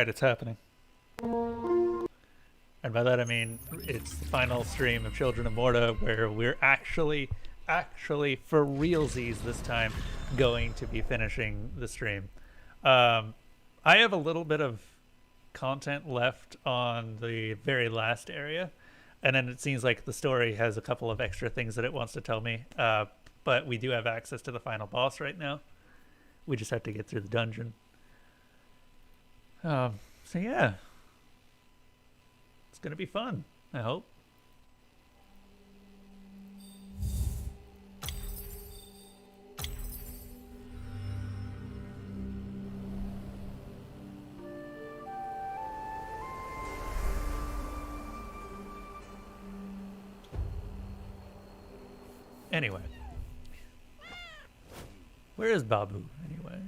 Alright, it's happening. And by that I mean it's the final stream of Children of Morta where we're actually for realsies this time going to be finishing the stream. I have a little bit of content left on the very last area, and then it seems like the story has a couple of extra things that it wants to tell me, but we do have access to the final boss right now. We just have to get through the dungeon. So yeah, it's gonna be fun, I hope. Anyway, where is Babu anyway?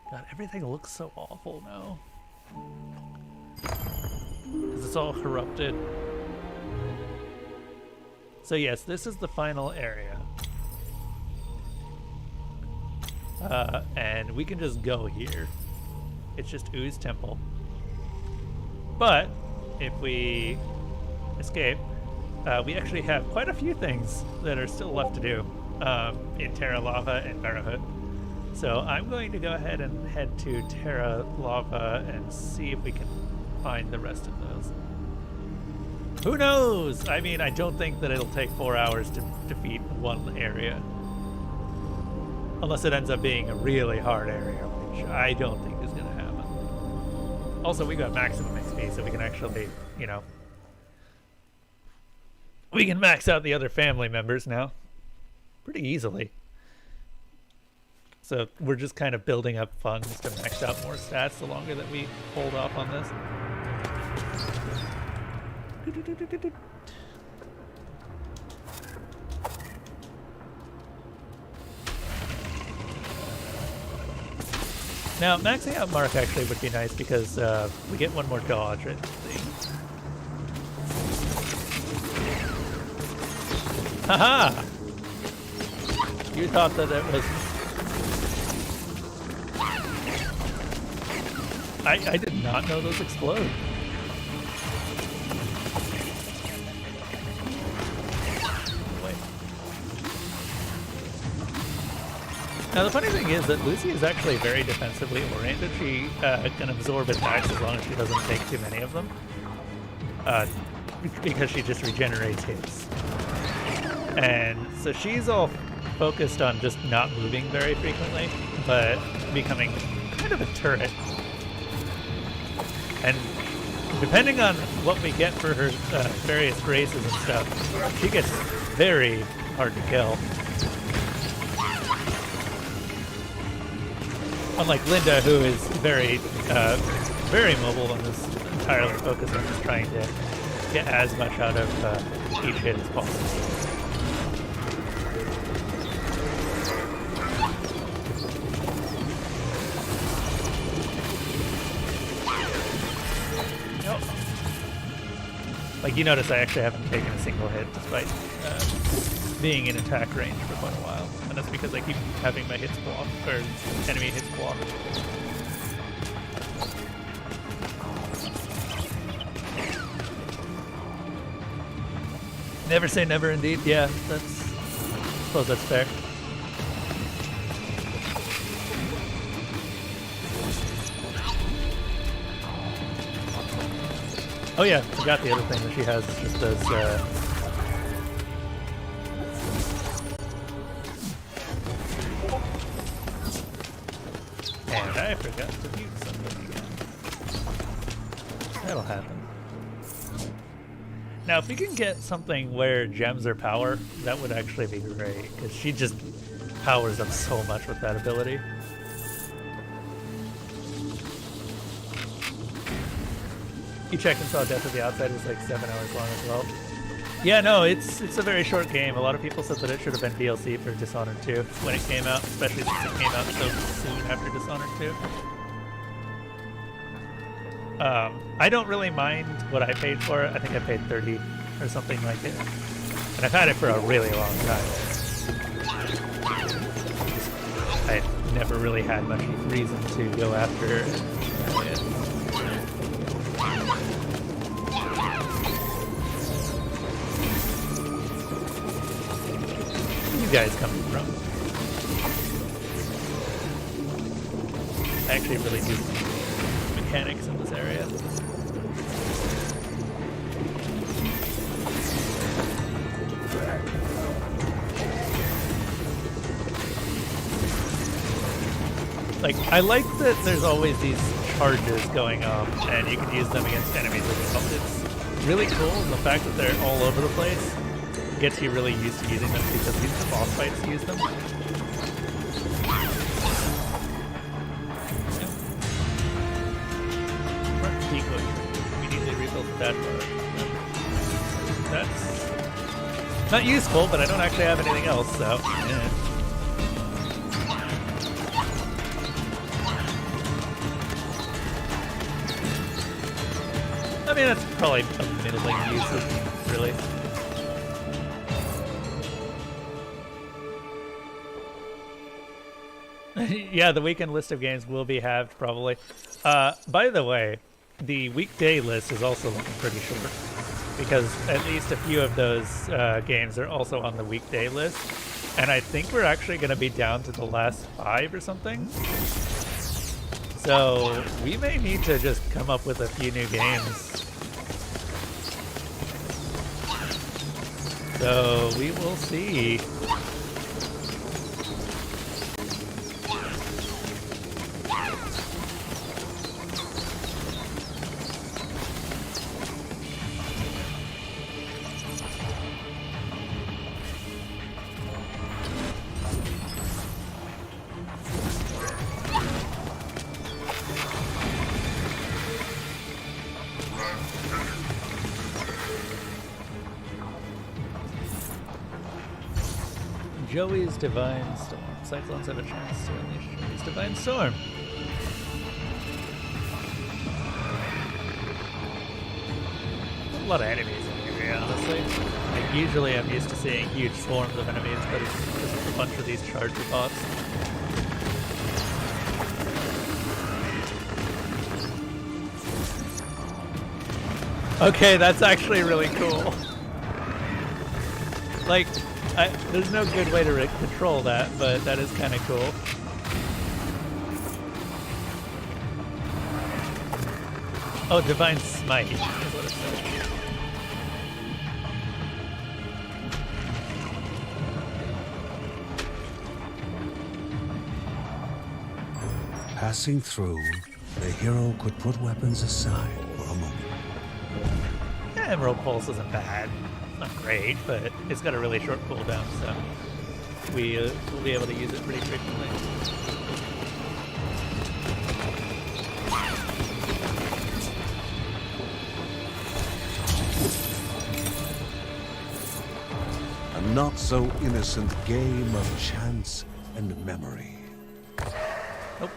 God, everything looks so awful now. 'Cause it's all corrupted. So yes, this is the final area. And we can just go here. It's just Ooze Temple. But if we escape, we actually have quite a few things that are still left to do in Terra Lava and Barahut. So I'm going to go ahead and head to Terra Lava and see if we can find the rest of those. Who knows? I mean, I don't think that it'll take 4 hours to defeat one area. Unless it ends up being a really hard area, which I don't think is going to happen. Also, we got maximum XP, so we can actually, you know, we can max out the other family members now pretty easily. So we're just kind of building up funds to max out more stats the longer that we hold off on this. Now, maxing out Mark actually would be nice because we get one more dodge, I think. Haha! You thought that it was... I did not know those explode. Wait. Now the funny thing is that Lucy is actually very defensively oriented. She can absorb attacks as long as she doesn't take too many of them. Because she just regenerates hits. And so she's all focused on just not moving very frequently, but becoming kind of a turret. And depending on what we get for her various graces and stuff, she gets very hard to kill. Unlike Linda, who is very mobile and is entirely focused on just trying to get as much out of each hit as possible. Like, you notice I actually haven't taken a single hit despite being in attack range for quite a while. And that's because I keep having my hits blocked, or enemy hits blocked. Never say never indeed. Yeah, I suppose that's fair. Oh yeah, forgot the other thing that she has is just those, and I forgot to mute somebody again. That'll happen. Now, if we can get something where gems are power, that would actually be great, because she just powers up so much with that ability. You checked and saw Death of the Outside was like 7 hours long as well. Yeah, no, it's a very short game. A lot of people said that it should have been DLC for Dishonored 2 when it came out, especially since it came out so soon after Dishonored 2. I don't really mind what I paid for it. I think I paid $30 or something like it. And I've had it for a really long time. I never really had much reason to go after it. Where you guys coming from? I actually really do mechanics in this area. Like, I like that there's always these charges going off, and you can use them against enemies as well. It's really cool, and the fact that they're all over the place gets you really used to using them because these boss fights use them. Decoy. Immediately rebuild the dashboard. That's not useful, but I don't actually have anything else, so yeah. I mean, that's probably a middling use, really. Yeah, the weekend list of games will be halved, probably. By the way, the weekday list is also looking pretty short, because at least a few of those games are also on the weekday list, and I think we're actually going to be down to the last 5 or something. So we may need to just come up with a few new games. So we will see. Joey's Divine Storm. Cyclones have a chance to unleash Joey's Divine Storm. A lot of enemies in here, honestly. Like, usually I'm used to seeing huge swarms of enemies, but it's just a bunch of these charger bots. Okay, that's actually really cool. Like, there's no good way to control that, but that is kind of cool. Oh, Divine Smite is what it says. Passing through, the hero could put weapons aside for a moment. Yeah, Emerald Pulse isn't bad. Not great, but it's got a really short cooldown, so we'll be able to use it pretty frequently. A not so innocent game of chance and memory. Nope.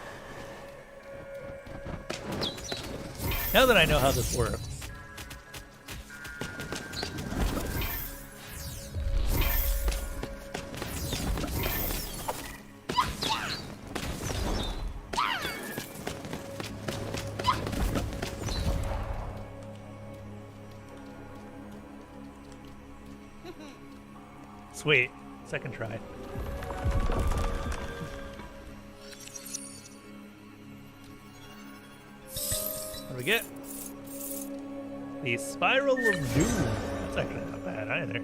Now that I know how this works. Sweet. Second try. What do we get? The Spiral of Doom. That's actually not bad either.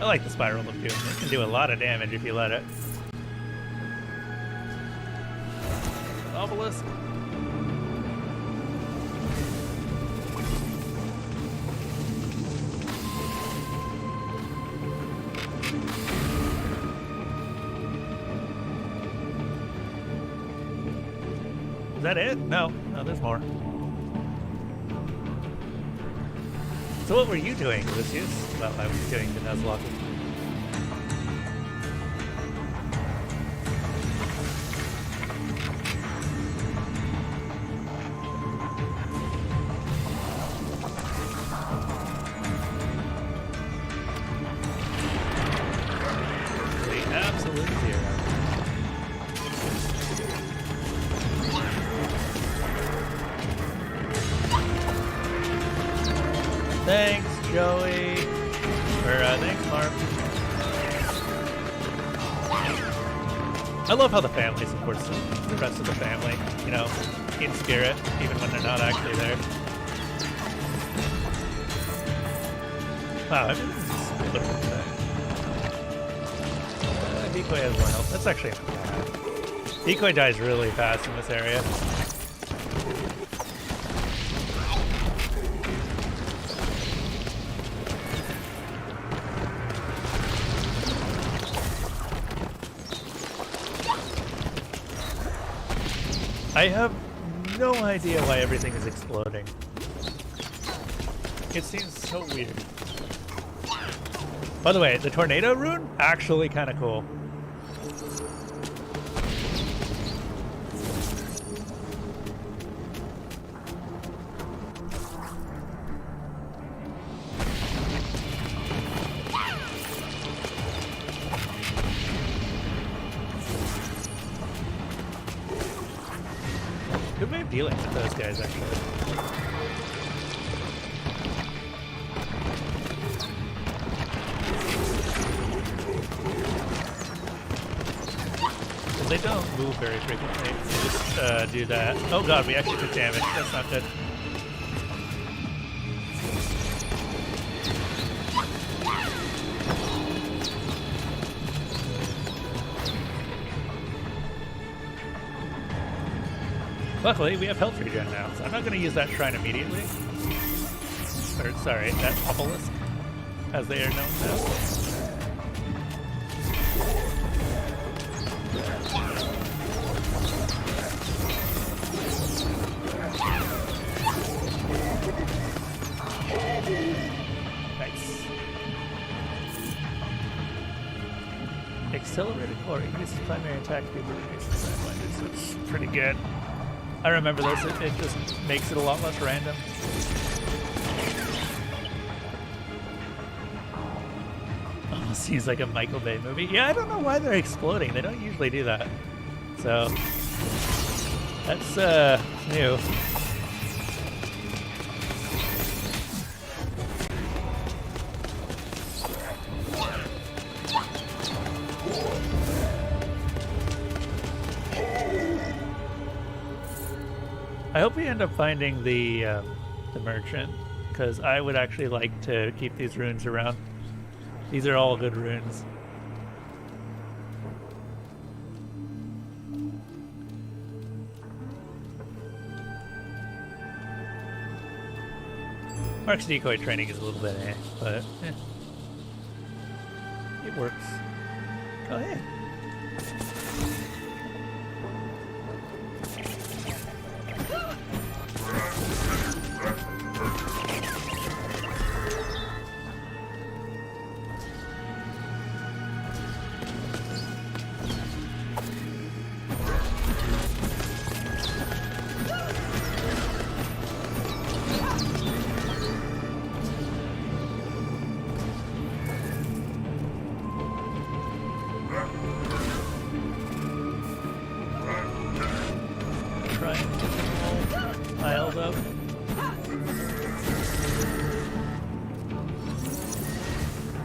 I like the Spiral of Doom. It can do a lot of damage if you let it. Obelisk. Is that it? No. No, there's more. So what were you doing, Lucius? Well, I was doing the Nuzlocke. The absolute zero. Joey. Thanks, Mark. I love how the family supports the rest of the family, you know, in spirit, even when they're not actually there. Wow, everything's split up today. Decoy has more health. That's actually not bad. Decoy dies really fast in this area. I have no idea why everything is exploding. It seems so weird. By the way, the tornado rune, actually kind of cool. Good way of dealing with those guys, actually. They don't move very frequently. They just do that. Oh god, we actually took damage. That's not good. Luckily, we have health regen now, so I'm not going to use that shrine immediately. Or, sorry, that obelisk, as they are known now. Nice. Accelerated or increases primary attack speed with increases sidewinders, so it's pretty good. I remember this, it just makes it a lot less random. Almost seems like a Michael Bay movie. Yeah, I don't know why they're exploding. They don't usually do that. So, that's new. I hope we end up finding the merchant, because I would actually like to keep these runes around. These are all good runes. Mark's decoy training is a little bit but it works. Oh, hey.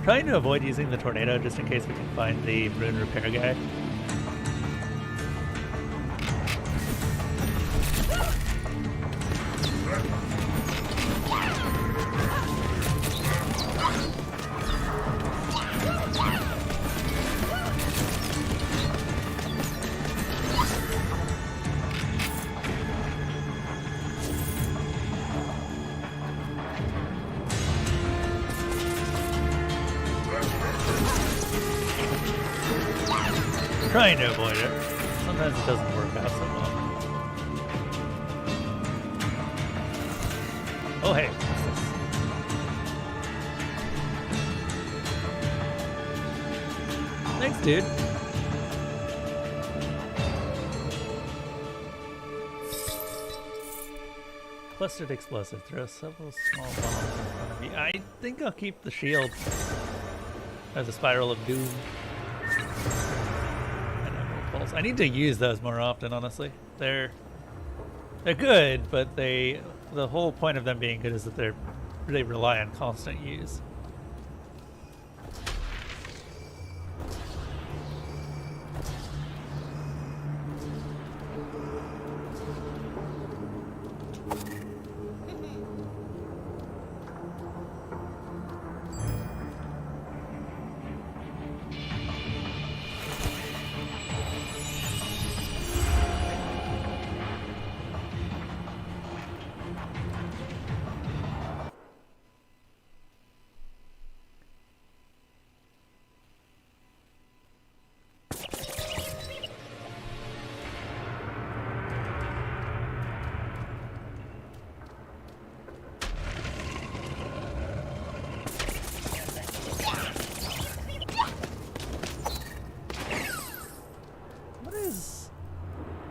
Trying to avoid using the tornado just in case we can find the rune repair guy. Trying to avoid it. Sometimes it doesn't work out so well. Oh hey, what's this? Thanks, dude. Clustered explosive. Throw several small bombs in front of me. I think I'll keep the shield as a spiral of doom. I need to use those more often, honestly. They're good, but the whole point of them being good is that they're they rely on constant use.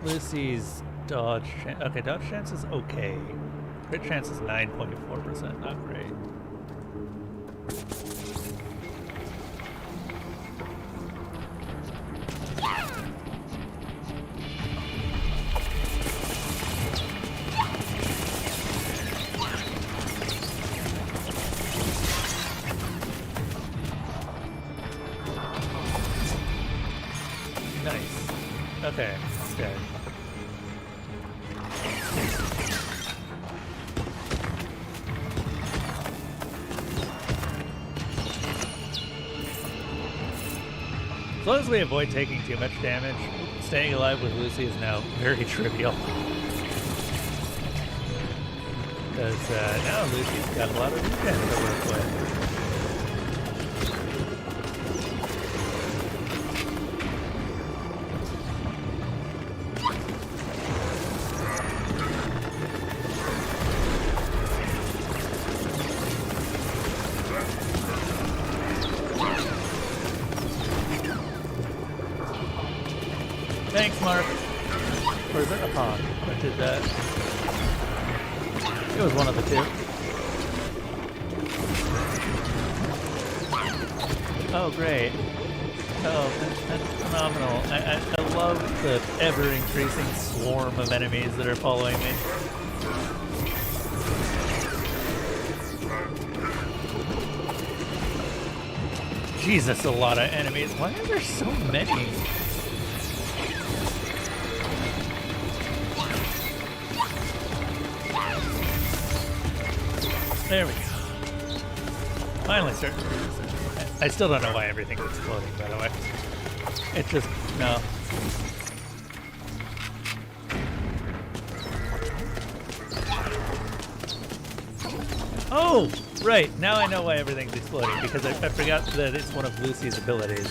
Lucy's dodge chance. Okay, dodge chance is okay. Crit chance is 9.4%, not great. Nice. Okay, it's dead. As long as we avoid taking too much damage, staying alive with Lucy is now very trivial. Because now Lucy's got a lot of regen to work with. Thanks, Mark. Or is it a pond that did that? It was one of the two. Oh, great. Oh, that's phenomenal. I love the ever-increasing swarm of enemies that are following me. Jesus, a lot of enemies. Why are there so many? There we go. Finally starting to use it. I still don't know why everything's exploding, by the way. It just, no. Oh, right. Now I know why everything's exploding, because I forgot that it's one of Lucy's abilities.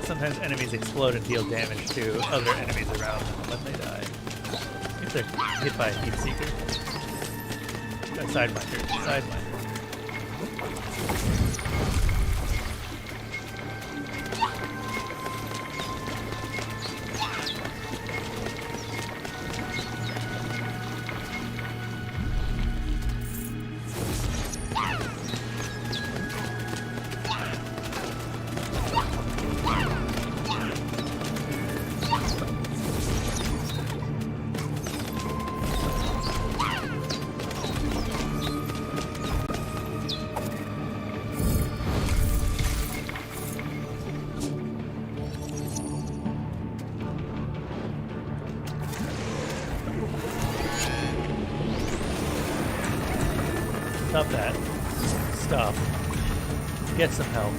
Sometimes enemies explode and deal damage to other enemies around them when they die. If they're hit by a heat seeker. Sidewinder, sidewinder. Stop that. Stop. Get some help.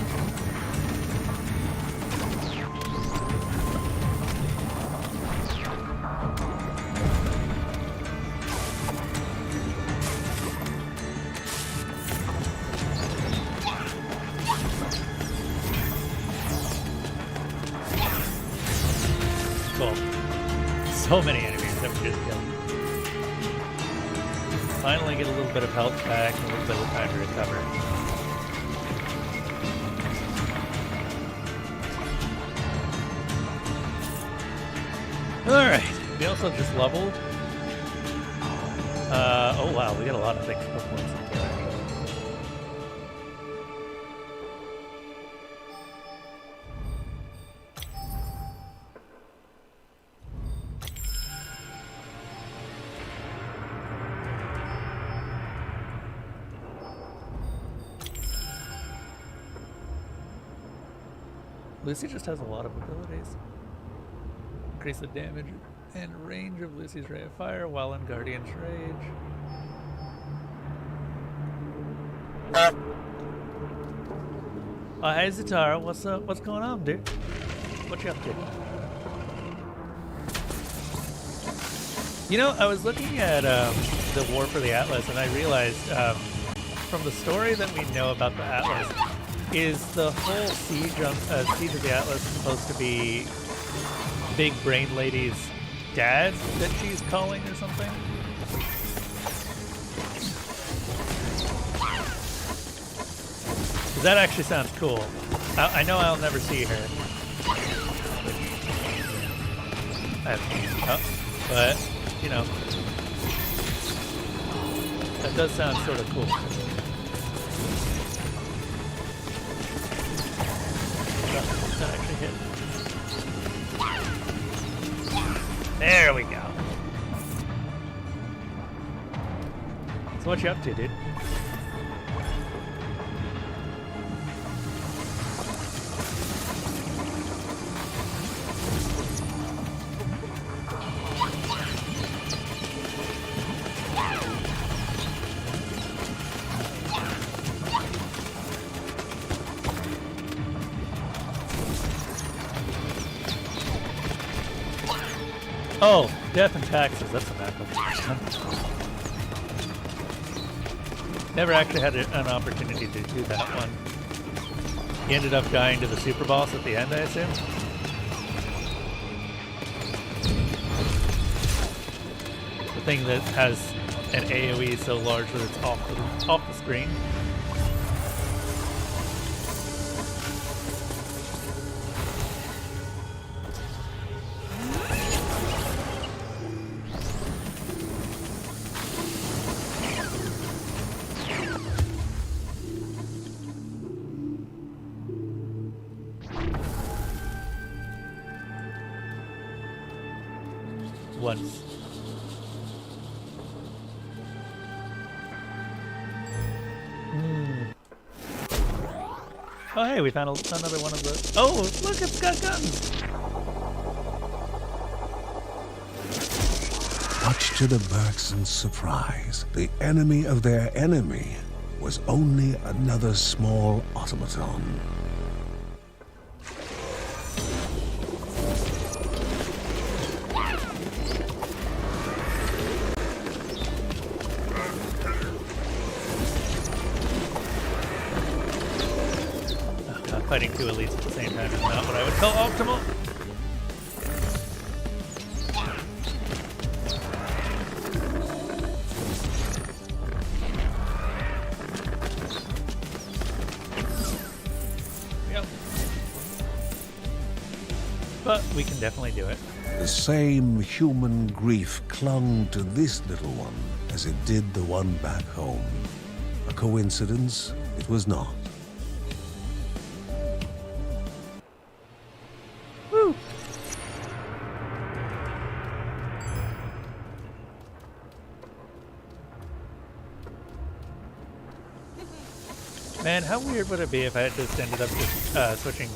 Cool. So many enemies that we just killed. Finally get a little bit of health back and a little bit of time to recover. Alright, we also just leveled. Oh wow, we got a lot of things before this actually. Lucy just has a lot of abilities. Increase the damage and range of Lucy's ray of fire while in Guardian's Rage. Oh, hey Zatara, what's up? What's going on, dude? What you up to? You know, I was looking at the War for the Atlas, and I realized from the story that we know about the Atlas, is the whole siege of the Atlas supposed to be Big Brain Lady's dad that she's calling or something? Because that actually sounds cool. I know I'll never see her. But, you know, that does sound sort of cool. That actually hit. There we go. So what you up to, dude? Oh, death and taxes. That's a backup. Never actually had an opportunity to do that one. He ended up dying to the super boss at the end, I assume. The thing that has an AoE so large that it's off the screen. Once. Oh hey, we found another one of the... Oh, look, it's got guns! Much to the Bergsons' surprise, the enemy of their enemy was only another small automaton. Fighting two elites at the same time is not what I would call optimal. Yep. But we can definitely do it. The same human grief clung to this little one as it did the one back home. A coincidence? It was not. Man, how weird would it be if I had just ended up just switching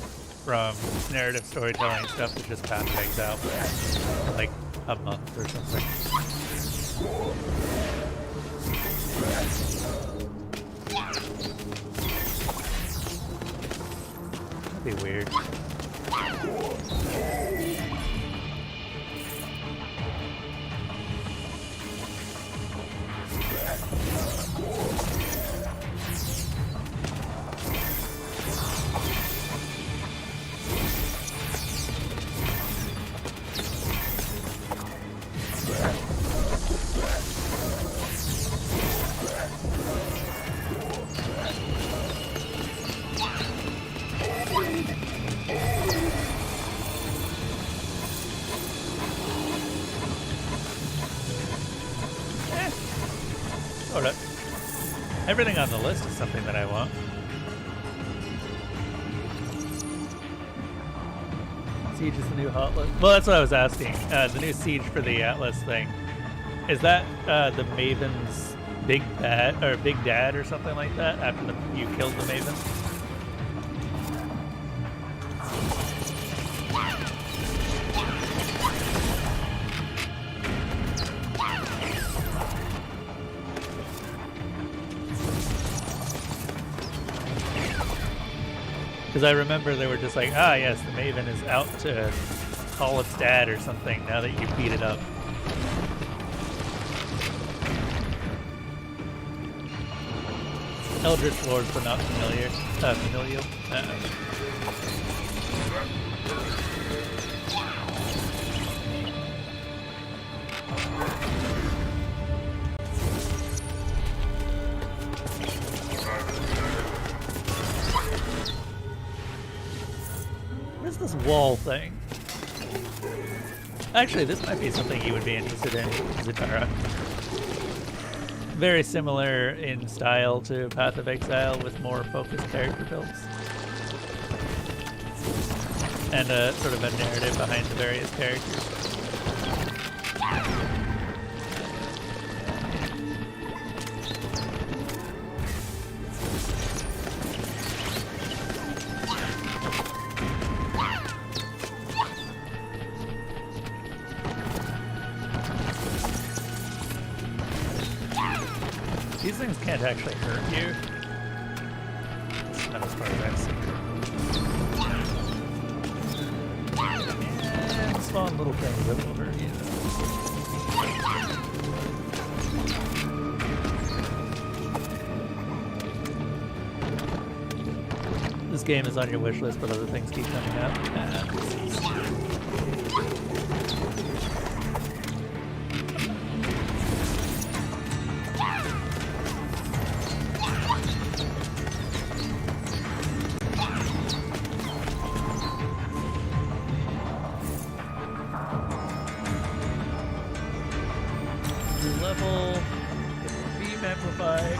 from narrative storytelling stuff to just path eggs out for like a month or something? That'd be weird. Alright. Everything on the list is something that I want. Siege is the new hot list. Well, that's what I was asking. The new siege for the Atlas thing. Is that the Maven's big bad or big dad or something like that after you killed the Maven? Because I remember they were just like, ah, yes, the Maven is out to call its dad or something now that you beat it up. Eldritch lords, but not familiar. Familial. What is this wall thing? Actually, this might be something you would be interested in, Zatara. Very similar in style to Path of Exile with more focused character builds. And a sort of a narrative behind the various characters. These things can't actually hurt you. Not as far as I've seen. And spawn little things that will hurt you. This game is on your wish list, but other things keep coming up. Level, get more beam amplified.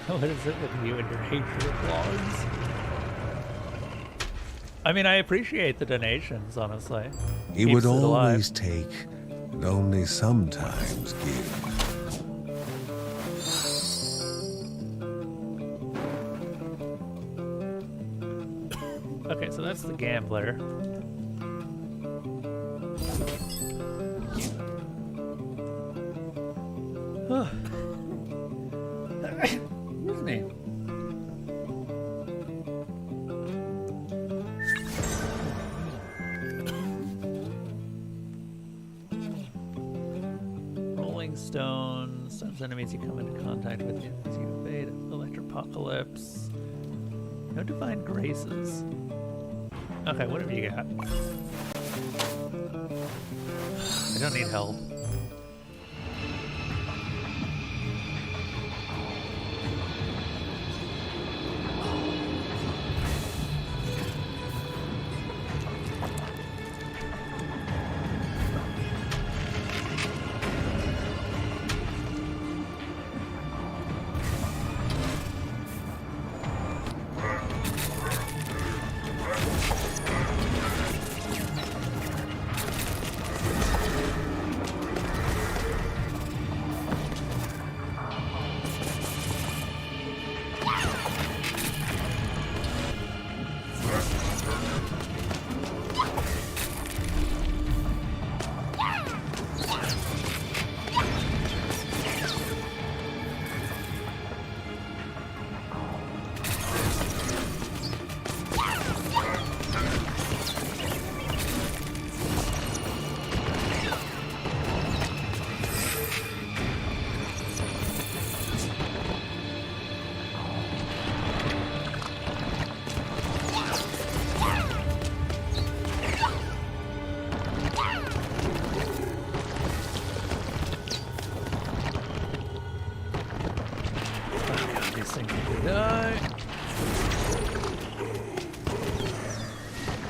What is it with you and your hatred of logs? I mean, I appreciate the donations, honestly. He would always take, and only sometimes give. Okay, so that's the gambler. Excuse me. Rolling Stone stuns enemies you come into contact with as you evade Electropocalypse. No Divine Graces. Okay, whatever you got. I don't need help.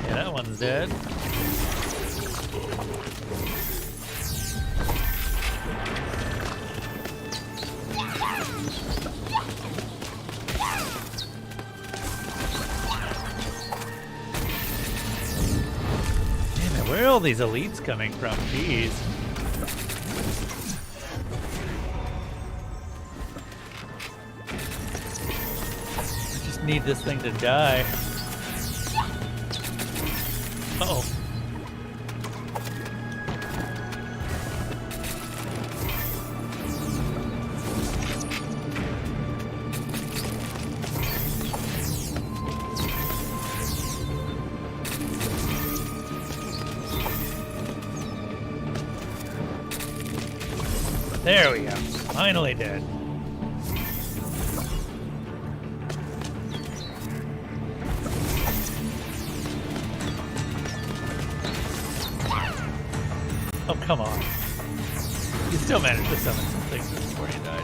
Yeah, that one's dead. all these elites coming from? Jeez. I just need this thing to die. Uh-oh. There we go. Finally dead. Oh, come on. You still managed to summon some things before you died.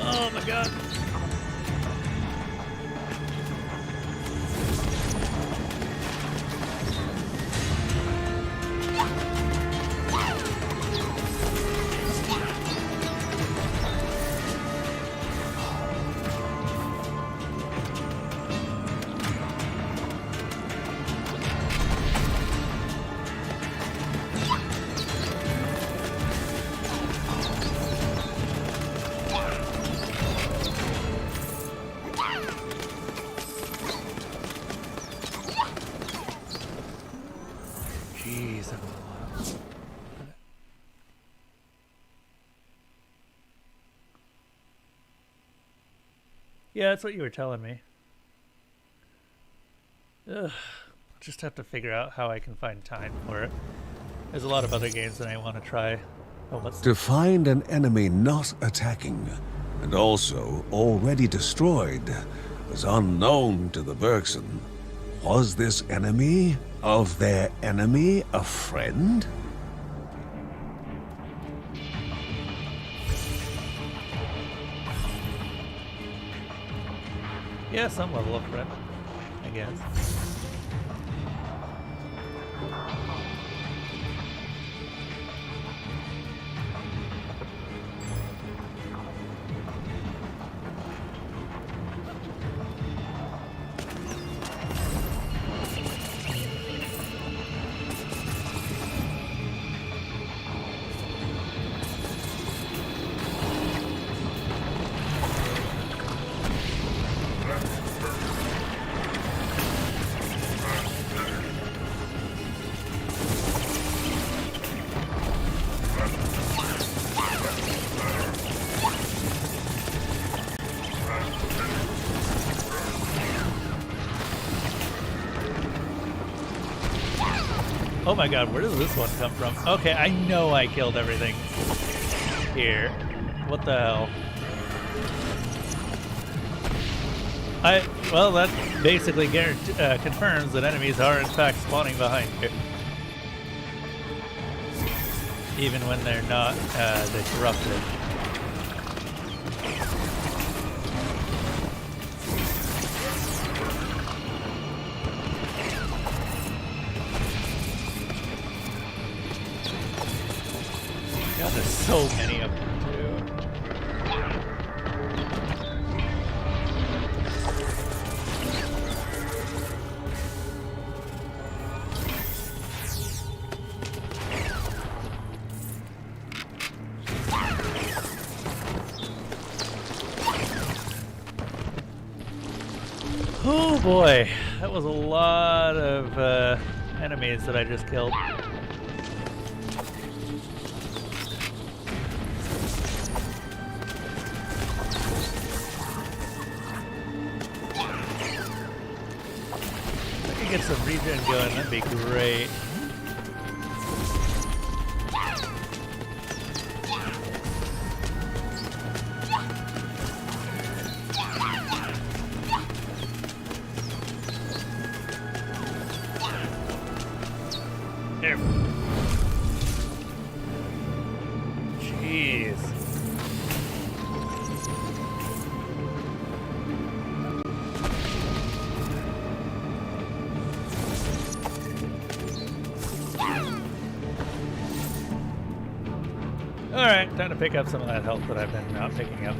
Oh my god. Jeez, that was a lot. Yeah, that's what you were telling me. Ugh. Just have to figure out how I can find time for it. There's a lot of other games that I want to try. Oh, what's To find an enemy not attacking, and also already destroyed, was unknown to the Bergson. Was this enemy of their enemy a friend? Yeah, some level of friend, I guess. Oh my god, where does this one come from? Okay, I know I killed everything here. What the hell? Well, that basically confirms that enemies are in fact spawning behind you. Even when they're not disrupted. God, there's so many of them, too. Oh boy, that was a lot of enemies that I just killed. Get some regen going, that'd be great. There. Jeez. Alright, time to pick up some of that health that I've been not picking up.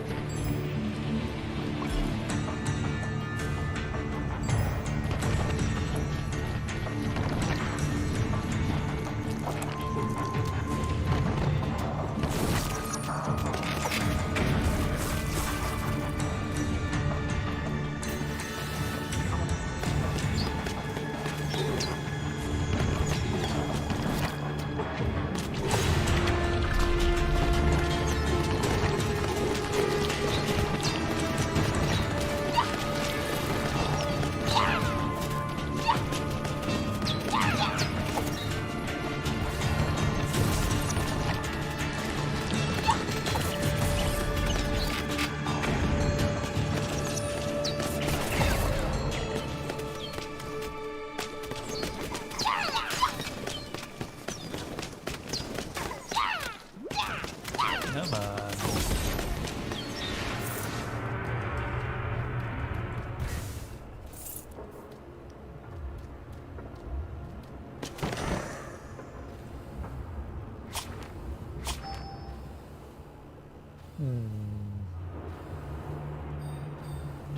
Come on.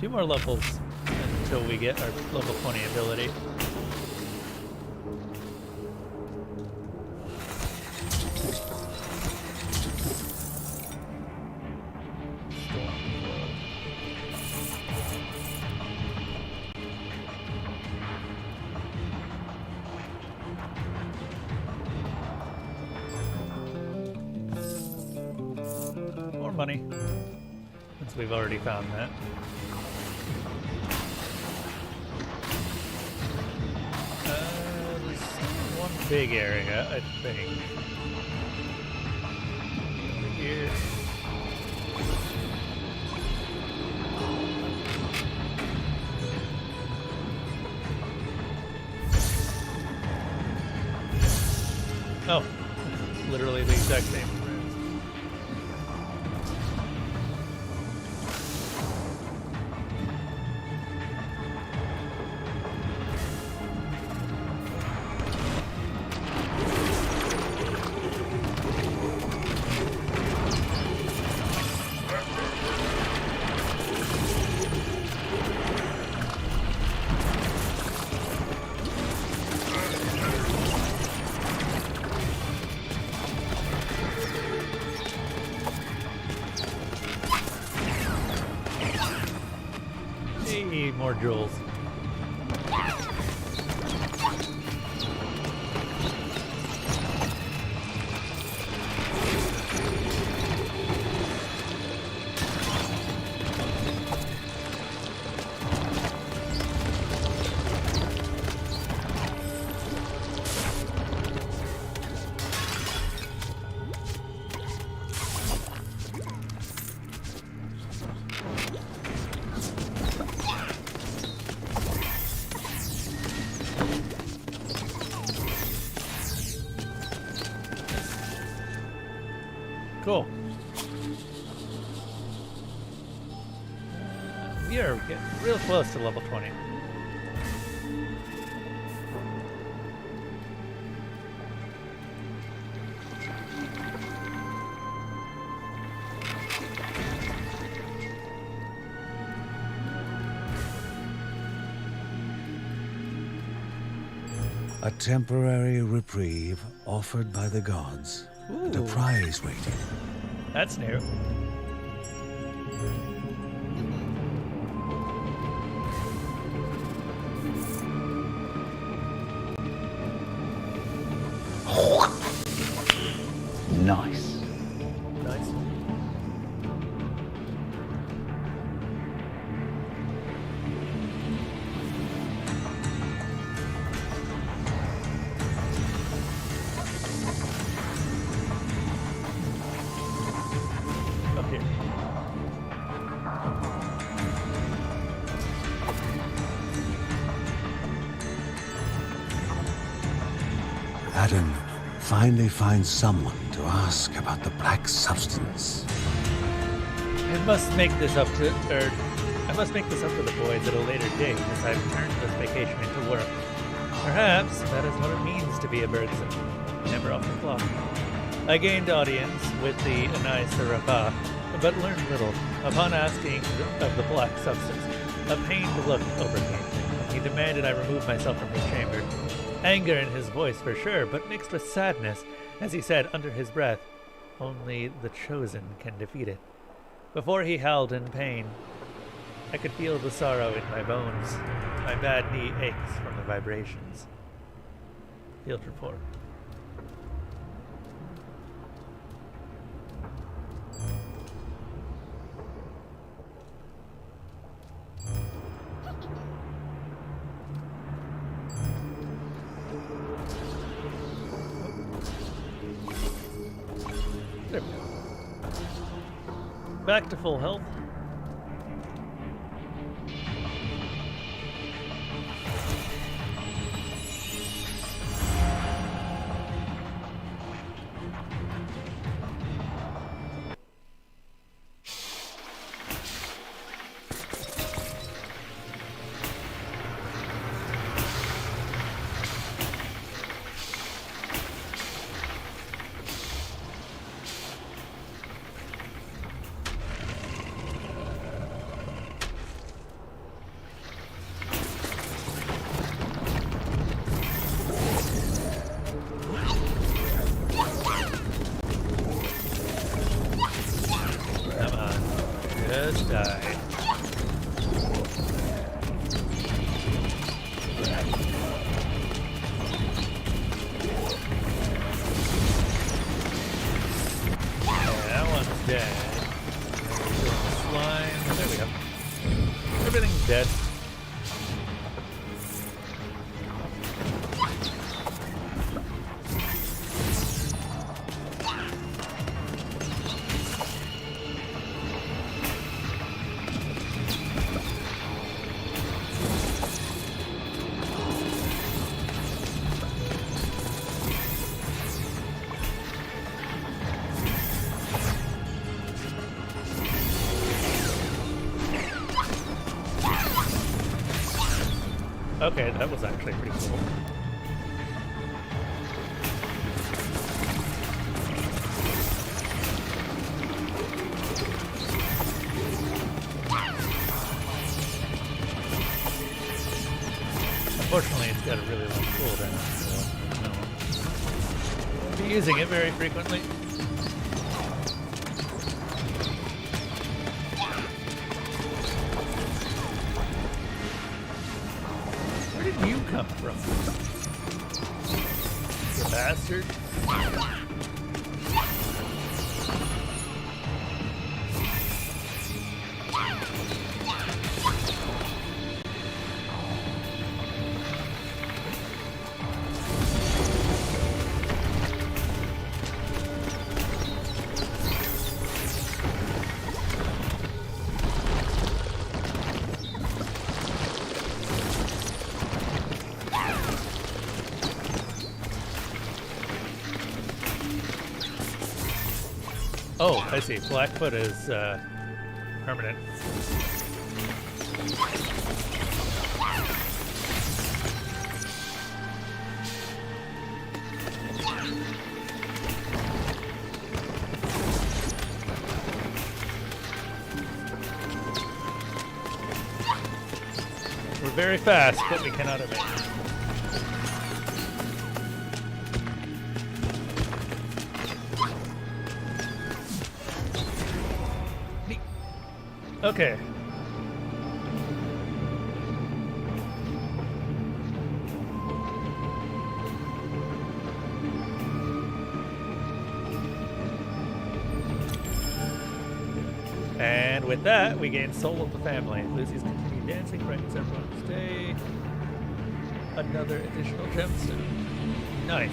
Two more levels until we get our level 20 ability. More money, since we've already found that. There's one big area, I think. Over here. Oh, literally the exact same. Hey, more jewels. Cool. We are getting real close to level 20. A temporary reprieve offered by the gods. And a Ooh. prize waiting. That's new. Nice. Nice. Up here. Adam finally finds someone to ask about the black substance. I must make this up to the boys at a later date as I've turned this vacation into work. Perhaps that is what it means to be a birdsman, never off the clock. I gained audience with the Anai Sarapa, but learned little. Upon asking of the black substance, a pained look overcame him. He demanded I remove myself from his chamber. Anger in his voice for sure, but mixed with sadness, as he said under his breath, "Only the chosen can defeat it." Before he howled in pain, I could feel the sorrow in my bones. My bad knee aches from the vibrations. Field report. There we go. Back to full health. Come on. Just die. Yeah, that one's dead. Slime. There we go. Everything's dead. Okay, that was actually pretty cool. Unfortunately, it's got a really long cooldown, so no. Won't be using it very frequently. Where did you come from? You bastard. Oh, I see. Blackfoot is permanent. We're very fast, but we cannot evade. Okay. And with that, we gain Soul of the Family. Lucy's continued dancing brightens everyone's day. Another additional gemstone. Nice.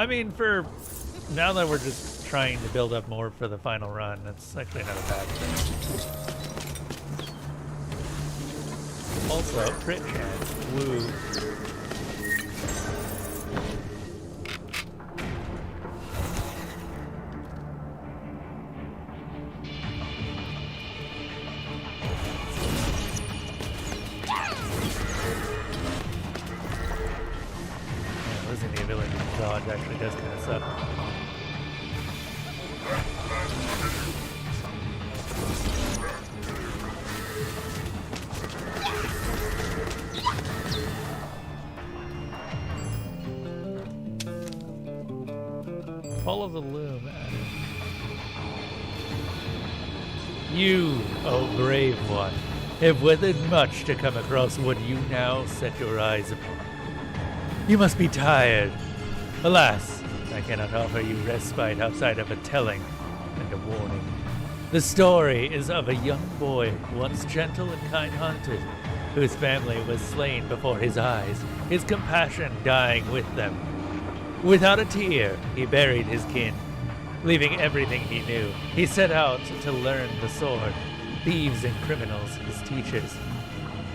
I mean, for now that we're just trying to build up more for the final run, it's actually not a bad thing. Also, crit chance. Woo. Losing the ability to dodge actually does kind of suck. Follow the loom. You, oh brave one, have weathered much to come across what you now set your eyes upon. You must be tired. Alas, I cannot offer you respite outside of a telling and a warning. The story is of a young boy, once gentle and kind-hearted, whose family was slain before his eyes, his compassion dying with them. Without a tear, he buried his kin. Leaving everything he knew, he set out to learn the sword, thieves and criminals his teachers.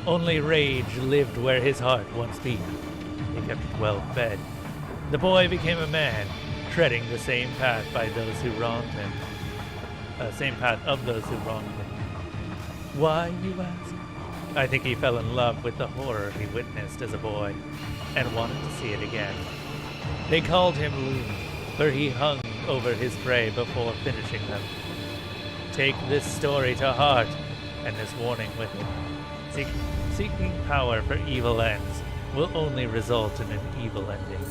Only rage lived where his heart once beat. He kept it well fed. The boy became a man, treading the same path by those who wronged him. Same path of those who wronged him. Why, you ask? I think he fell in love with the horror he witnessed as a boy, and wanted to see it again. They called him Loon, for he hung over his prey before finishing them. Take this story to heart, and this warning with it. Seeking power for evil ends will only result in an evil ending.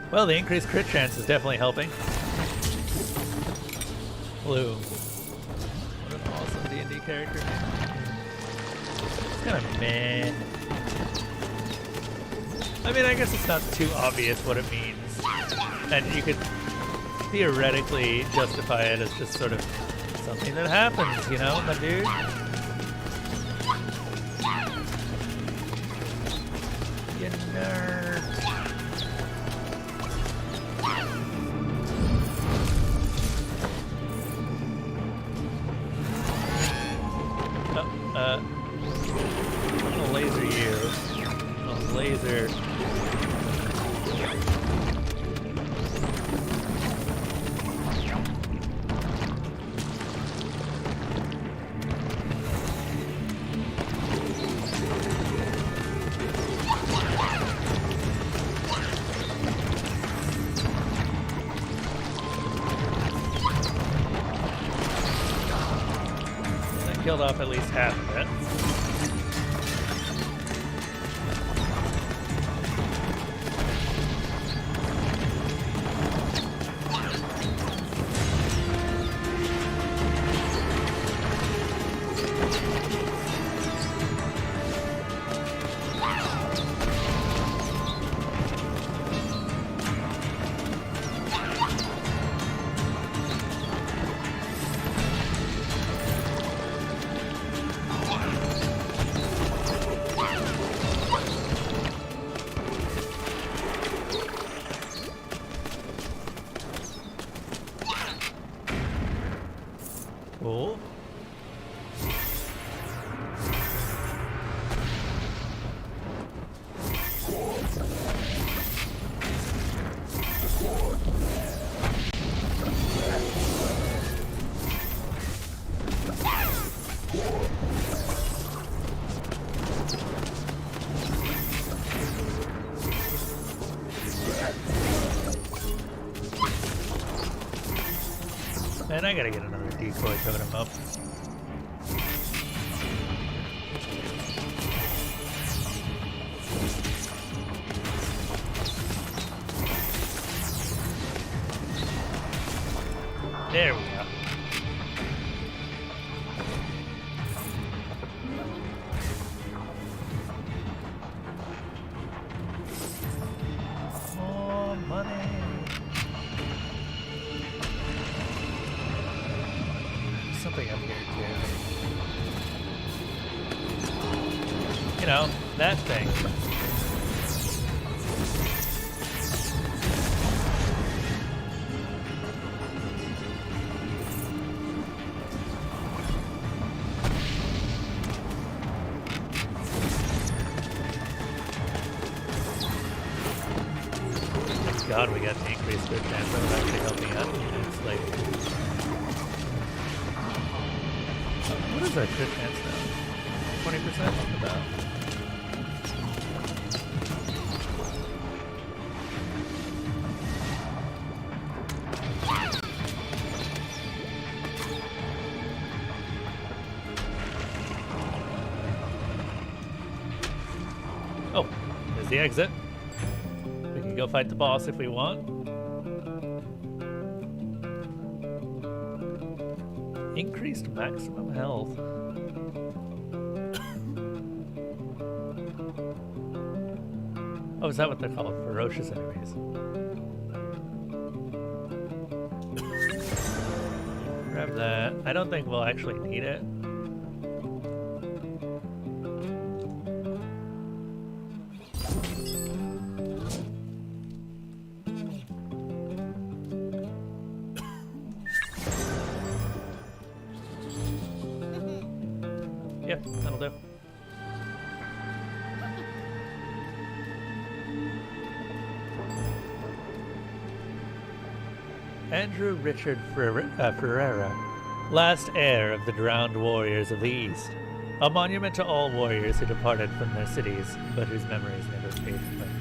Well, the increased crit chance is definitely helping. Bloom. What an awesome D&D character. It's kind of meh. I mean, I guess it's not too obvious what it means. And you could theoretically justify it as just sort of something that happens, you know, my dude? You nerd. I'm gonna laser you. I'm gonna laser. That killed off at least half of it. Cool. And I gotta get another decoy coming him up. There we go. More money. something up here too. You know, that thing. God, we got an increased crit chance that would actually help me out. It's like, what is our crit chance now? 20%? About. Oh, there's the exit. We can go fight the boss if we want. Increased maximum health. Oh, is that what they're called? Ferocious enemies. Grab that. I don't think we'll actually need it. Yep, that'll do. Andrew Richard Ferreira, last heir of the drowned warriors of the East. A monument to all warriors who departed from their cities, but whose memories never fade from them.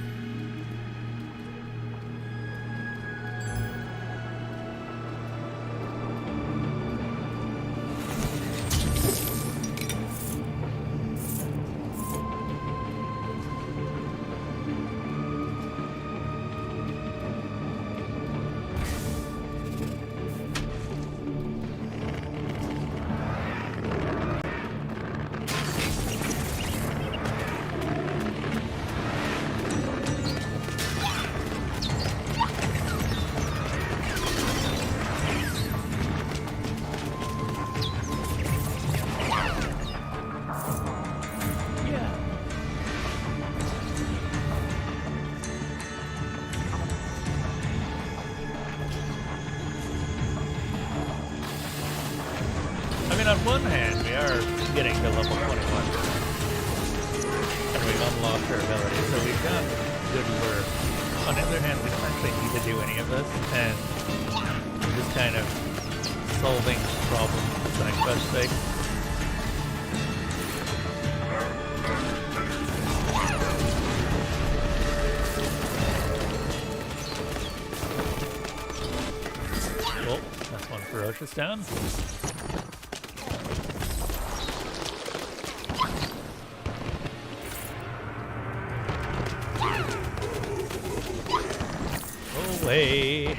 On one hand, we are getting to level 21, and we've unlocked our ability, so we've done good work. On the other hand, we don't actually need to do any of this, and we're just kind of solving problems for side quest's sake. Oh, that's one ferocious down. Away.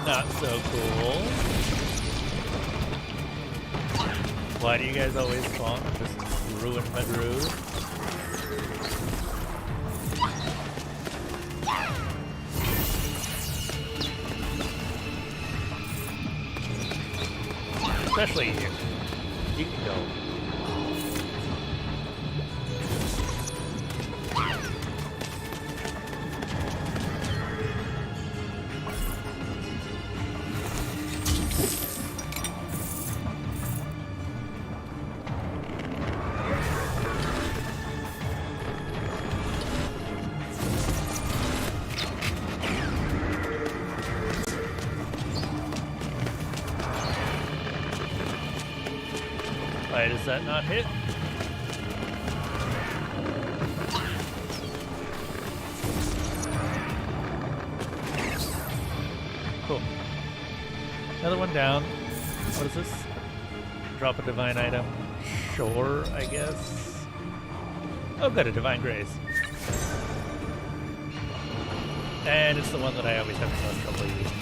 Not so cool. Why do you guys always spawn and just ruin my groove? Especially you. You can go. Why does that not hit? cool. Another one down. What is this? Drop a divine item. Sure, I guess. Oh, good, a divine grace. And it's the one that I always have the most trouble using.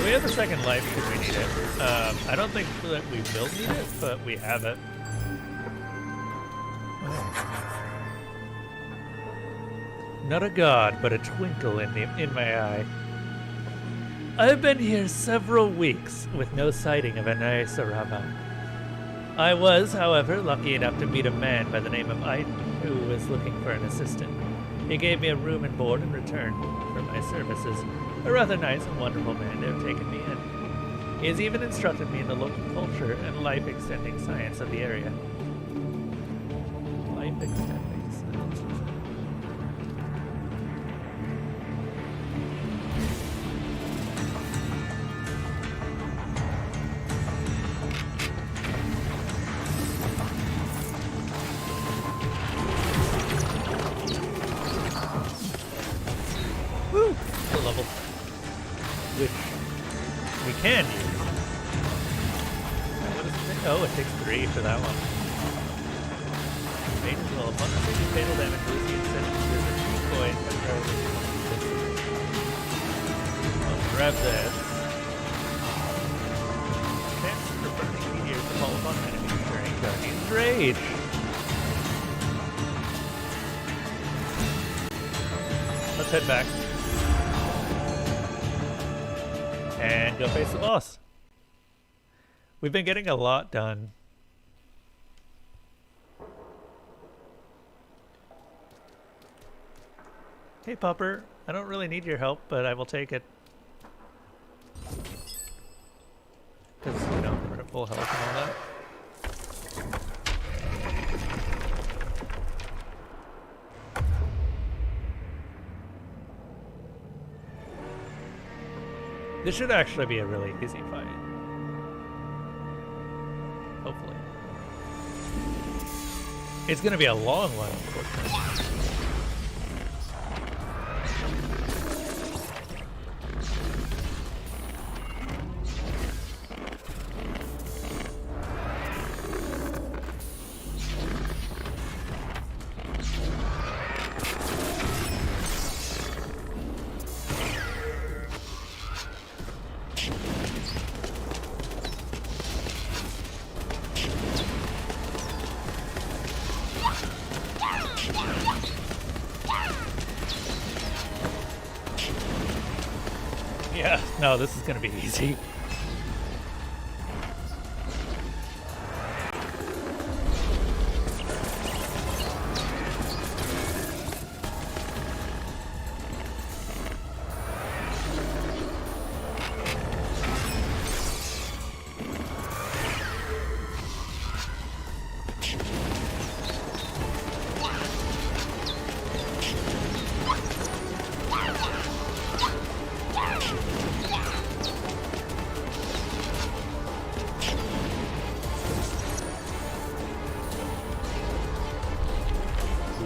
We have a second life because we need it. I don't think that we will need it, but we have it. Not a god, but a twinkle in my eye. I have been here several weeks with no sighting of Anai Sarava. I was, however, lucky enough to meet a man by the name of Aiden who was looking for an assistant. He gave me a room and board in return for my services. A rather nice and wonderful man to have taken me in. He has even instructed me in the local culture and life-extending science of the area. Life-extending science. Woo! Full level. Which we can use. What does it take? Oh, it takes 3 for that one. Mages will abundantly do fatal damage to receive instead of use a decoy temporarily. I'll grab this. Chance for burning meteors to fall upon enemies during Guardian's Rage. Let's head back. And go face the boss. We've been getting a lot done. Hey, Pupper. I don't really need your help, but I will take it. Because, you know, we're at full health and all that. This should actually be a really easy fight. Hopefully. It's going to be a long one, unfortunately. Yeah, no, this is gonna be easy.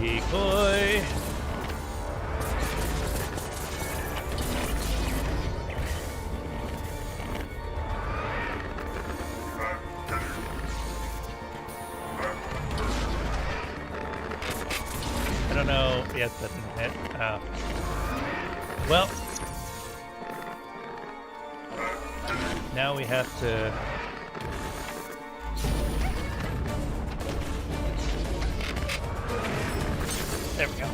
Decoy. I don't know. Yes, that didn't hit. Well, now we have to. There we go.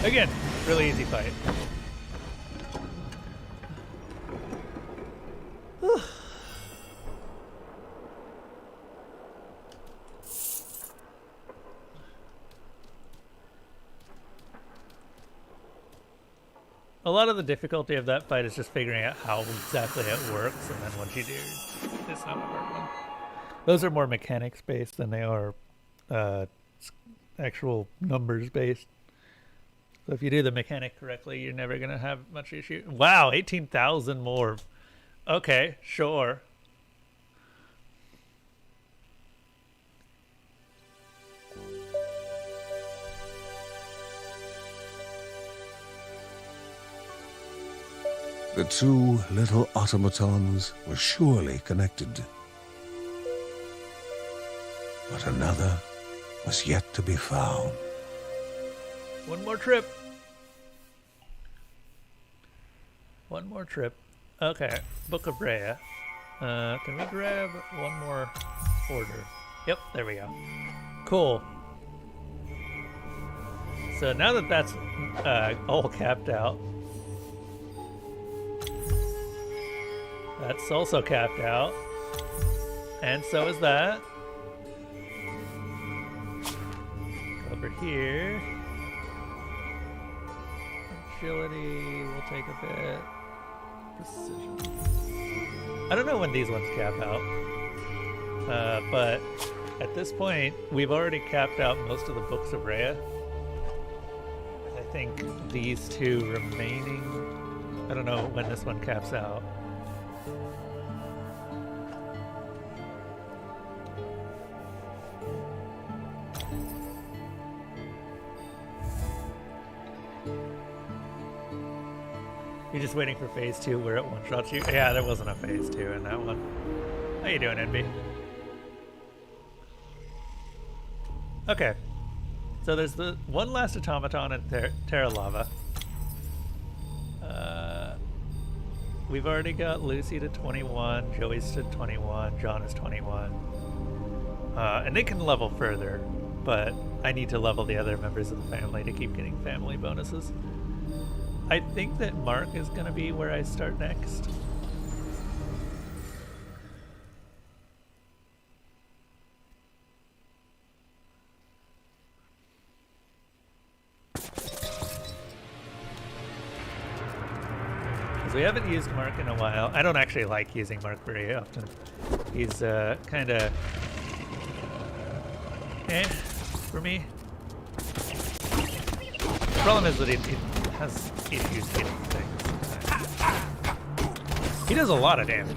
Again, really easy fight. A lot of the difficulty of that fight is just figuring out how exactly it works, and then once you do, it's not a hard one. Those are more mechanics based than they are actual numbers based. So if you do the mechanic correctly, you're never gonna have much issue. Wow, 18,000 more. Okay, sure. The two little automatons were surely connected. But another was yet to be found. One more trip. One more trip. Okay, Book of Rhea. Can we grab one more order? Yep, there we go. Cool. So now that that's all capped out, that's also capped out. And so is that. Over here. Agility will take a bit. Precision. I don't know when these ones cap out. But at this point, we've already capped out most of the books of Rhea. I think these two remaining. I don't know when this one caps out. You're just waiting for phase 2 where it one-shots you? Yeah, there wasn't a phase 2 in that one. How you doing, NB? Okay. So there's the one last automaton in Terra Lava. We've already got Lucy to 21, Joey's to 21, John is 21. And they can level further, but I need to level the other members of the family to keep getting family bonuses. I think that Mark is going to be where I start next. Because we haven't used Mark in a while. I don't actually like using Mark very often. He's kind of for me. The problem is that he has issues hitting things. He does a lot of damage.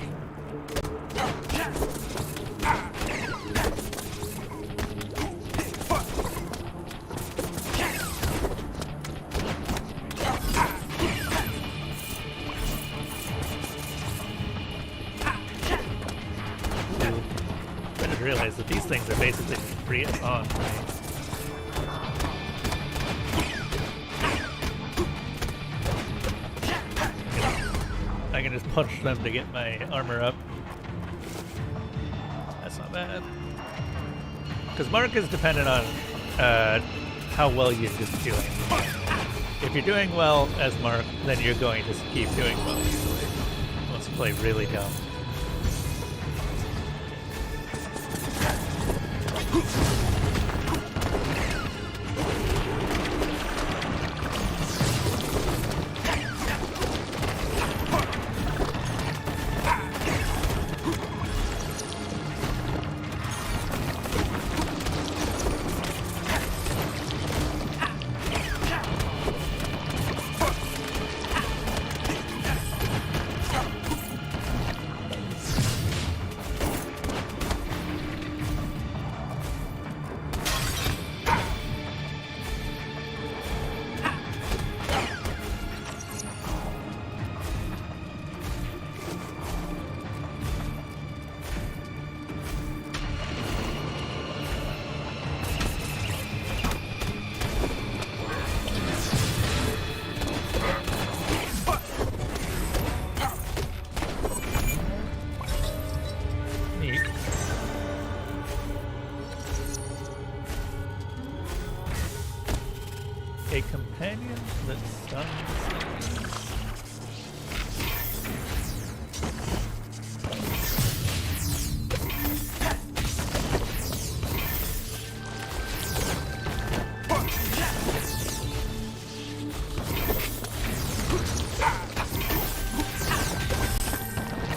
I didn't realize that these things are basically free and on. I can just punch them to get my armor up. That's not bad. Because Mark is dependent on how well you're just doing. If you're doing well as Mark, then you're going to keep doing well usually. Unless you play really dumb. A companion that stuns.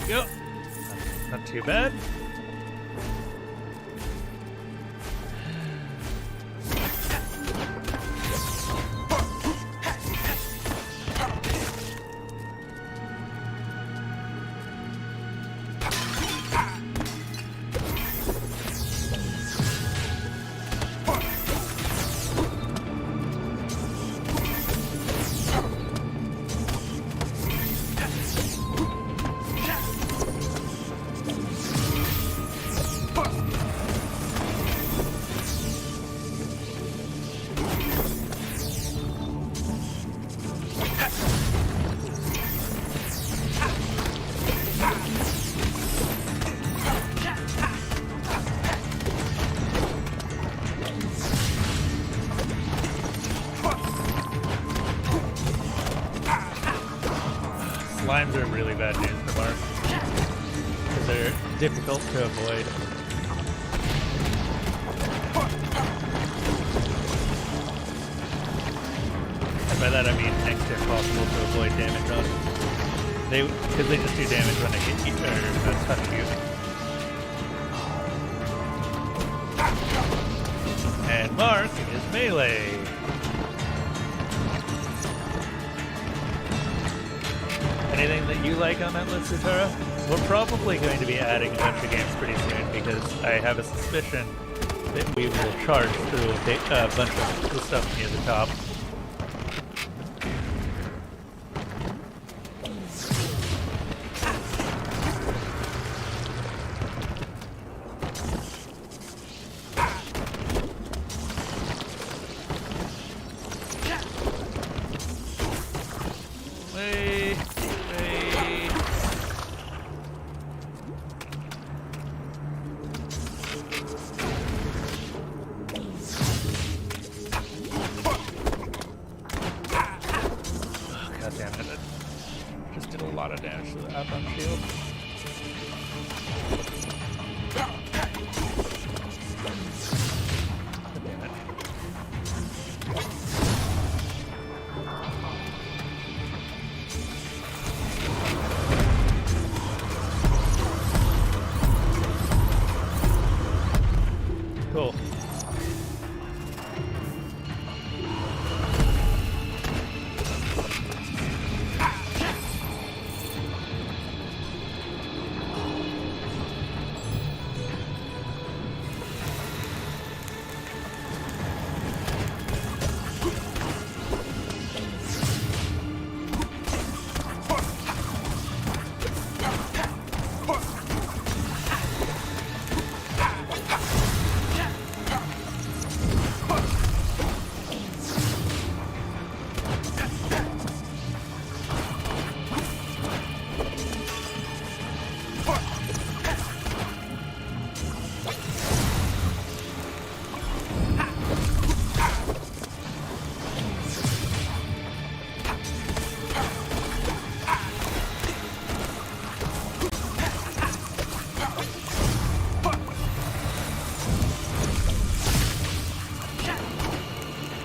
Go. Not too bad. Slimes are really bad news for Mark, because they're difficult to avoid. And by that I mean next to impossible to avoid damage on. Because they just do damage when they hit you, or touch you. And Mark is melee. Anything that you like on that list, Zutara? We're probably going to be adding a bunch of games pretty soon because I have a suspicion that we will charge through a bunch of the stuff near the top. Cool.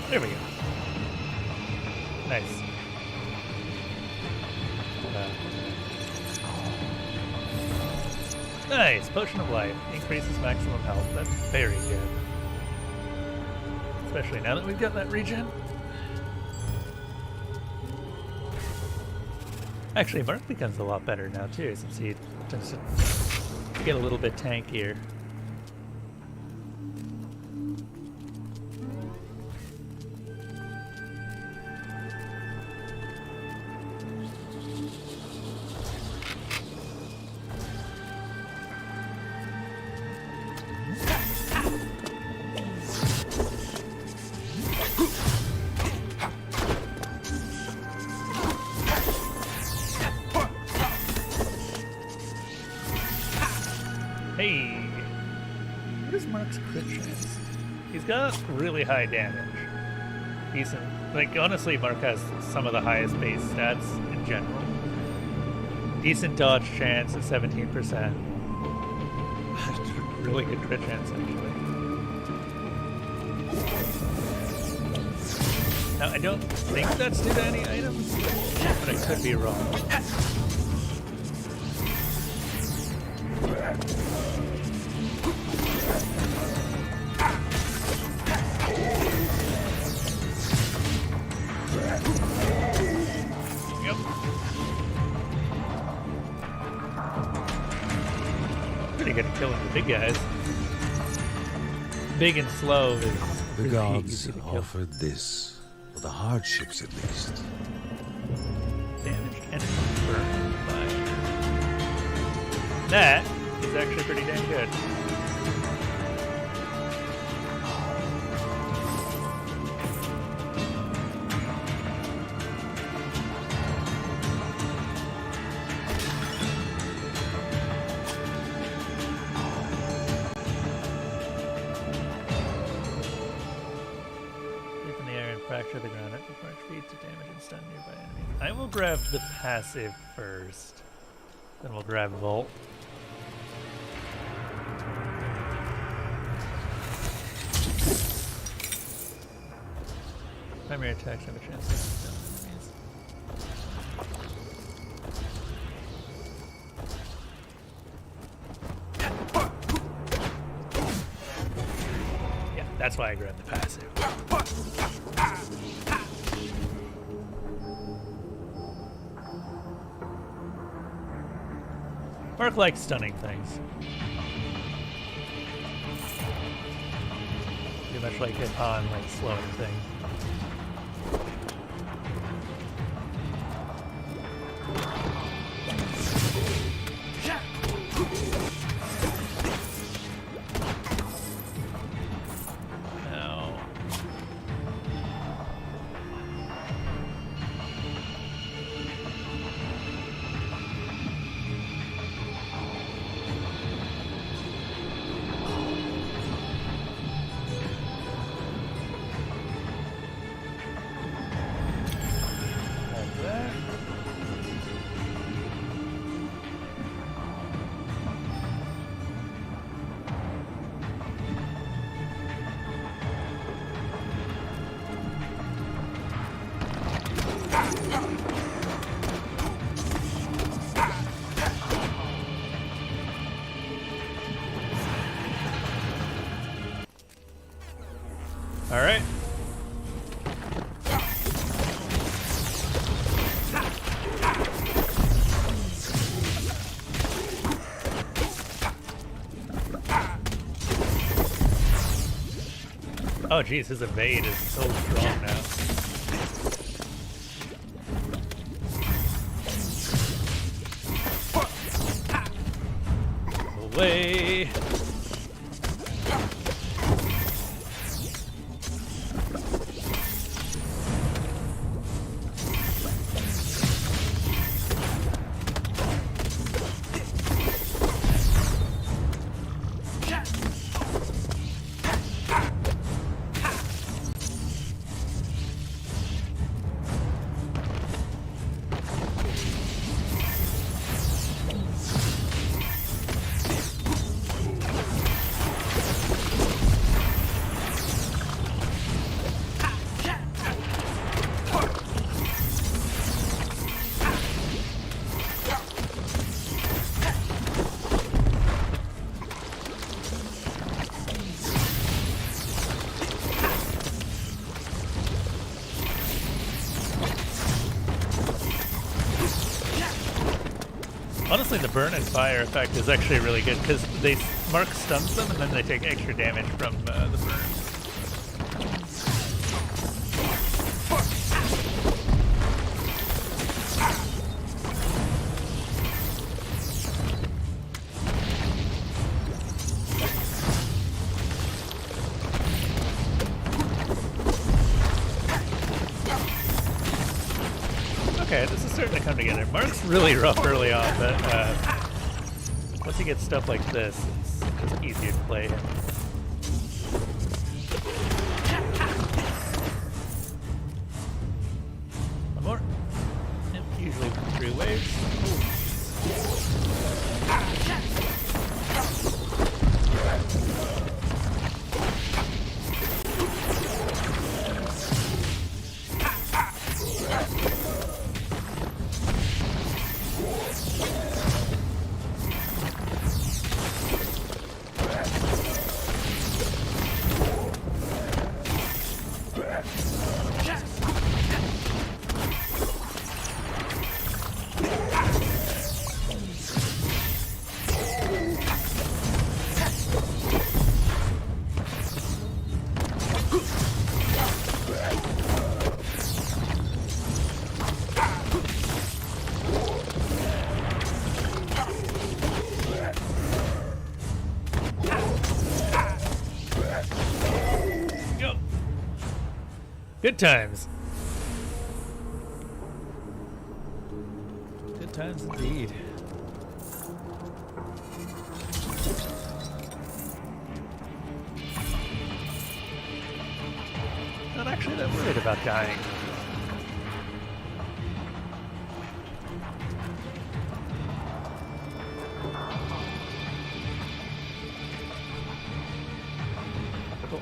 There we go. Nice. Nice! Potion of Life. Increases maximum health. That's very good. Especially now that we've got that regen. Actually, Mark becomes a lot better now too, since he tends to get a little bit tankier. Hey! What is Mark's crit chance? He's got really high damage. Decent Like, honestly, Mark has some of the highest base stats in general. Decent dodge chance at 17%. Really good crit chance, actually. Now, I don't think that's due to any items, but I could be wrong. Yep. Pretty good at killing the big guys. Big and slow is The really gods easy to kill. offered this for the hardships, at least. Damaged and burned by. That is actually pretty damn good. Leap in the air and fracture the ground at before it feeds to damage and stun nearby enemies. I will grab the passive first. Then we'll grab Volt. Primary attacks have a chance to stun enemies. Yeah, that's why I grabbed the passive. Mark likes stunning things. Pretty much like Hippon, like slowing things. Now, like that. All right. Oh geez, his evade is so strong now. Away. Honestly, the burn and fire effect is actually really good because Mark stuns them and then they take extra damage from the burn. Okay, this is starting to come together. Mark's really rough early on, but once he gets stuff like this, it's just easier to play him. Good times. Good times indeed. Not actually that worried about dying. Cool.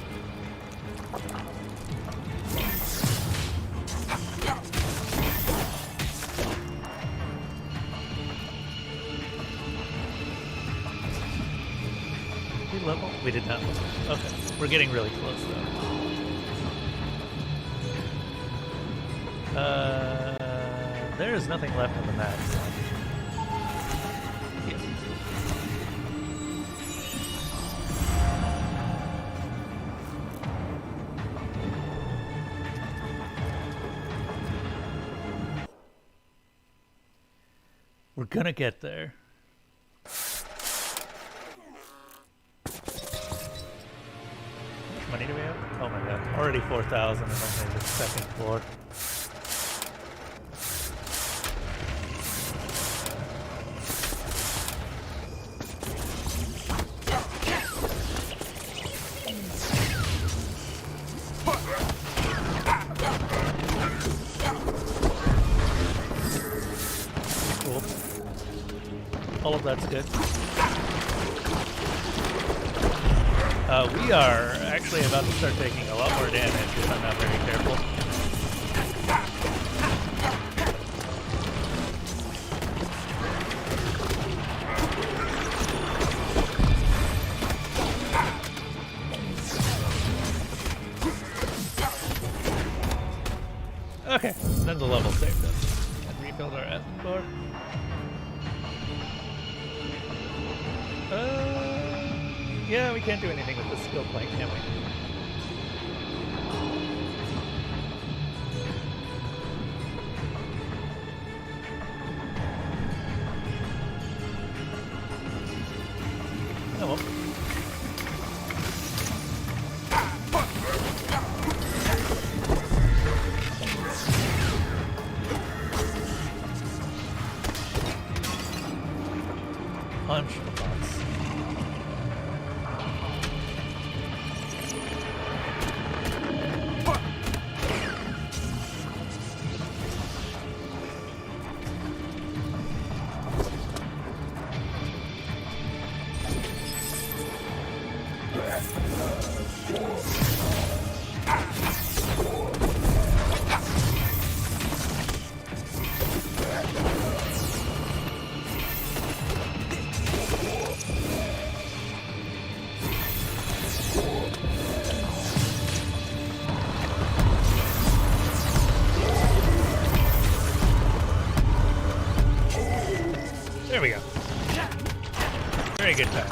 Did we level? We did not level. Okay. We're getting really close though. There is nothing left on the map. Yes. We're gonna get there. How much money do we have? Oh my god, already 4,000 and only the second floor. All of that's good. We are actually about to start taking a lot more damage if I'm not very careful. Okay, then the level saved us. And rebuild our Ethan bar. Yeah, we can't do anything with the skill point, can we? Oh well. Punch the boss. There we go. Very good time.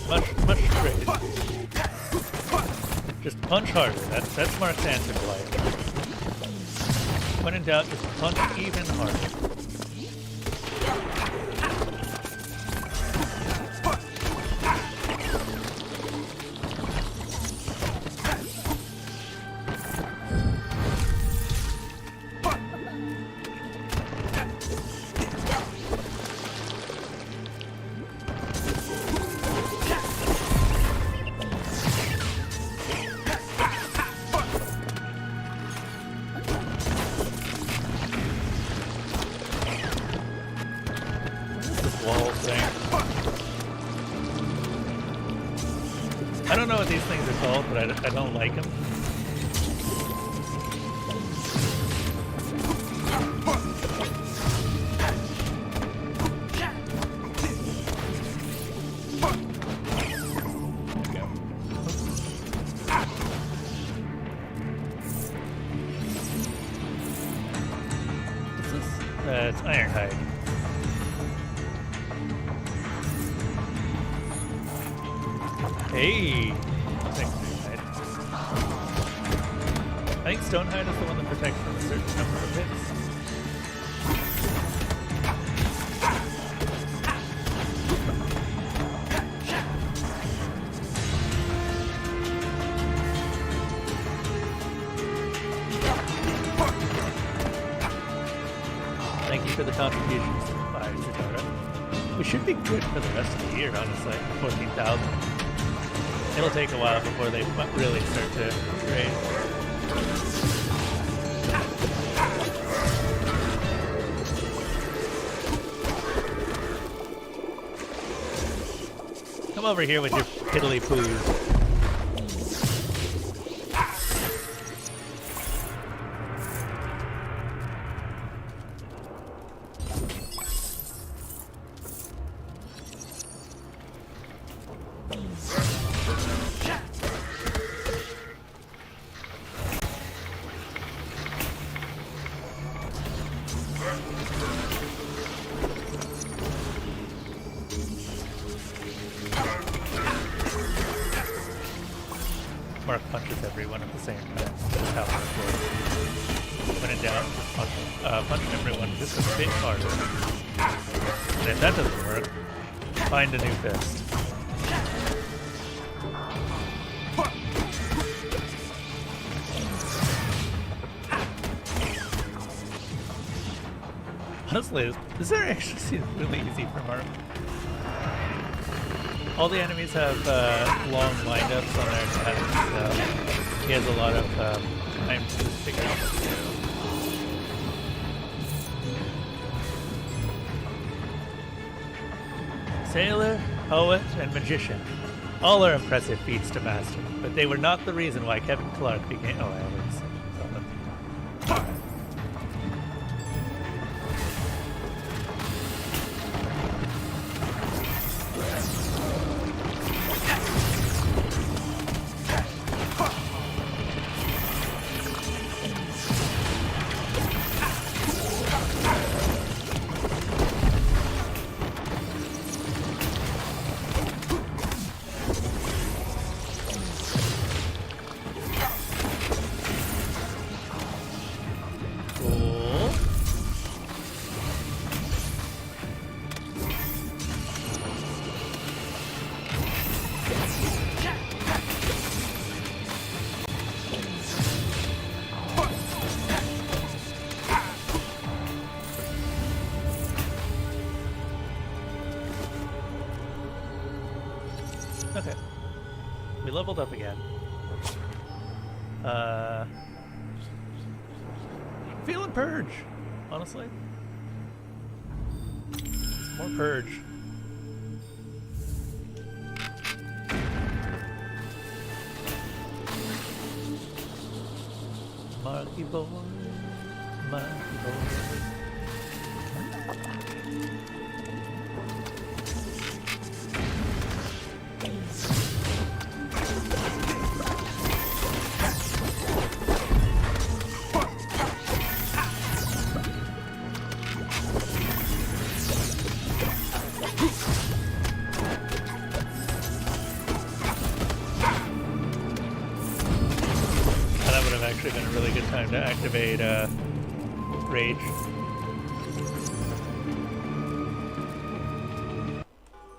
Much great. Just punch harder. That's Mark's answer to life. When in doubt, just punch even harder. I don't know what these things are called, but I don't like them. It's Ironhide. Hey! Thanks, Ironhide. I think Stonehide is the one that protects from a certain number of hits. for the contributions to the fire, Sudara. We should be good for the rest of the year, honestly. 14,000. It'll take a while before they really start to raise. Come over here with your piddly poos. Mark punches everyone at the same time. That's how it works. When in doubt, just punch everyone just a bit harder. And if that doesn't work, find a new fist. Honestly, this area actually seems really easy for Mark. All the enemies have long windups on their attacks, so he has a lot of time to figure out what to do. Sailor, poet, and magician. All are impressive feats to master, but they were not the reason why Kevin Clark became... Oh, I already said something. Okay. We leveled up again. Feeling purge, honestly. More purge. Marky boy, Marky boy. Actually been a really good time to activate Rage.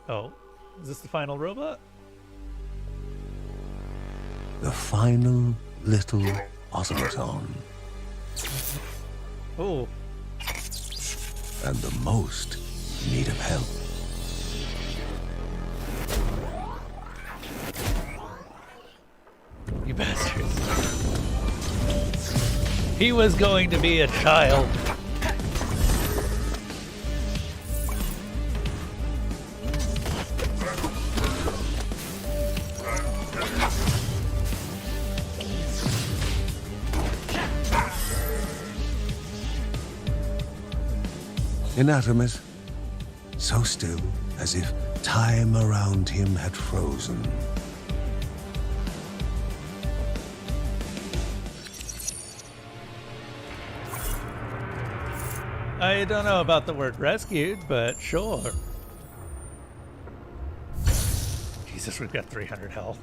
Oh, is this the final robot? The final little automaton. Oh. And the most in need of help. You bastards. He was going to be a child. Inanimate, so still as if time around him had frozen. I don't know about the word rescued, but sure. Jesus, we've got 300 health.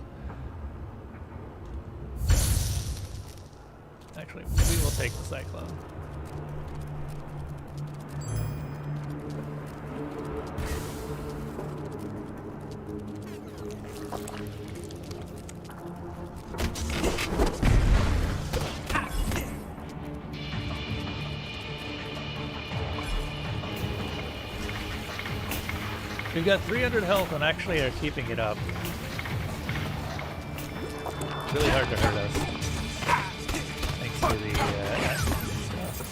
Actually, we will take the Cyclone. We've got 300 health and actually are keeping it up. Really hard to hurt us. Thanks to the stuff.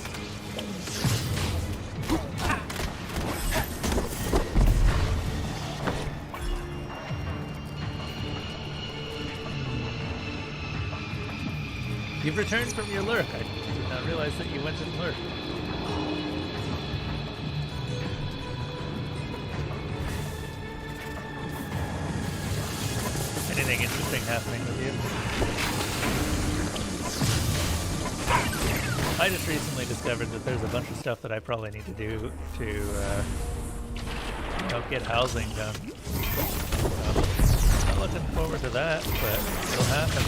You've returned from your lurk. I did not realize that you went and lurked. Anything interesting happening with you? I just recently discovered that there's a bunch of stuff that I probably need to do to, get housing done. So, not looking forward to that, but it'll happen.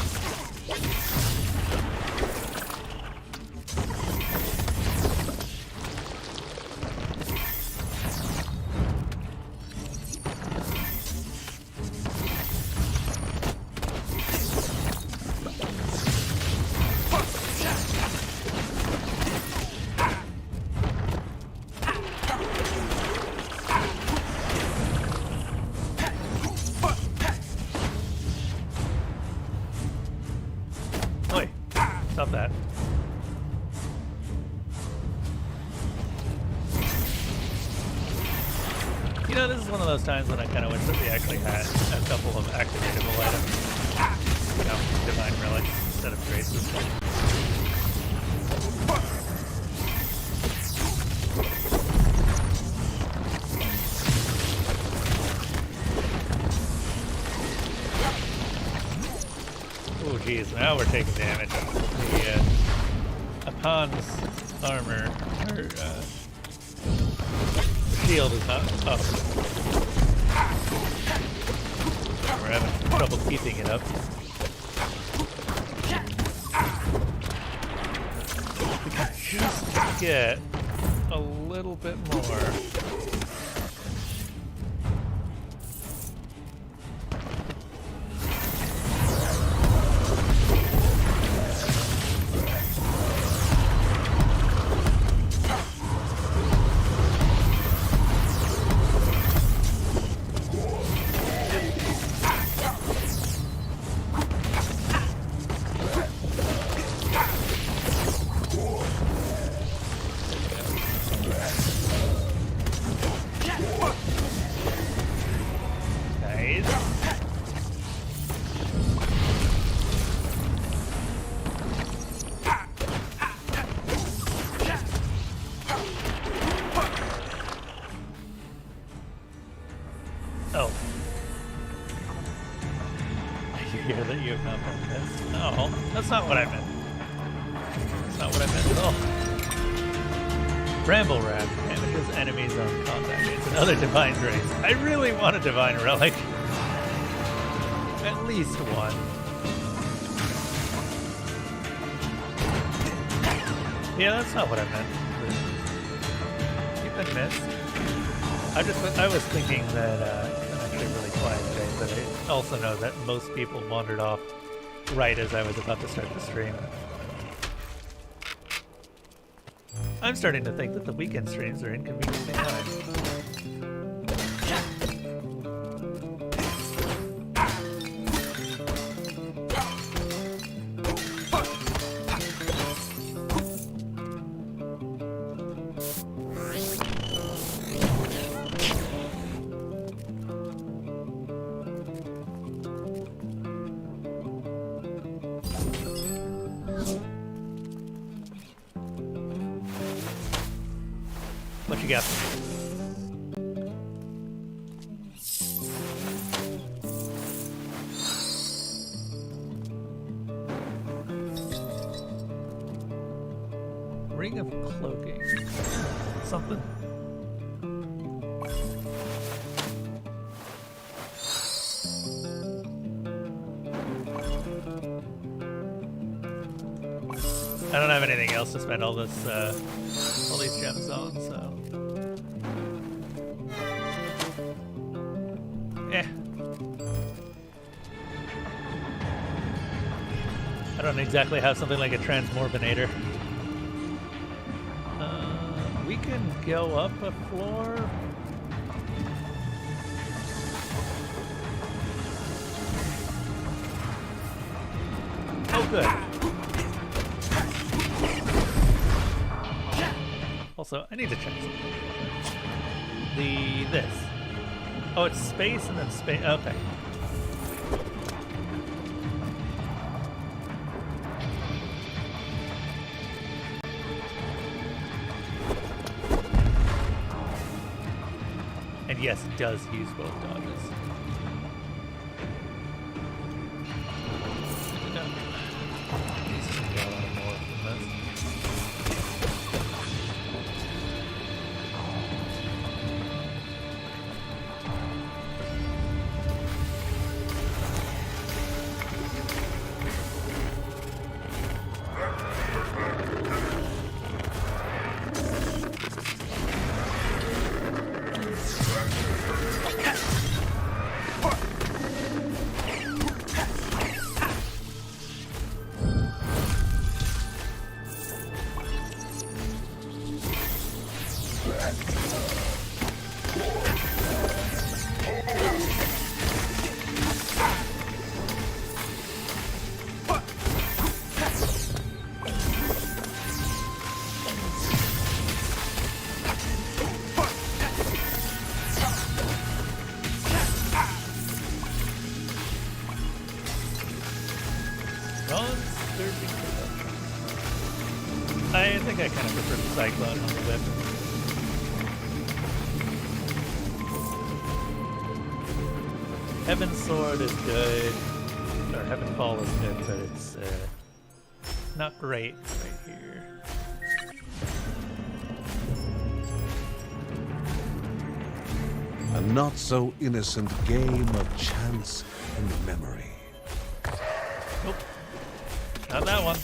Stop that. You know, this is one of those times when I kind of wish that we actually had a couple of activatable items. You know, divine relics instead of graces. Oh, geez, now we're taking damage. The Apan's armor, or shield is not up. We're having trouble keeping it up. We can just get a little bit more. Oh. I hear that you have not been missed. No, that's not what I meant. That's not what I meant at all. Bramble Wrap damages enemies on contact. It's another divine grace. I really want a divine relic. At least one. Yeah, that's not what I meant. You've been missed. I was thinking that I'm actually really quiet today, but I also know that most people wandered off right as I was about to start the stream. I'm starting to think that the weekend streams are inconveniencing time. What you got? Ring of cloaking. Something? I don't have anything else to spend all these gems on, so. Eh. I don't exactly have something like a transmorbinator. We can go up a floor. good. Also, I need to check something. This. Oh, it's space and then space. Okay. And yes, it does use both dodges. Jesus, we got a lot more from this. I think I kind of prefer the Cyclone on the whip. Heaven's Sword is good, or Heaven Fall is good, but it's not great right here. A not so innocent game of chance and memory. Nope, not that one.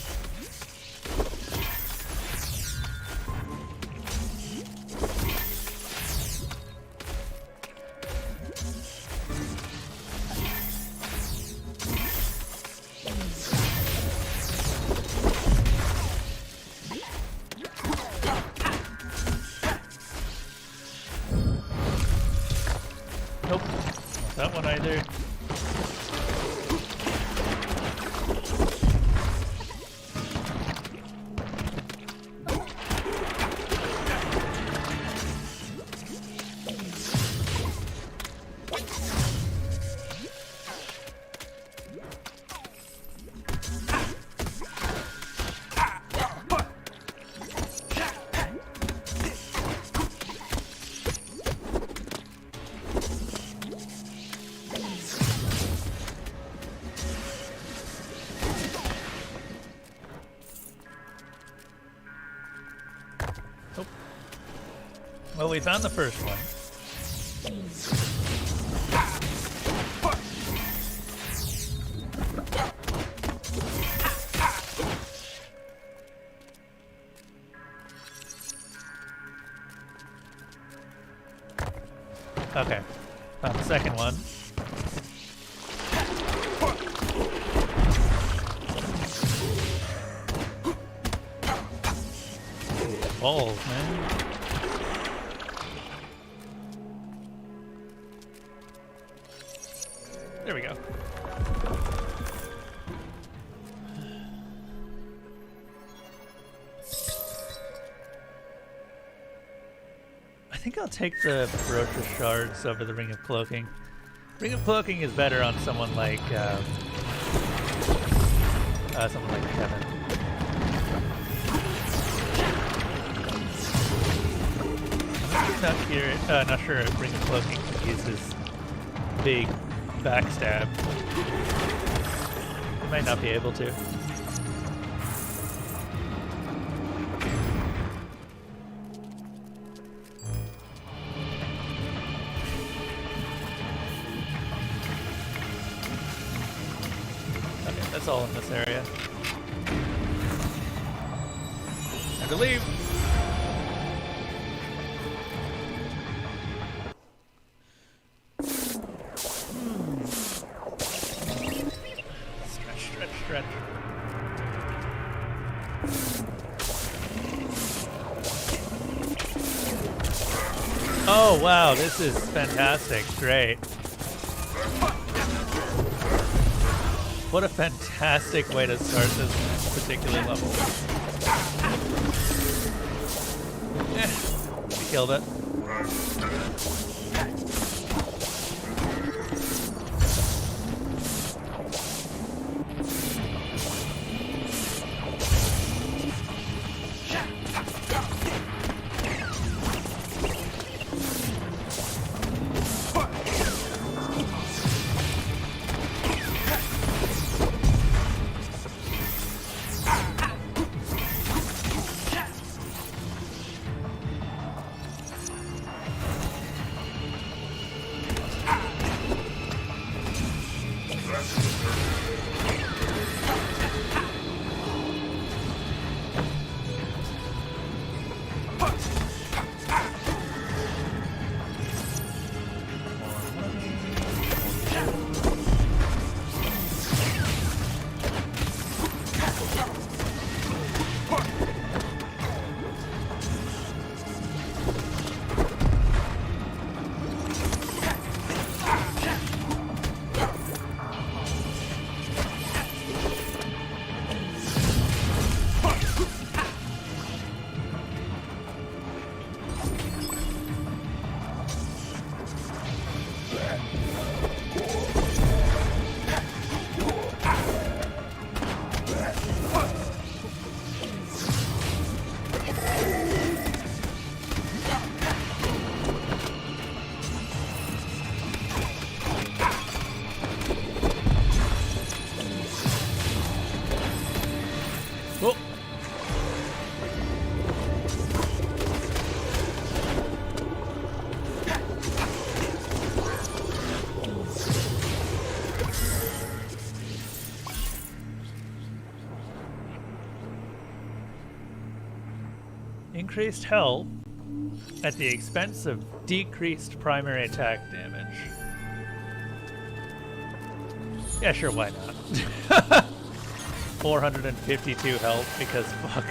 Nope, not that one either. Well, we found the first one. Okay, found the second one. Balls, man. There we go. I think I'll take the Ferocious Shards over the Ring of Cloaking. Ring of Cloaking is better on someone like Kevin. I'm not sure if Ring of Cloaking uses big backstab. You might not be able to. Okay, that's all in this area. Time to leave. Stretch. Oh wow, this is fantastic. Great. What a fantastic way to start this particular level. We killed it. Increased health at the expense of decreased primary attack damage. Yeah, sure, why not? 452 health because fuck.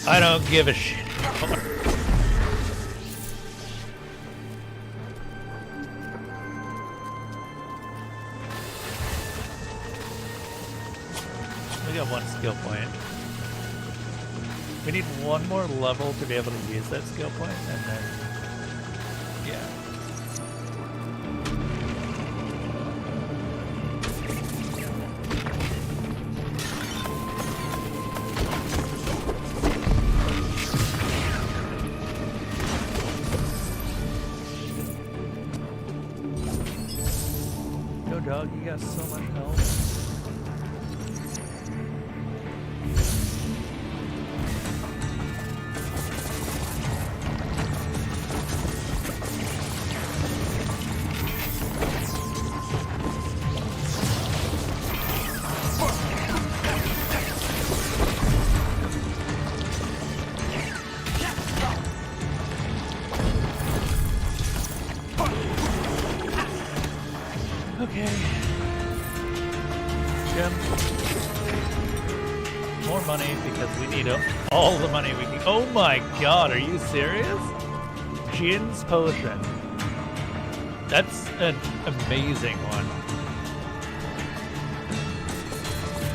I don't give a shit anymore. We got one skill point. We need one more level to be able to use that skill point, and then, yeah. Yo, dog, you got so much health. Okay. Gem. More money because we need all the money we can. Oh my god, are you serious? Jin's potion. That's an amazing one.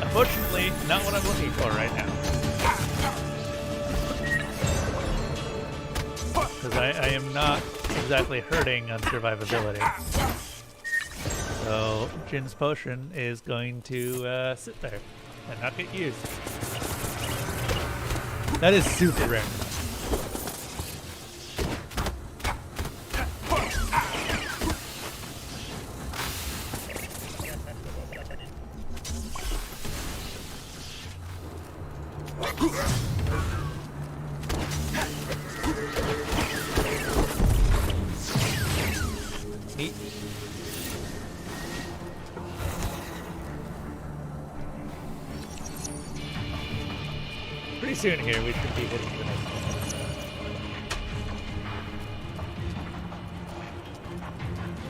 Unfortunately, not what I'm looking for right now. Because I am not exactly hurting on survivability. So, Jin's potion is going to sit there and not get used. That is super rare. Neat. Pretty soon here we should be hitting the next one.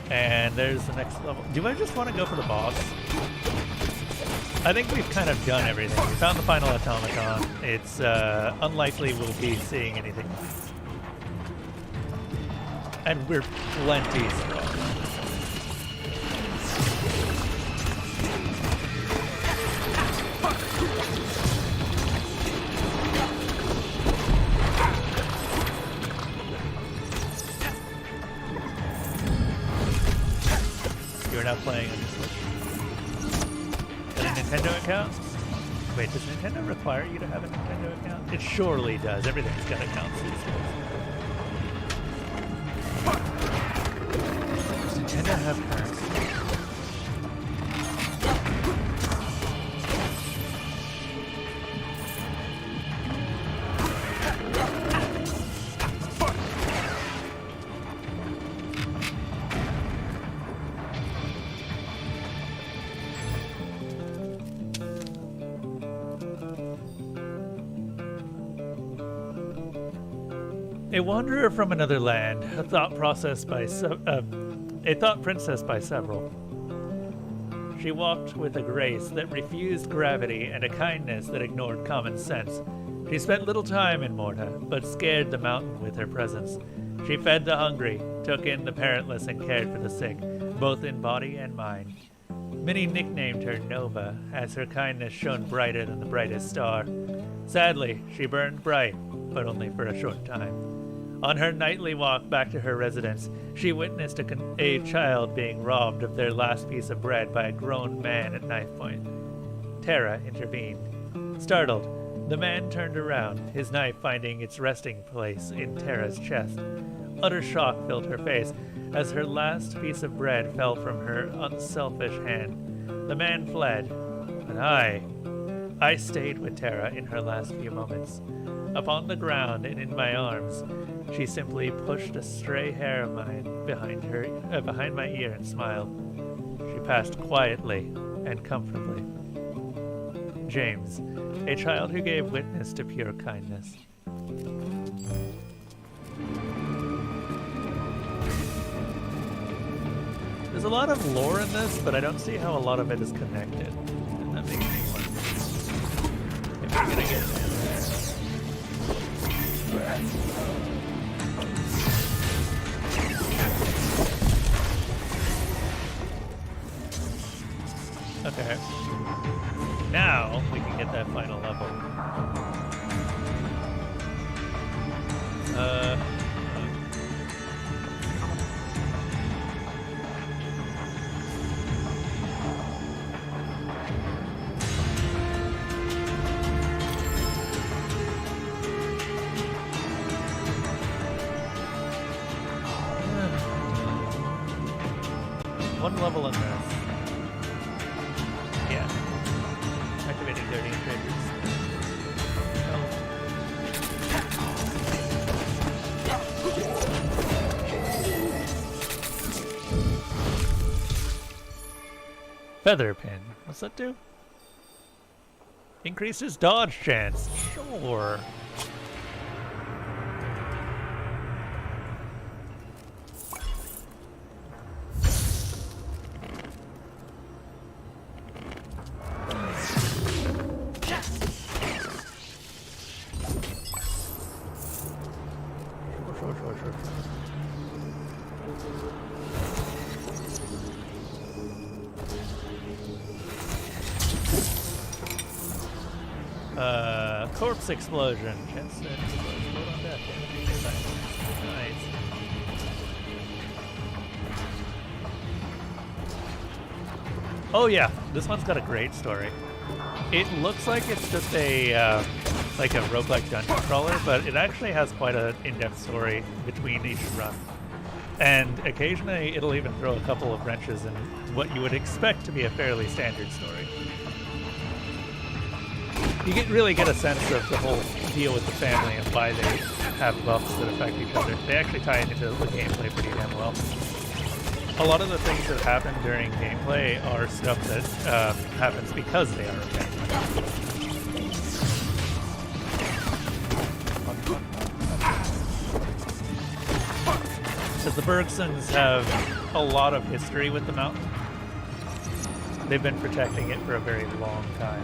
And there's the next level. Do I just want to go for the boss? I think we've kind of done everything. We found the final automaton. It's unlikely we'll be seeing anything else. And we're plenty strong. Nintendo account? Wait, does Nintendo require you to have a Nintendo account? It surely does. Everything's got accounts these days. Does Nintendo have currency? A wanderer from another land, a thought princess by several. She walked with a grace that refused gravity and a kindness that ignored common sense. She spent little time in Morta, but scared the mountain with her presence. She fed the hungry, took in the parentless, and cared for the sick, both in body and mind. Many nicknamed her Nova, as her kindness shone brighter than the brightest star. Sadly, she burned bright, but only for a short time. On her nightly walk back to her residence, she witnessed a child being robbed of their last piece of bread by a grown man at knife point. Tara intervened. Startled, the man turned around, his knife finding its resting place in Tara's chest. Utter shock filled her face as her last piece of bread fell from her unselfish hand. The man fled, but I stayed with Tara in her last few moments. Upon the ground and in my arms, she simply pushed a stray hair of mine behind my ear and smiled. She passed quietly and comfortably. James, a child who gave witness to pure kindness. There's a lot of lore in this, but I don't see how a lot of it is connected. And that makes me wonder if we're gonna get there. Okay. Now we can get that final level. One level in this. Yeah. Activating 30 triggers. Feather pin. What's that do? Increases dodge chance. Sure. Corpse explosion. Chance to explode on death. Nice. Oh yeah, this one's got a great story. It looks like it's just a like a roguelike dungeon crawler, but it actually has quite an in-depth story between each run. And occasionally it'll even throw a couple of wrenches in what you would expect to be a fairly standard story. You really get a sense of the whole deal with the family and why they have buffs that affect each other. They actually tie it into the gameplay pretty damn well. A lot of the things that happen during gameplay are stuff that happens because they are a family. Because the Bergsons have a lot of history with the mountain. They've been protecting it for a very long time.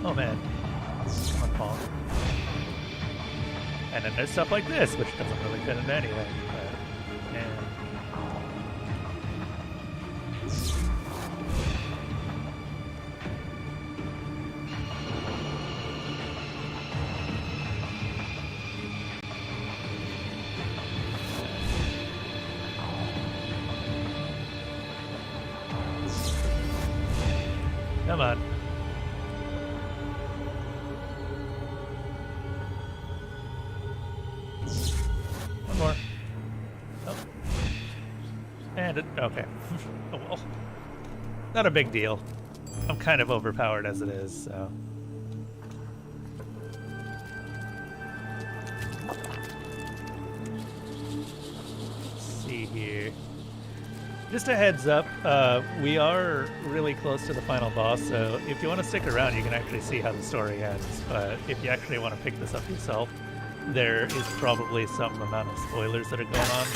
Oh man, come on, Paul. And then there's stuff like this, which doesn't really fit into anyway. But, yeah. Come on. One more. Oh. And it, okay. Oh well. Not a big deal. I'm kind of overpowered as it is, so. Let's see here. Just a heads up, we are really close to the final boss, so if you want to stick around, you can actually see how the story ends. But if you actually want to pick this up yourself, there is probably some amount of spoilers that are going on.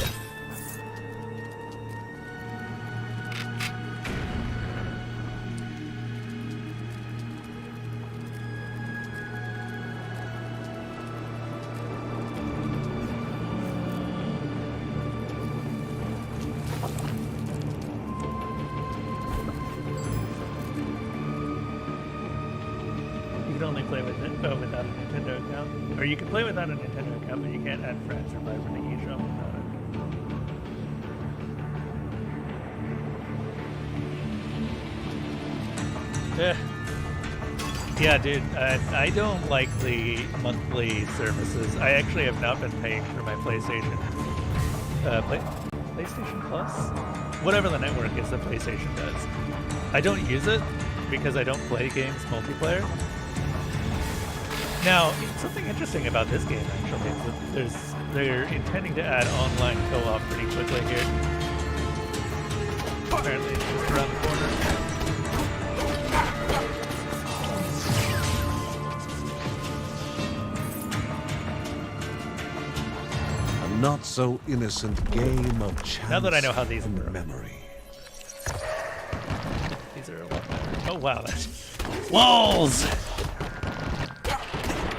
Without a Nintendo account. Or you can play without a Nintendo account, but you can't add friends or buy from the eShop without it. Yeah, dude, I don't like the monthly services. I actually have not been paying for my PlayStation. PlayStation Plus? Whatever the network is that PlayStation does. I don't use it because I don't play games multiplayer. Now, something interesting about this game, actually, is that they're intending to add online co-op pretty quickly here. Apparently, it's just around the corner. A not so innocent game of chance. Now that I know how these and work. memory. These are a lot better. Oh wow, that's walls.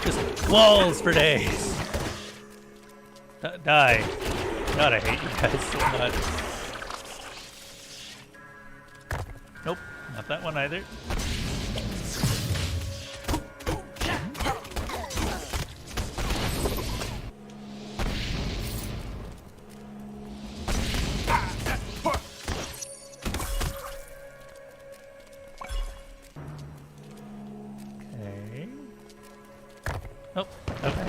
Just walls for days. Die. God, I hate you guys so much. Nope, not that one either. Oh, okay.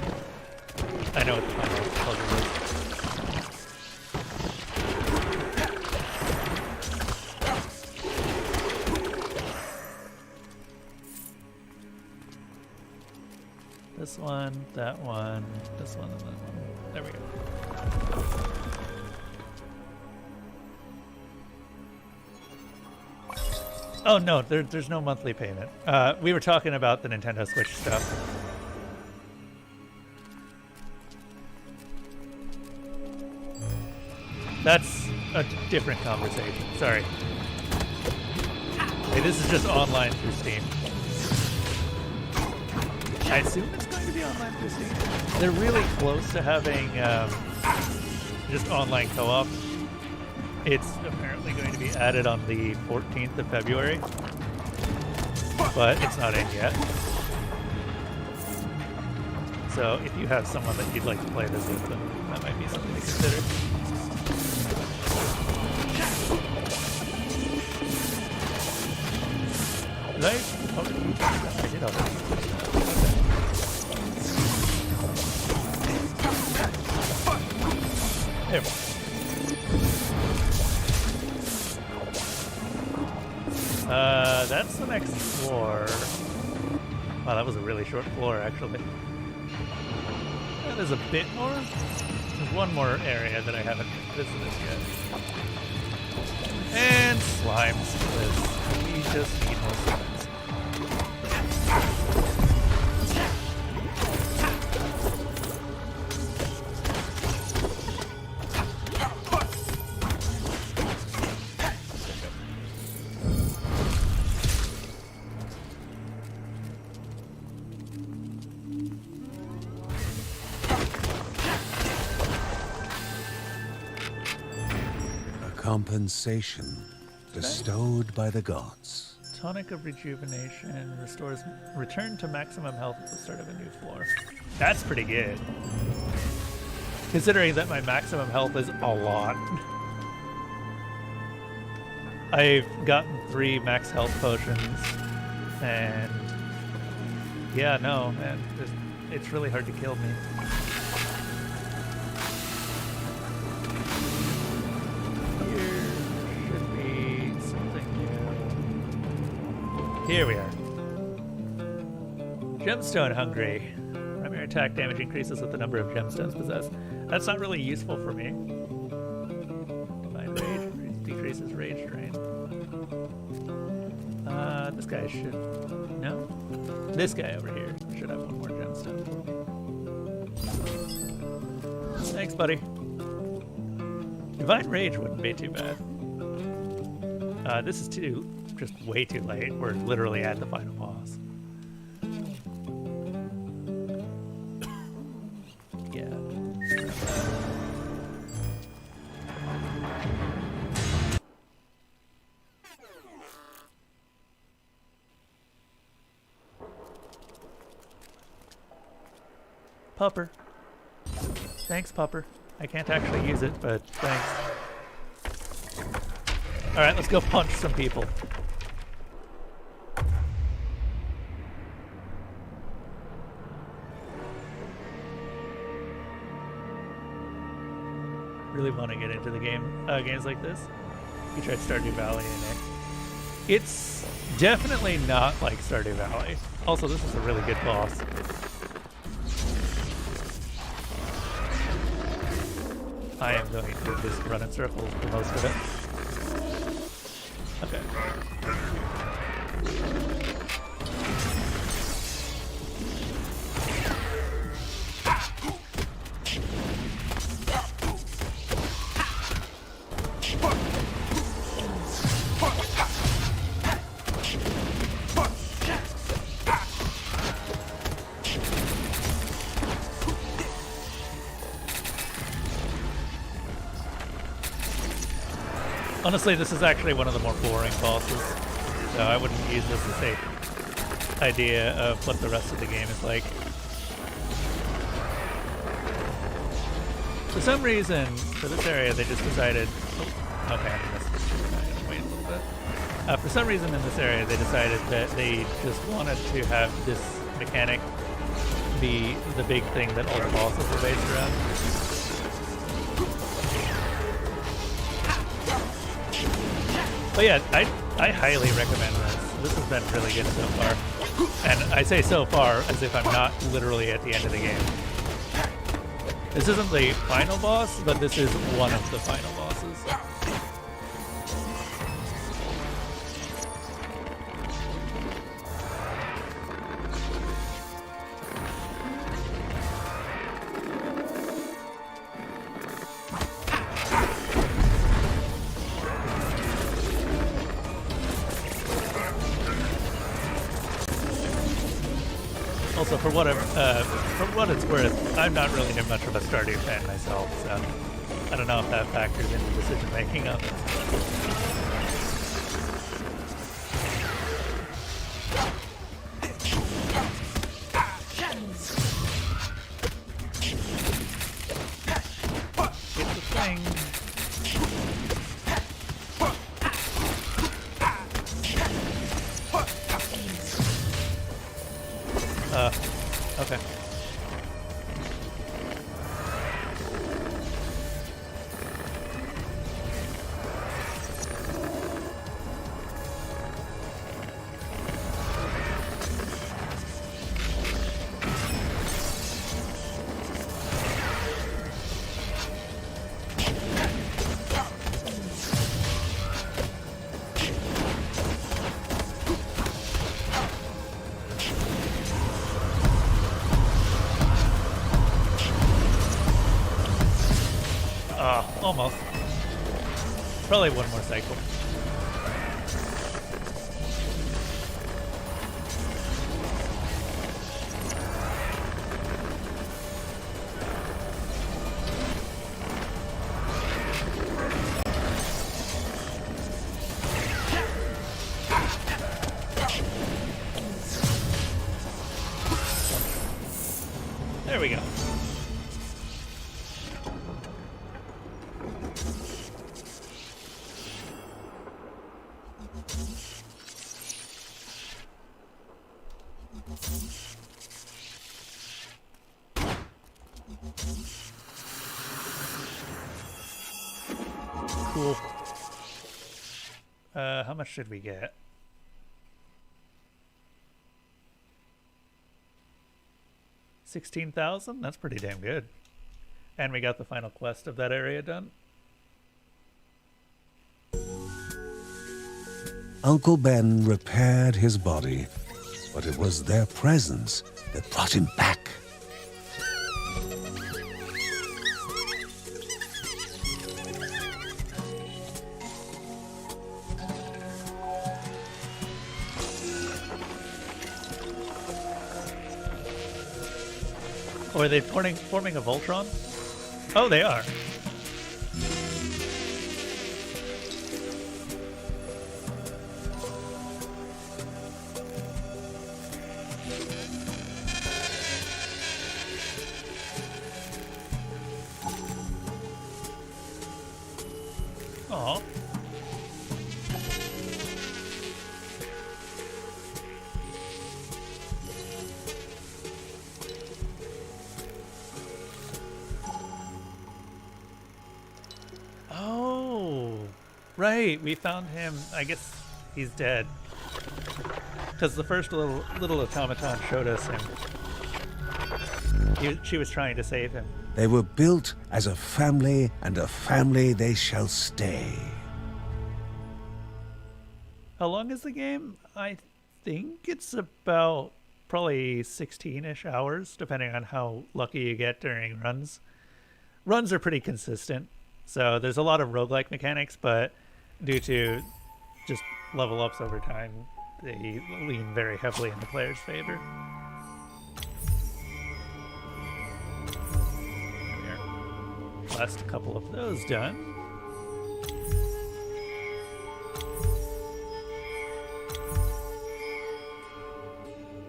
I know what the final puzzle is. This one, that one, this one, and that one. There we go. Oh no, there's no monthly payment. We were talking about the Nintendo Switch stuff. That's a different conversation. Sorry. Hey, this is just online through Steam. I assume it's going to be online through Steam. They're really close to having just online co-op. It's apparently going to be added on the 14th of February, but it's not in yet. So if you have someone that you'd like to play this with, then that might be something to consider. Did I? Oh, I did already. There we go. That's the next floor. Wow, that was a really short floor, actually. Yeah, there's a bit more. There's one more area that I haven't visited yet. And slimes, because we just need more slimes. Compensation bestowed by the gods. Tonic of rejuvenation restores return to maximum health at the start of a new floor. That's pretty good. Considering that my maximum health is a lot. I've gotten 3 max health potions And yeah, no, man, it's really hard to kill me. Here should be something new. Here we are. Gemstone hungry. Primary attack damage increases with the number of gemstones possessed. That's not really useful for me. Divine rage decreases rage drain. This guy should... No? This guy over here should have one more gemstone for me. Thanks, buddy. Divine rage wouldn't be too bad. This is just way too late. We're literally at the final boss. Yeah. Pupper. Thanks, Pupper. I can't actually use it, but thanks. Alright, let's go punch some people. Really want to get into the games like this. You tried Stardew Valley and it's definitely not like Stardew Valley. Also, this is a really good boss. I am going to just run in circles for most of it. Okay. Honestly, this is actually one of the more boring bosses, so I wouldn't use this as a idea of what the rest of the game is like. For some reason, for this area, they just decided... Oh, okay, I'm gonna wait a little bit. For some reason in this area, they decided that they just wanted to have this mechanic be the big thing that all the bosses are based around. But yeah, I highly recommend this. This has been really good so far. And I say so far as if I'm not literally at the end of the game. This isn't the final boss, but this is one of the final bosses. Also, for what it's worth, I'm not really much of a Stardew fan myself, so I don't know if that factors into decision making on this. Get the thing. Okay. Almost. Probably one more cycle. There we go. cool. How much did we get? $16,000? That's pretty damn good. And we got the final quest of that area done. Uncle Ben repaired his body, but it was their presence that brought him back. Or are they forming a Voltron? Oh, they are. Aw. Oh, right. We found him. I guess he's dead. Because the first little automaton showed us him. She was trying to save him. They were built as a family, and a family they shall stay. How long is the game? I think it's about probably 16-ish hours, depending on how lucky you get during runs. Runs are pretty consistent, so there's a lot of roguelike mechanics, but due to just level ups over time, they lean very heavily in the player's favor. Last couple of those done.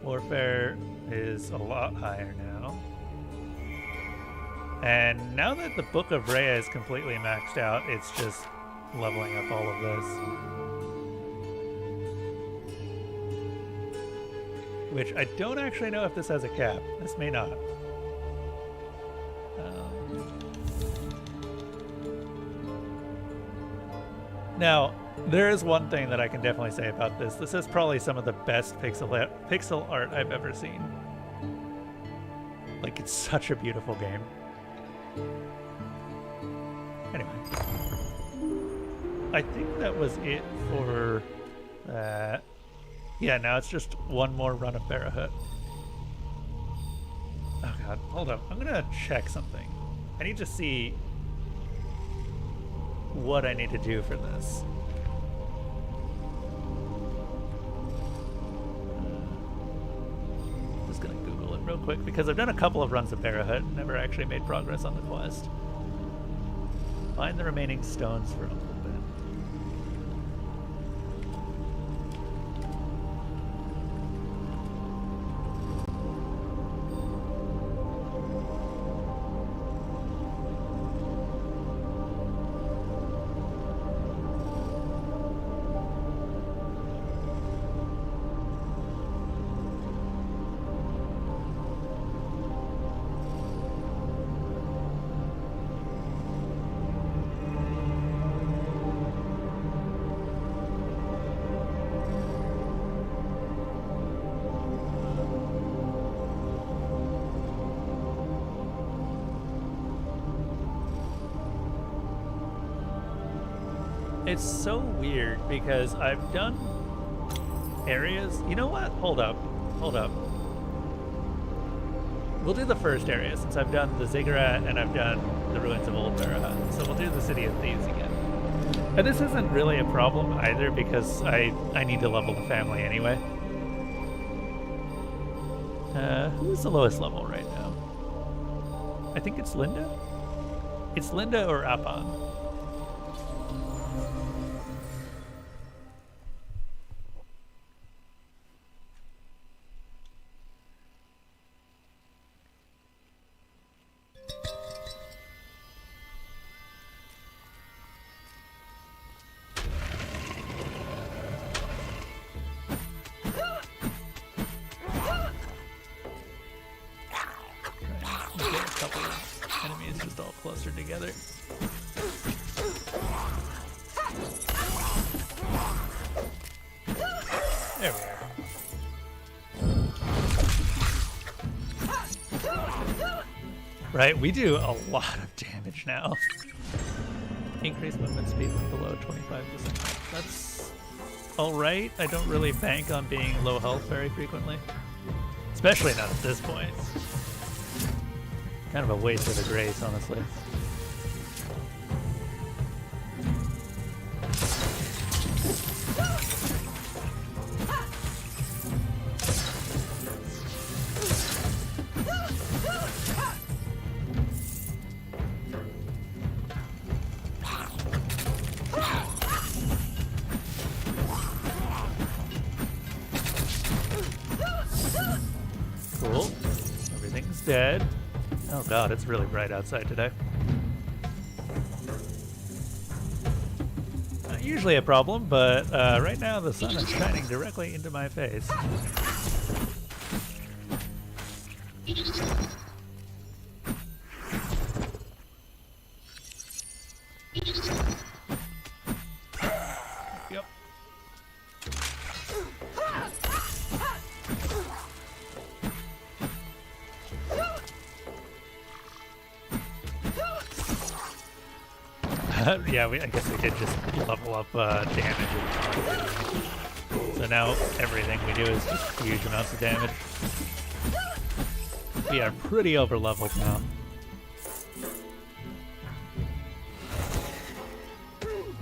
Warfare is a lot higher now. And now that the Book of Rhea is completely maxed out, it's just leveling up all of this. Which I don't actually know if this has a cap. This may not. Now, there is one thing that I can definitely say about this. This is probably some of the best pixel art I've ever seen. Like, it's such a beautiful game. Anyway. I think that was it for that. Yeah, now it's just one more run of Barahut. Oh god, hold up. I'm gonna check something. I need to see what I need to do for this. Just gonna Google it real quick because I've done a couple of runs of Barahut, never actually made progress on the quest. Find the remaining stones for Uncle Ben. It's so weird because I've done areas. You know what? Hold up. Hold up. We'll do the first area since I've done the Ziggurat and I've done the ruins of Old Barahut. So we'll do the City of Thieves again. And this isn't really a problem either because I need to level the family anyway. Who's the lowest level right now? I think it's Linda? It's Linda or Appan. Together. Right, we do a lot of damage now. Increase movement speed when below 25%. That's alright. I don't really bank on being low health very frequently. Especially not at this point. Kind of a waste of a grace, honestly. Cool. Everything's dead. Oh god, it's really bright outside today. Not usually a problem, but right now the sun is shining directly into my face. Yep. Yeah, I guess we did just level up damage. So now everything we do is just huge amounts of damage. We are pretty over leveled now.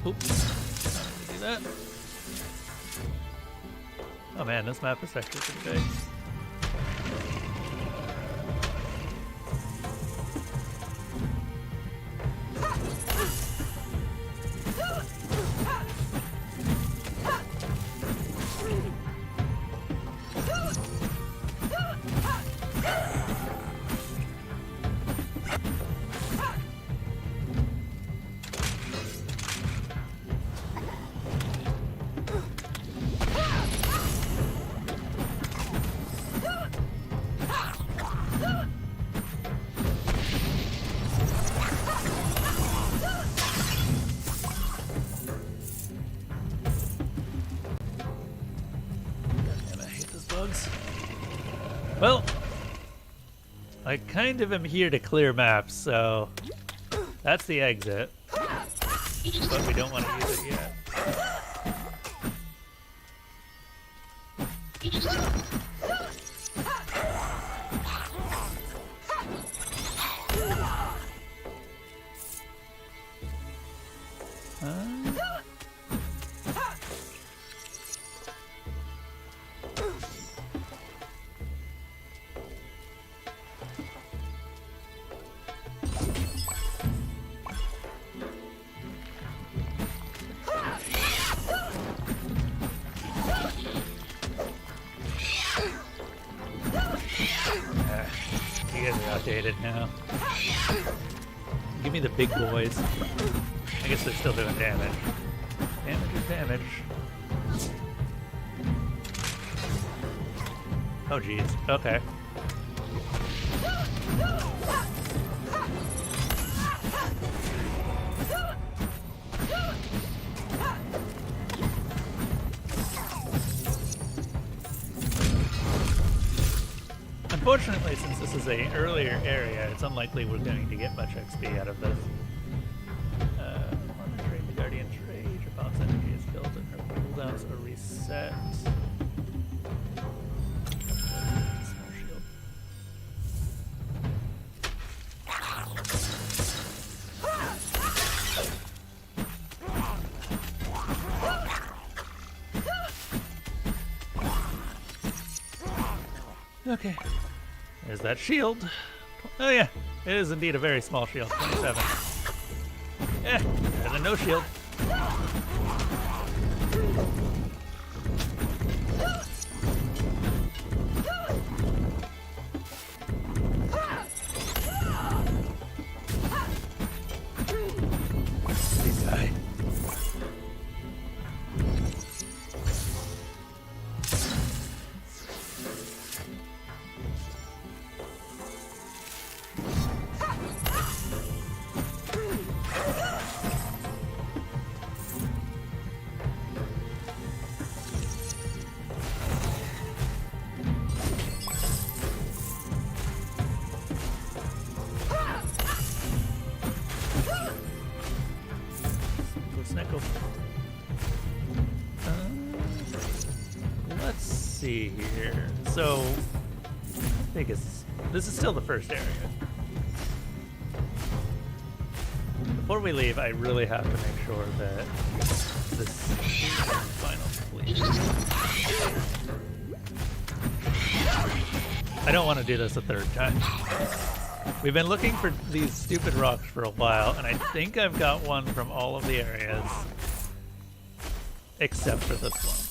Oops. Not to do that. Oh man, this map is actually pretty big. Well, I kind of am here to clear maps, so that's the exit. But we don't want to use it yet. You guys are outdated now. Give me the big boys. I guess they're still doing damage. Damage is damage. Oh geez. Okay. Unfortunately, since this is an earlier area, it's unlikely we're going to get much XP out of this. Monitoring the Guardian's rage. Your boss energy is filled and her cooldowns are reset. Small shield. Okay. There's that shield. Oh yeah, it is indeed a very small shield, 27. Yeah, better than no shield. Please die. see here. So, I think this is still the first area. Before we leave, I really have to make sure that this is final completion. I don't want to do this a third time. We've been looking for these stupid rocks for a while, and I think I've got one from all of the areas except for this one.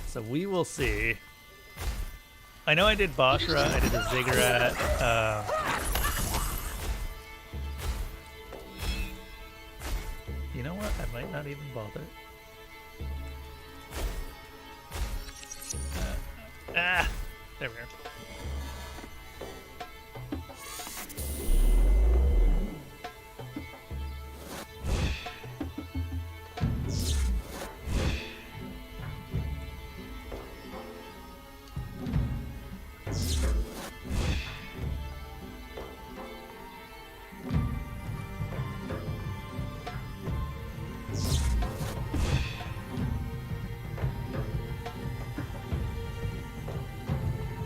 So we will see. I know I did Bashra, I did a Ziggurat. You know what? I might not even bother. There we are.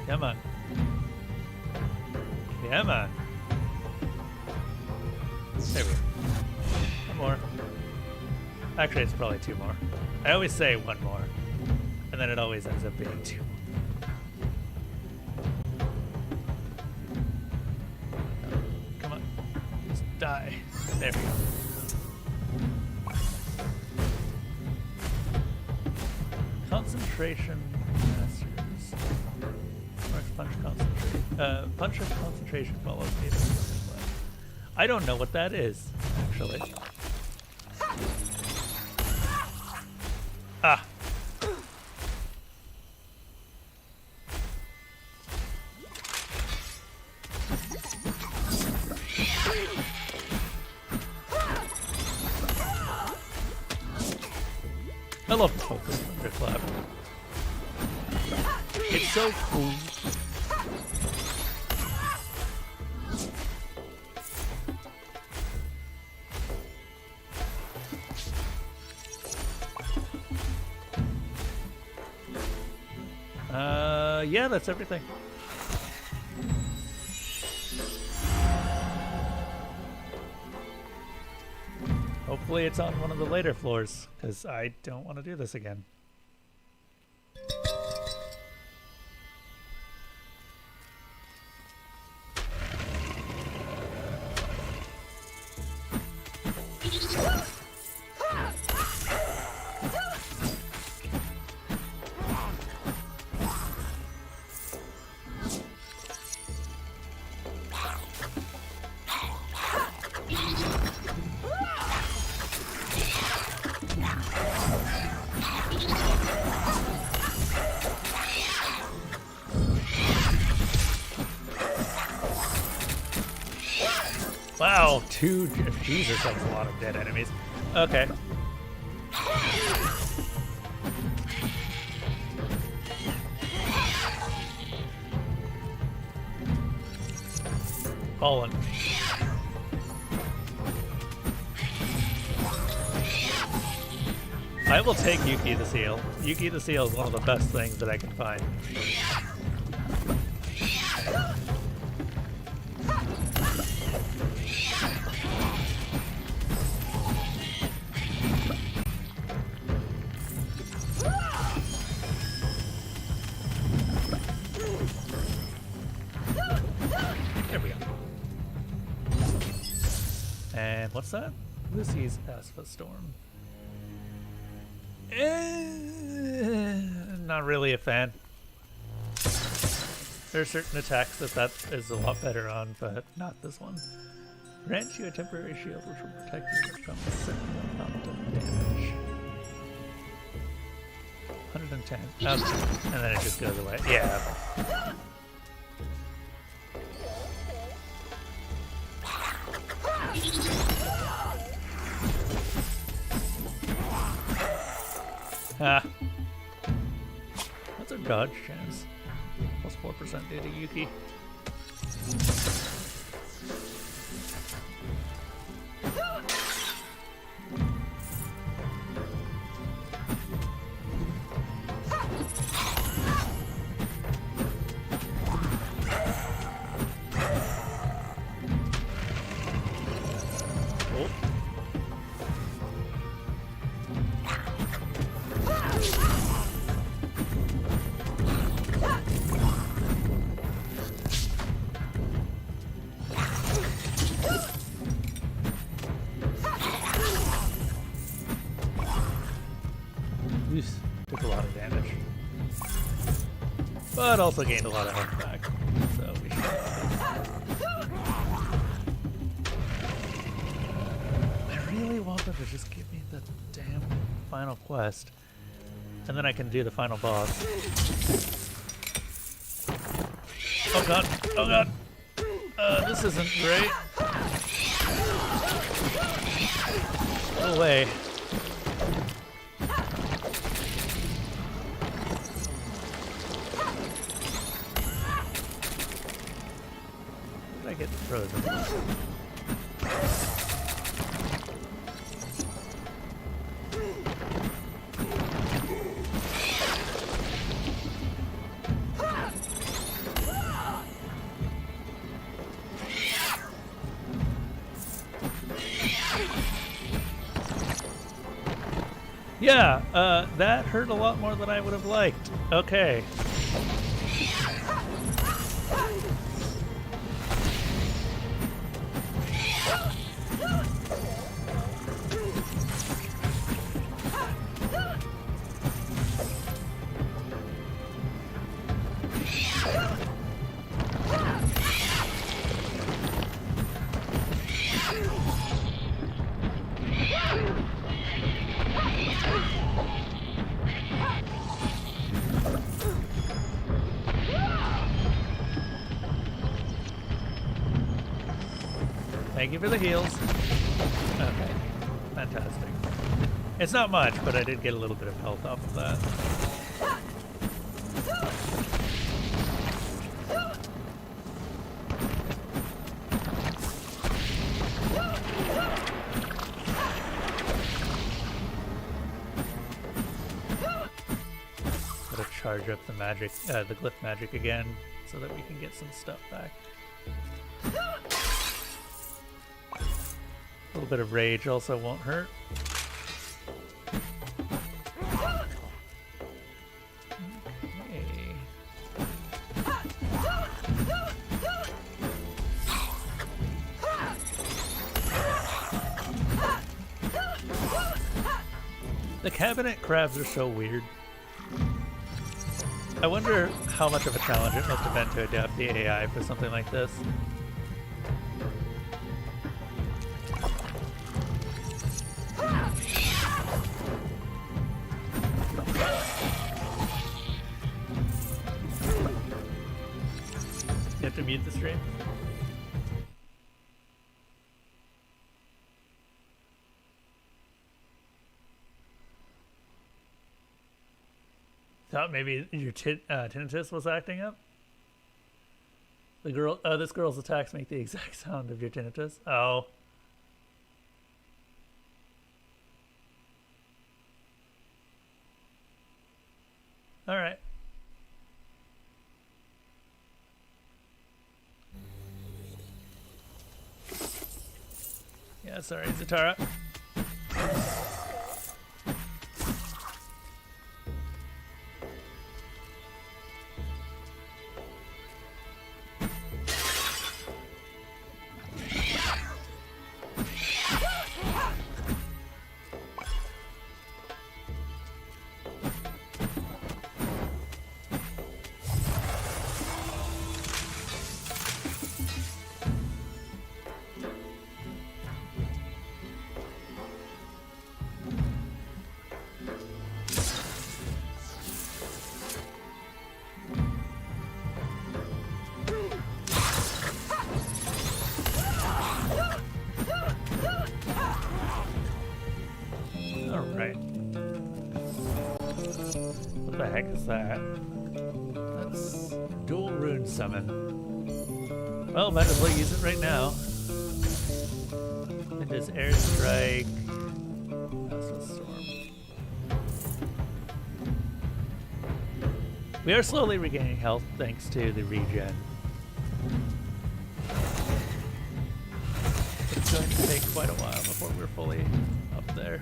Come on. Come on. There we go. One more. Actually, it's probably two more. I always say one more, and then it always ends up being two more. Come on. Just die. There we go. Concentration masters. Punch concentration. Punch of concentration follows me. I don't know what that is, actually. Ah. I love the focus thunderclap. It's so cool. Yeah, that's everything. Hopefully it's on one of the later floors, because I don't want to do this again. Wow, two. Jesus, that's a lot of dead enemies. Okay. Fallen. I will take Yuki the Seal. Yuki the Seal is one of the best things that I can find. What's that? Lucy's Asphalt Storm. Not really a fan. There are certain attacks that is a lot better on, but not this one. Grants you a temporary shield which will protect you from a certain amount of damage. 110. And then it just goes away. Yeah. Ah. What's our dodge chance? Plus 4% due to Yuki. but also gained a lot of health back. So we should. I really want them to just give me the damn final quest, and then I can do the final boss. Oh god! Oh god! This isn't great. Go away. Did I get frozen? Yeah, that hurt a lot more than I would have liked. Okay. Thank you for the heals. Okay, fantastic. It's not much, but I did get a little bit of health off of that. Gotta charge up the magic, the glyph magic again, so that we can get some stuff back. A little bit of rage also won't hurt. Okay. The cabinet crabs are so weird. I wonder how much of a challenge it must have been to adapt the AI for something like this. You have to mute the stream. Thought maybe your tinnitus was acting up. The girl, this girl's attacks make the exact sound of your tinnitus. Oh. All right. Yeah, sorry, Zatara. What the heck is that? That's dual rune summon. Well, might as well use it right now. It is airstrike. That's a storm. We are slowly regaining health thanks to the regen. It's going to take quite a while before we're fully up there.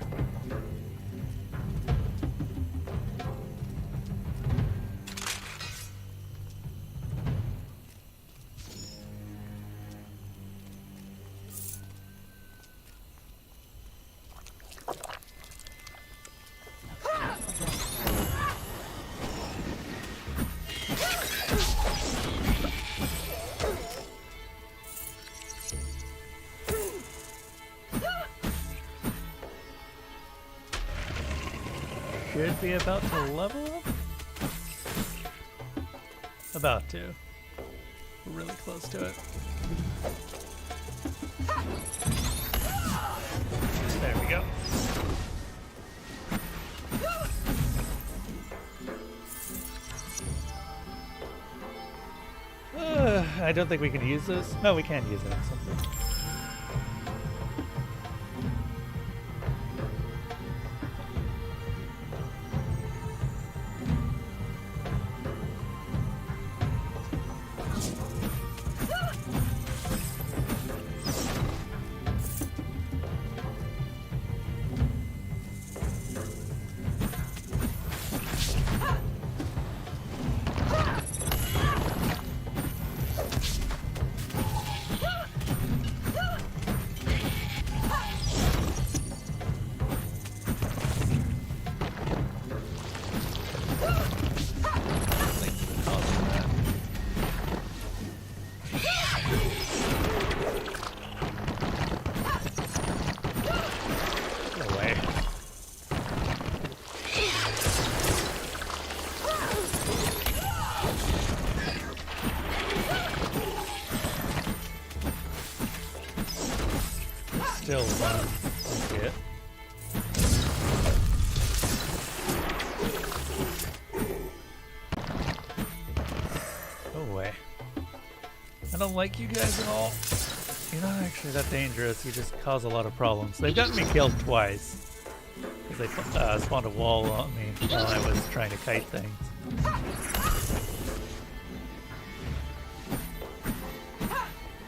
should be about to level up. About to. We're really close to it. There we go. I don't think we can use this. No, we can use it on something. Still one hit. Go away. I don't like you guys at all. You're not actually that dangerous, you just cause a lot of problems. They've gotten me killed twice. Because they spawned a wall on me while I was trying to kite things.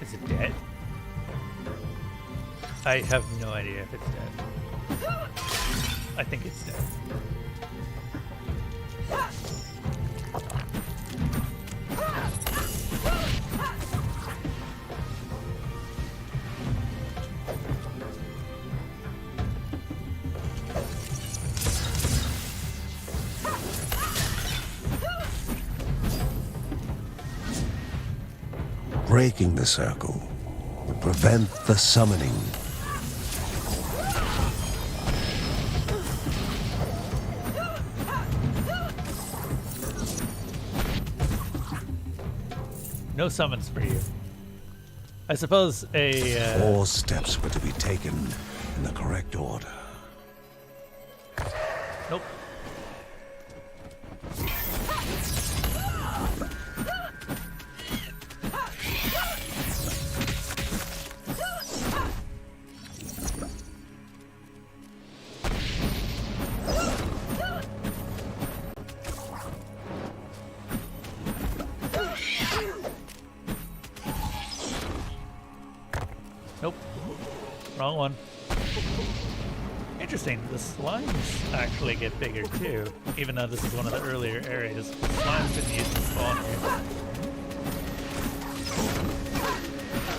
Is it dead? I have no idea if it's dead. I think it's dead. Breaking the circle would prevent the summoning. No summons for you. I suppose a... All steps were to be taken in the correct order. Nope. Nope. Wrong one. Interesting, the slimes actually get bigger too, even though this is one of the earlier areas. Slimes didn't used to spawn here.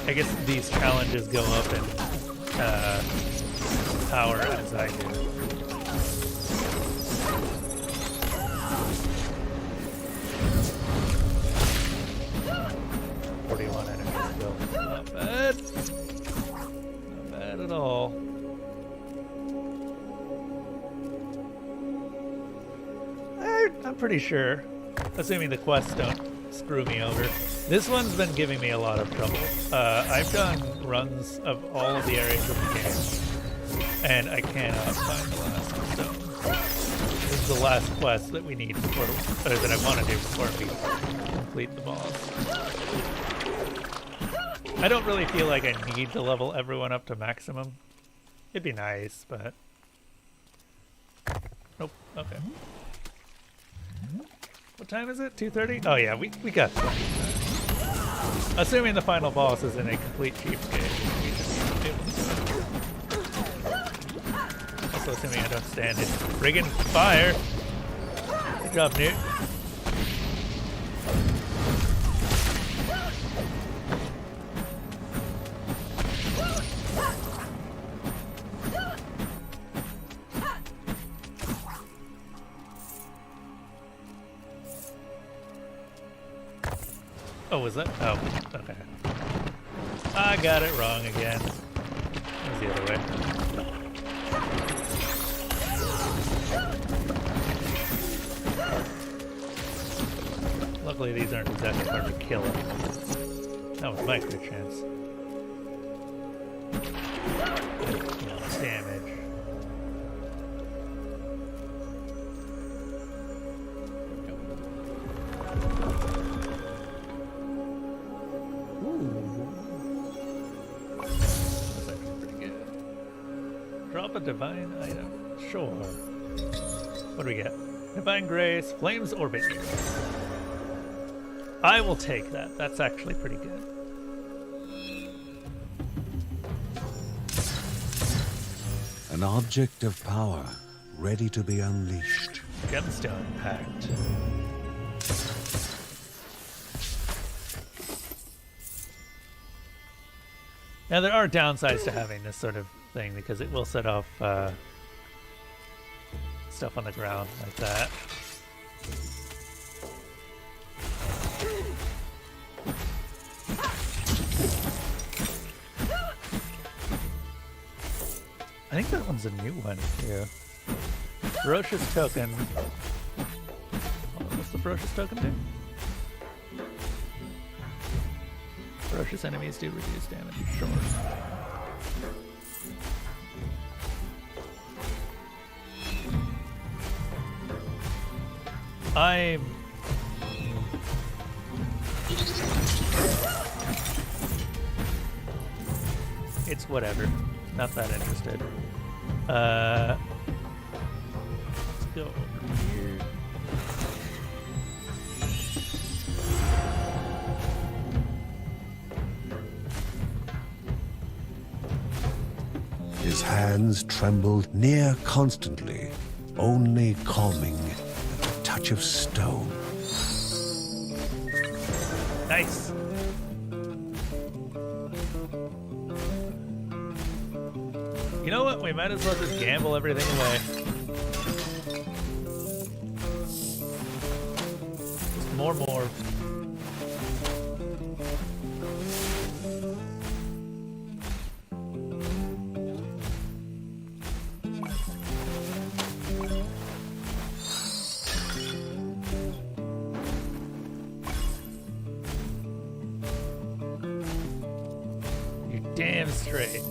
I guess these challenges go up in power as I do. Not bad. Not bad at all. I'm pretty sure, assuming the quests don't screw me over. This one's been giving me a lot of trouble. I've done runs of all of the areas of the game, and I cannot find the last stone. This is the last quest that we need before, or that I want to do before we complete the boss. I don't really feel like I need to level everyone up to maximum. It'd be nice, but... Nope, okay. What time is it? 2:30? Oh yeah, we got plenty of time. Assuming the final boss is in a complete cheapskate, we should be able to do it. Also assuming I don't stand in friggin' fire. Good job, Newt. Oh, was that? Oh, okay. I got it wrong again. It was the other way. Luckily, these aren't exactly hard to kill. That was my crit chance. Damage. That's actually pretty good. Drop a divine item. Sure. What do we get? Divine Grace, Flames Orbit. I will take that. That's actually pretty good. An object of power, ready to be unleashed. Gemstone Pact. Now there are downsides to having this sort of thing because it will set off stuff on the ground like that. I think that one's a new one too. Ferocious Token. What's the Ferocious Token do? Ferocious enemies do reduce damage. Sure. It's whatever. Not that interested. Let's go over here. His hands trembled near constantly, only calming at the touch of stone. Nice. You know what? We might as well just gamble everything away. Just more. You're damn straight.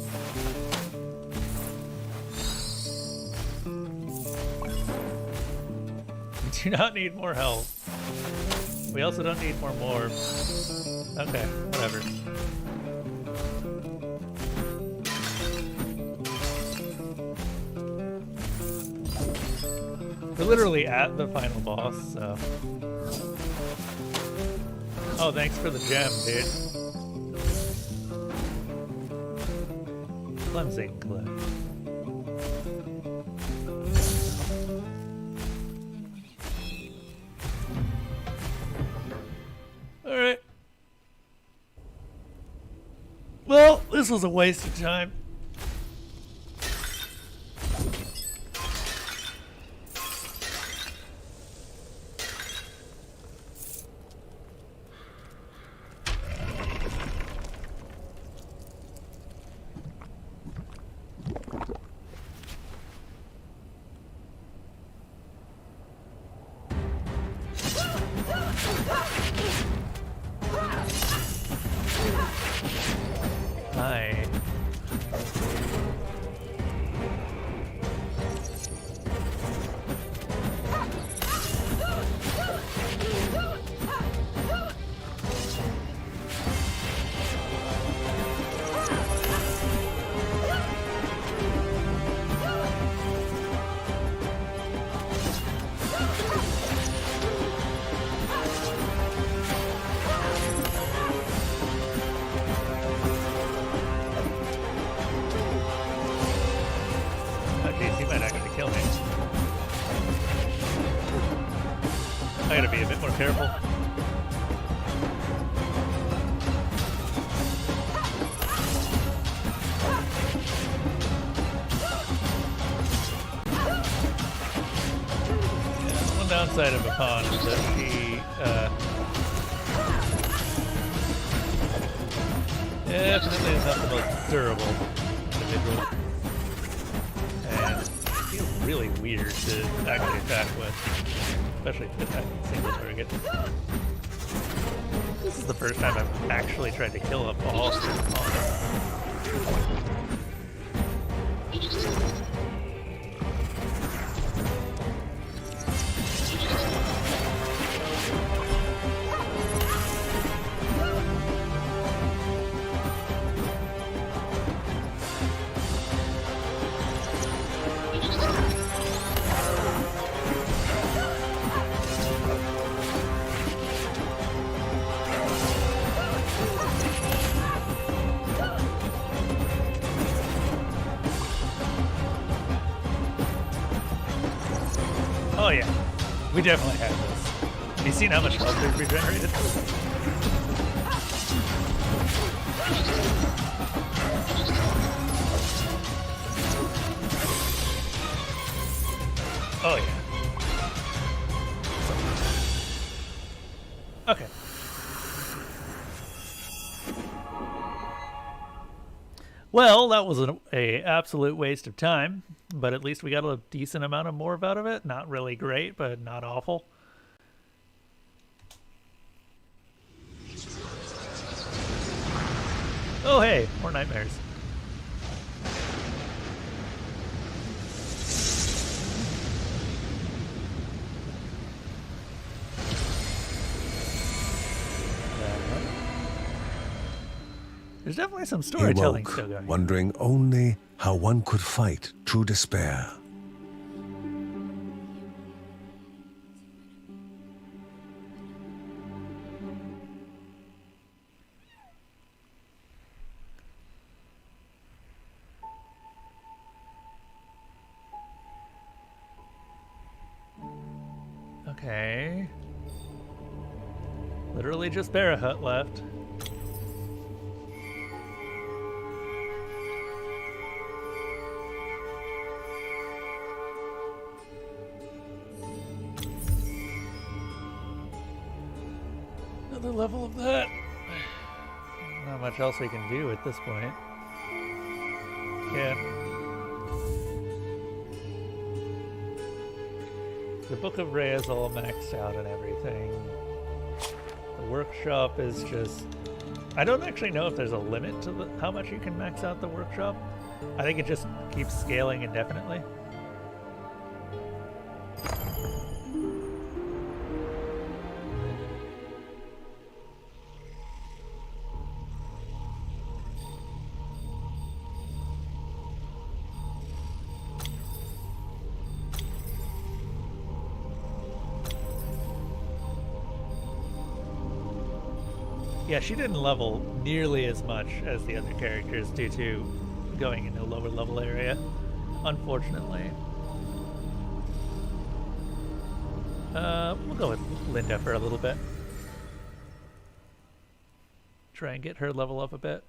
We do not need more health. We also don't need more morb. Okay, whatever. We're literally at the final boss, so... Oh, thanks for the gem, dude. Cleansing Cliff. Alright. Well, this was a waste of time. Hi. He might actually kill me. I gotta be a bit more careful. Yeah, one downside of a pawn is that he definitely is not the most durable individual. Really weird to actually attack with, especially if it's attacking single target. This is the first time I've actually tried to kill a ball. Oh yeah, we definitely have this. Have you seen how much health we've regenerated? Oh yeah. Okay. Well, that was an absolute waste of time, but at least we got a decent amount of morph out of it. Not really great, but not awful. Oh hey, more nightmares. There's definitely some storytelling still going. Wondering only how one could fight true despair. Okay. Literally just Barahut left. Another level of that. Not much else we can do at this point. Yeah. The Book of Rhea is all maxed out and everything. The workshop is just... I don't actually know if there's a limit to how much you can max out the workshop. I think it just keeps scaling indefinitely. Yeah, she didn't level nearly as much as the other characters due to going into a lower level area, unfortunately. We'll go with Linda for a little bit. Try and get her level up a bit.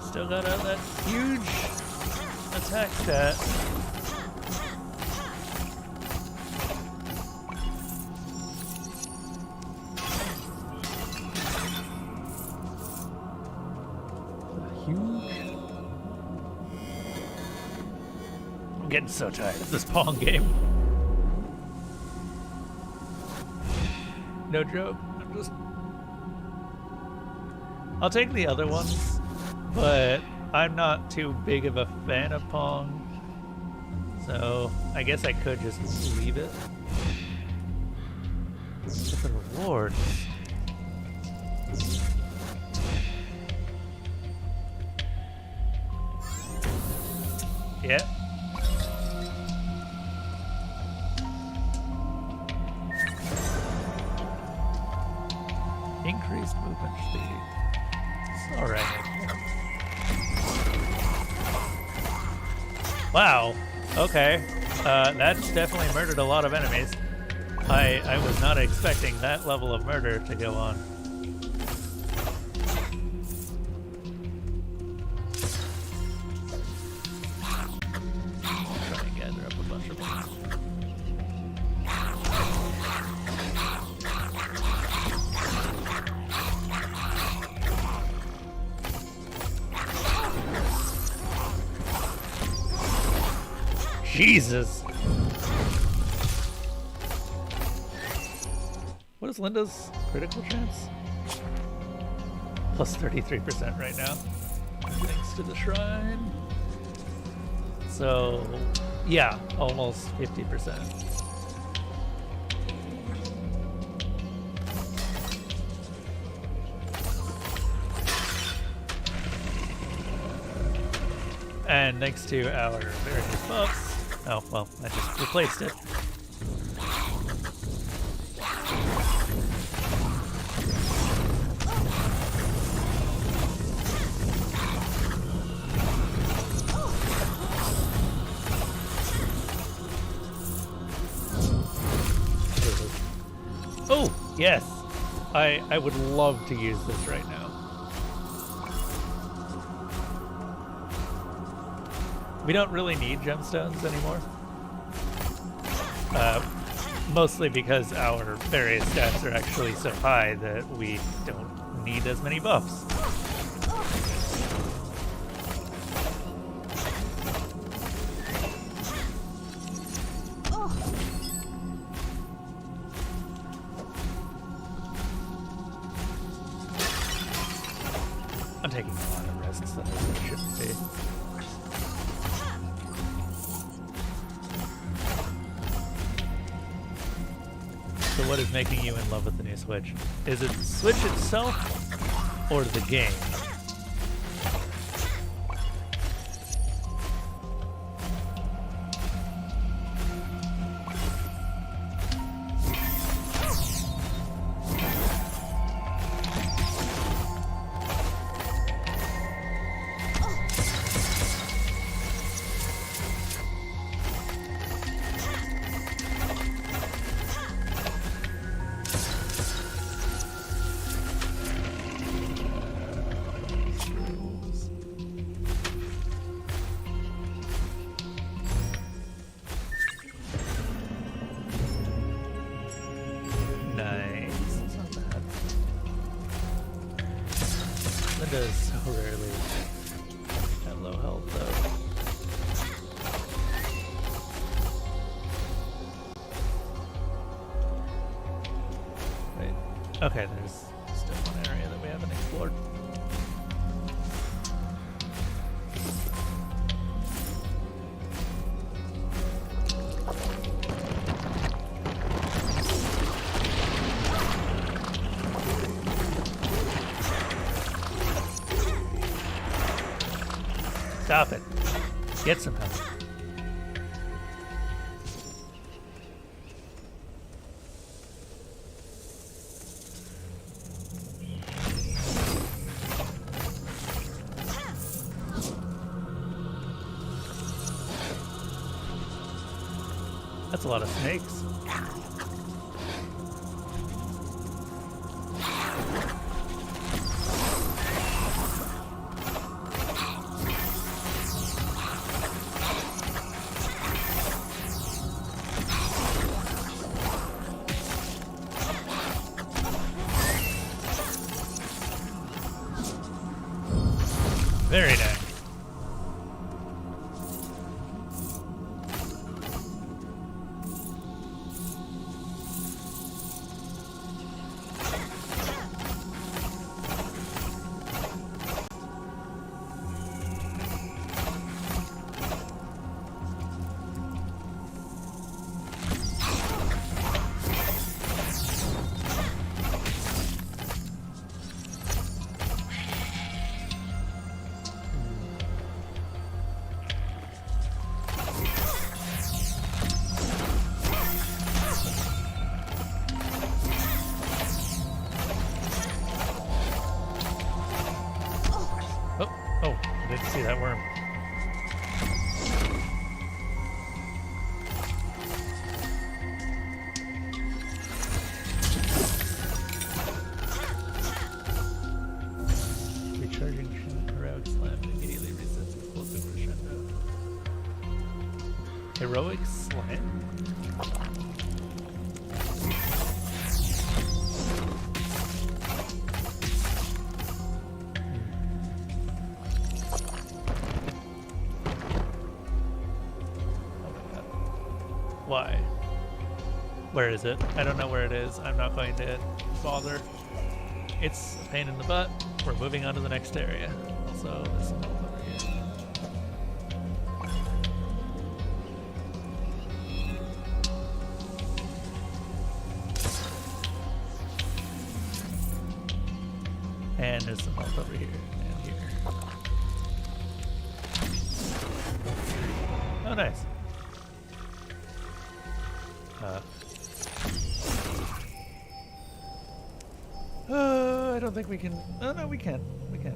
Still got that huge attack stat. Huge. I'm getting so tired of this Pong game. No joke. I'll take the other ones. But I'm not too big of a fan of Pong, so I guess I could just leave it. But the rewards... Yeah. Increased movement speed. It's alright. Wow. Okay. That's definitely murdered a lot of enemies. I was not expecting that level of murder to go on. Jesus. What is Linda's critical chance? Plus 33% right now. Thanks to the shrine. So, yeah, almost 50%. And thanks to our various buffs. Oh, well, I just replaced it. Oh, yes. I would love to use this right now. We don't really need gemstones anymore. Mostly because our various stats are actually so high that we don't need as many buffs. I'm taking a lot of rests that I shouldn't be. So what is making you in love with the new Switch? Is it the Switch itself or the game? Linda's so rarely at low health, though. Wait. Okay, there's still one area that we haven't explored. Stop it. Get some help. That's a lot of snakes. Very nice. Oh, I didn't see that worm. Recharging heroic slam immediately resets explosive crescendo. Heroic slam? Why? Where is it? I don't know where it is. I'm not going to bother. It's a pain in the butt. We're moving on to the next area. Also, this one over here. And there's some health over here and here. Oh, nice. I don't think we can. Oh, no, we can. We can.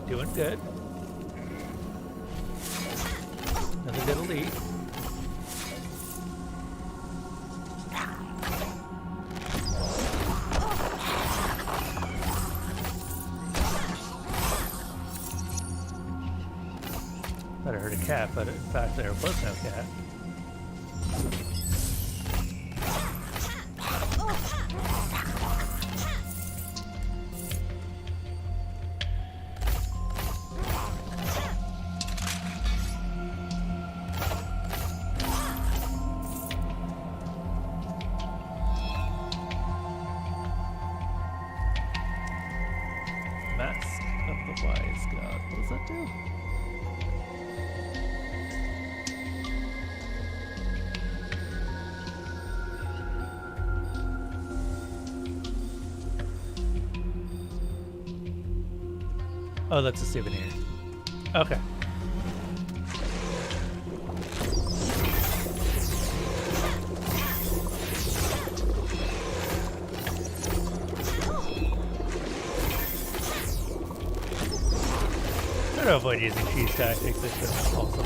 Doing good. Another good elite. Thought I heard a cat, but in fact there was no cat. Mask of the Wise God. What does that do? Oh, that's a souvenir. Okay. Try to avoid using cheese tactics if it's possible.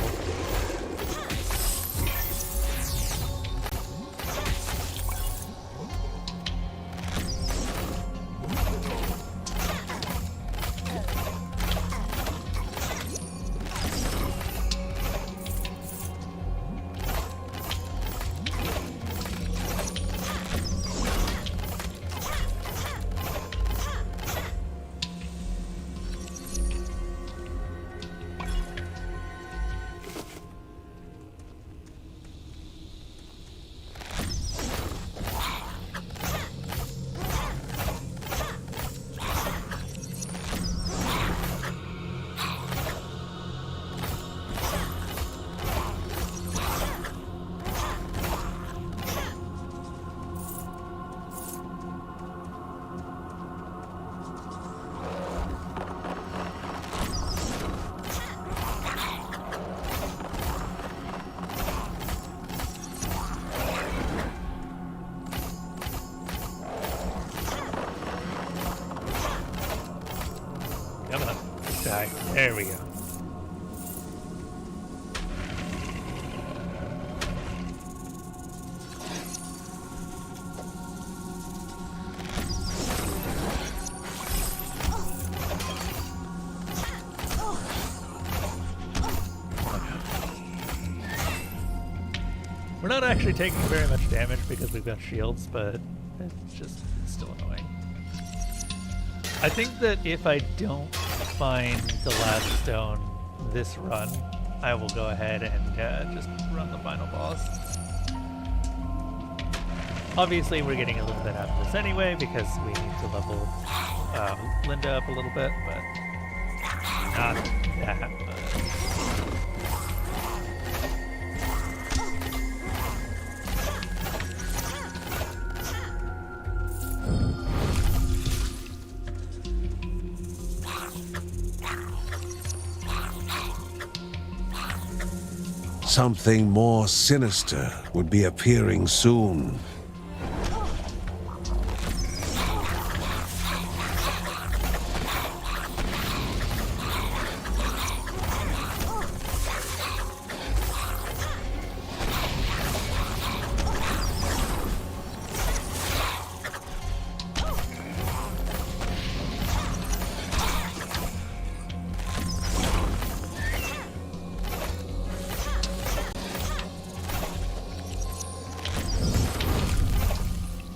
Come on, die. There we go. We're not actually taking very much damage because we've got shields, but it's just still annoying. I think that if I don't find the last stone this run, I will go ahead and just run the final boss. Obviously, we're getting a little bit out of this anyway because we need to level Linda up a little bit, but not that much. something more sinister would be appearing soon.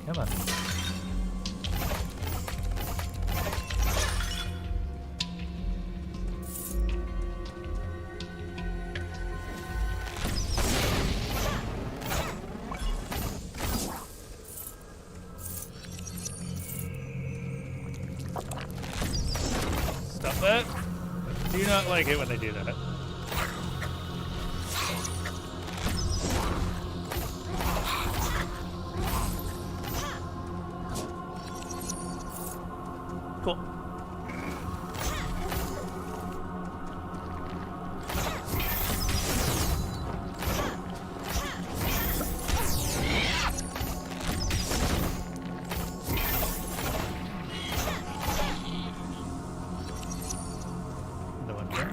Come on. Stop that. I do not like it when they do that. Cool. The one here.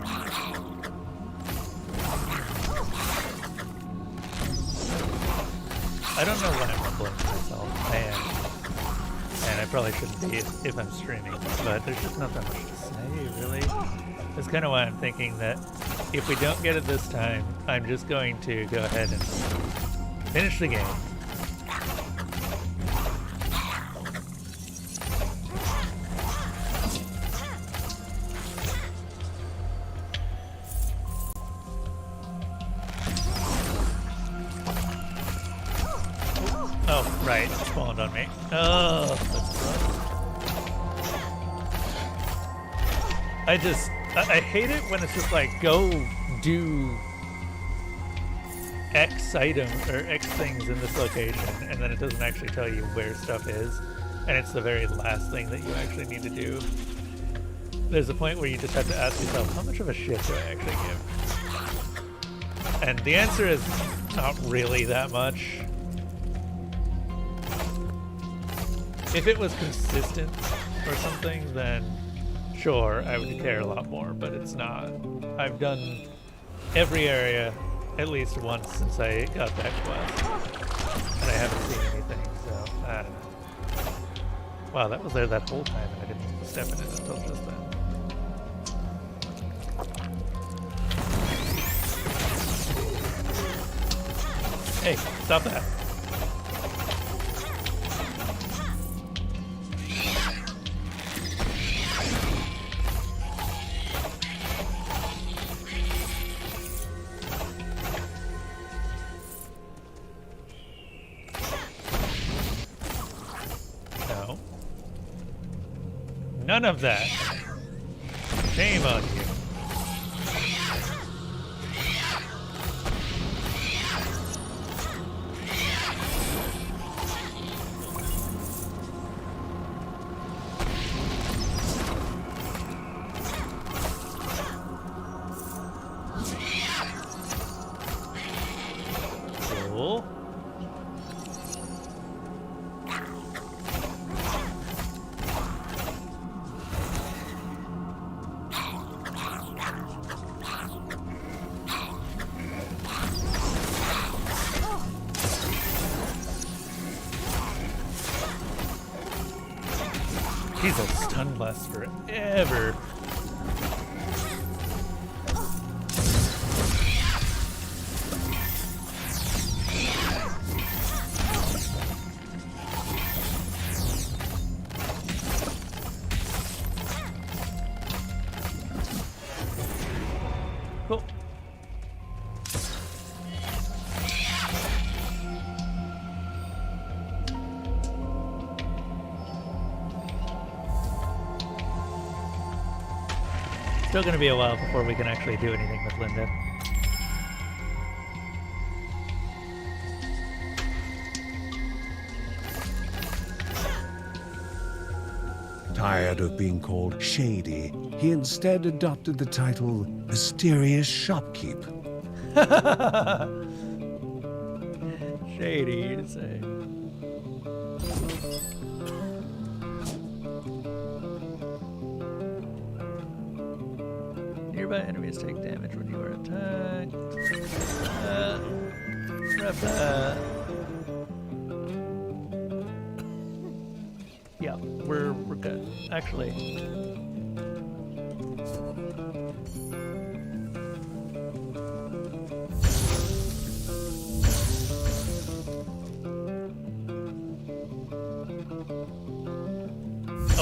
I don't know when I'm rumbling myself. I am. And I probably shouldn't be if I'm streaming, but there's just not that much to say, really. That's kind of why I'm thinking that if we don't get it this time, I'm just going to go ahead and finish the game. Oh, right, it spawned on me. Oh, that's rough. I hate it when it's just like, go do X item or X things in this location, and then it doesn't actually tell you where stuff is, and it's the very last thing that you actually need to do. There's a point where you just have to ask yourself, how much of a shit do I actually give? And the answer is not really that much. If it was consistent or something, then sure, I would care a lot more, but it's not. I've done every area at least once since I got that quest, and I haven't seen anything, so I don't know. Wow, that was there that whole time, and I didn't step in it until just then. Hey, stop that. No. None of that. Shame on you. Cool. He's a stun blast forever. Cool. Still gonna be a while before we can actually do anything with Linda. Tired of being called shady, he instead adopted the title Mysterious Shopkeep. Shady, you say. Nearby enemies take damage when you are attacked. Grab that. Yeah, we're good. Actually.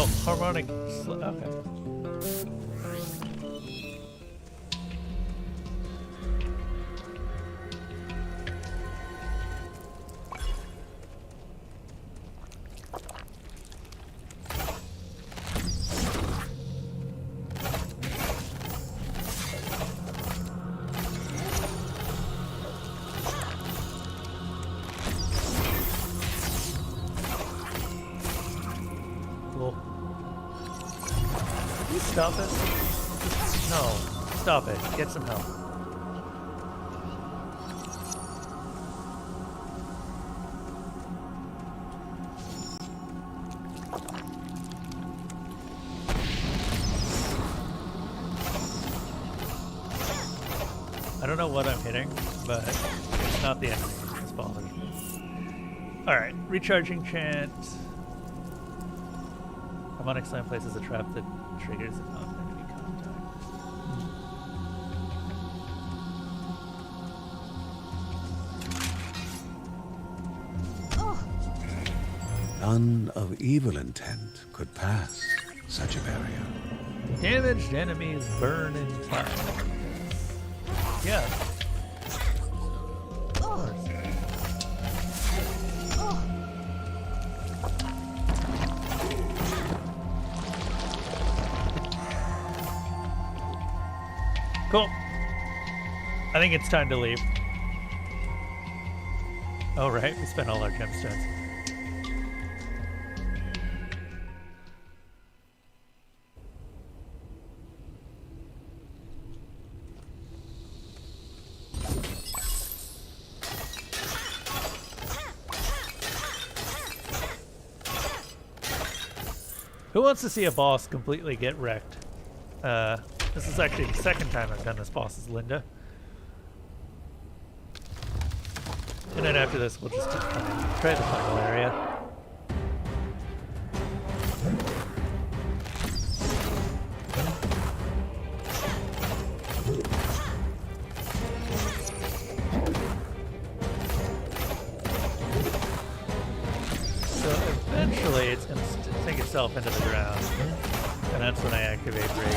Oh, harmonic. Okay. Stop it? No. Stop it. Get some help. I don't know what I'm hitting, but it's not the enemy. It's bothers me. Alright, recharging chant. Harmonic slam places a trap that triggers on enemy contact. None of evil intent could pass such a barrier. Damaged enemies burn in fire. Yeah. Of course. Cool. I think it's time to leave. Oh, right. We spent all our gemstones. Who wants to see a boss completely get wrecked? This is actually the second time I've done this boss as Linda. And then after this, we'll just try the final area. So eventually it's going to sink itself into the ground. And that's when I activate Rage.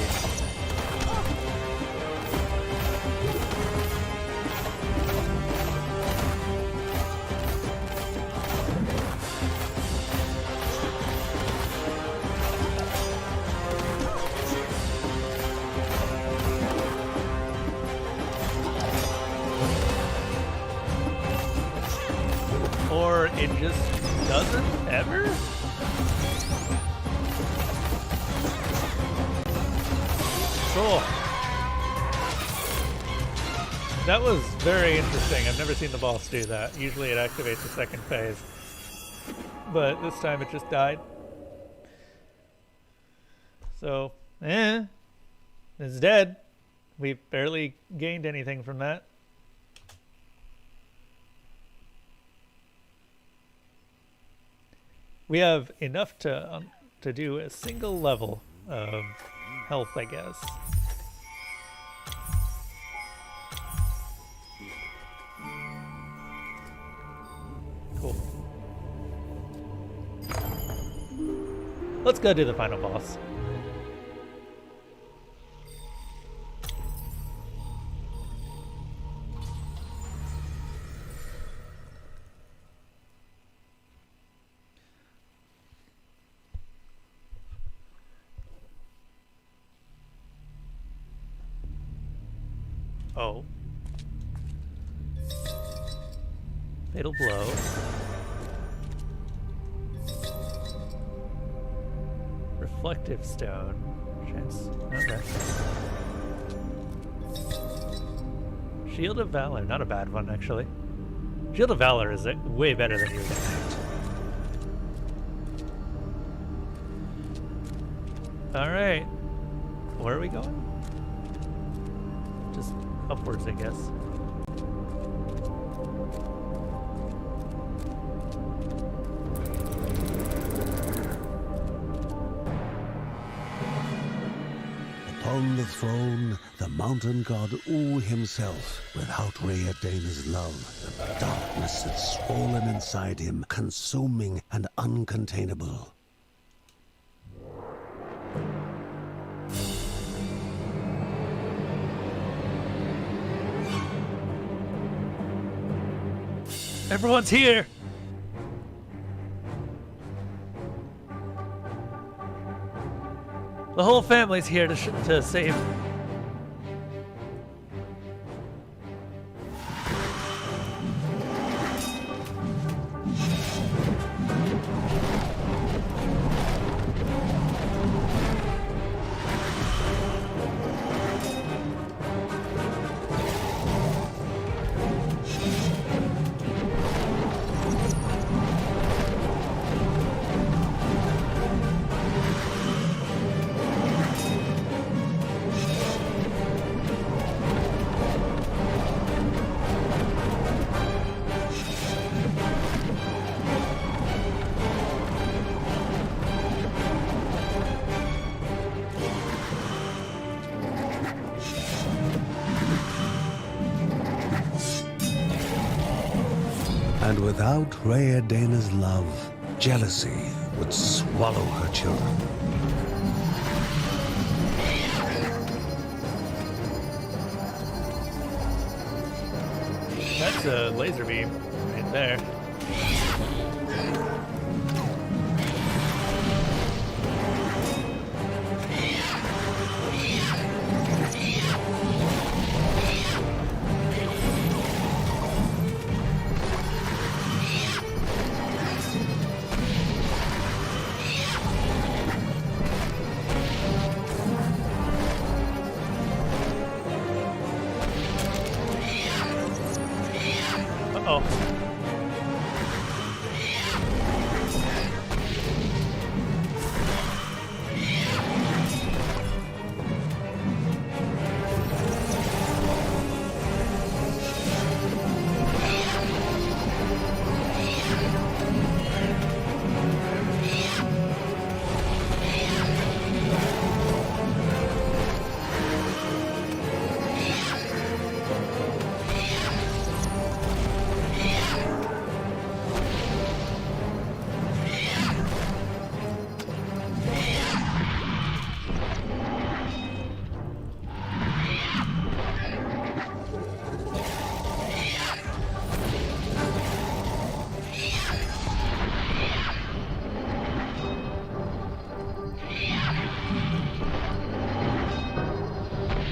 Or it just doesn't ever? Cool. That was very interesting. I've never seen the boss do that. Usually it activates the second phase. But this time it just died. So, it's dead. We barely gained anything from that. We have enough to do a single level of health, I guess. Cool. Let's go do the final boss. Oh. Fatal blow. Reflective stone. Chance. Okay. Shield of Valor, not a bad one actually. Shield of Valor is way better than your guy. Alright. Where are we going? Just upwards, I guess. Upon the throne, the mountain god U himself, without Rheadena's love, the darkness had swollen inside him, consuming and uncontainable. Everyone's here! The whole family's here to save. And without Rheadena's love, jealousy would swallow her children. That's a laser beam right there. Uh-oh.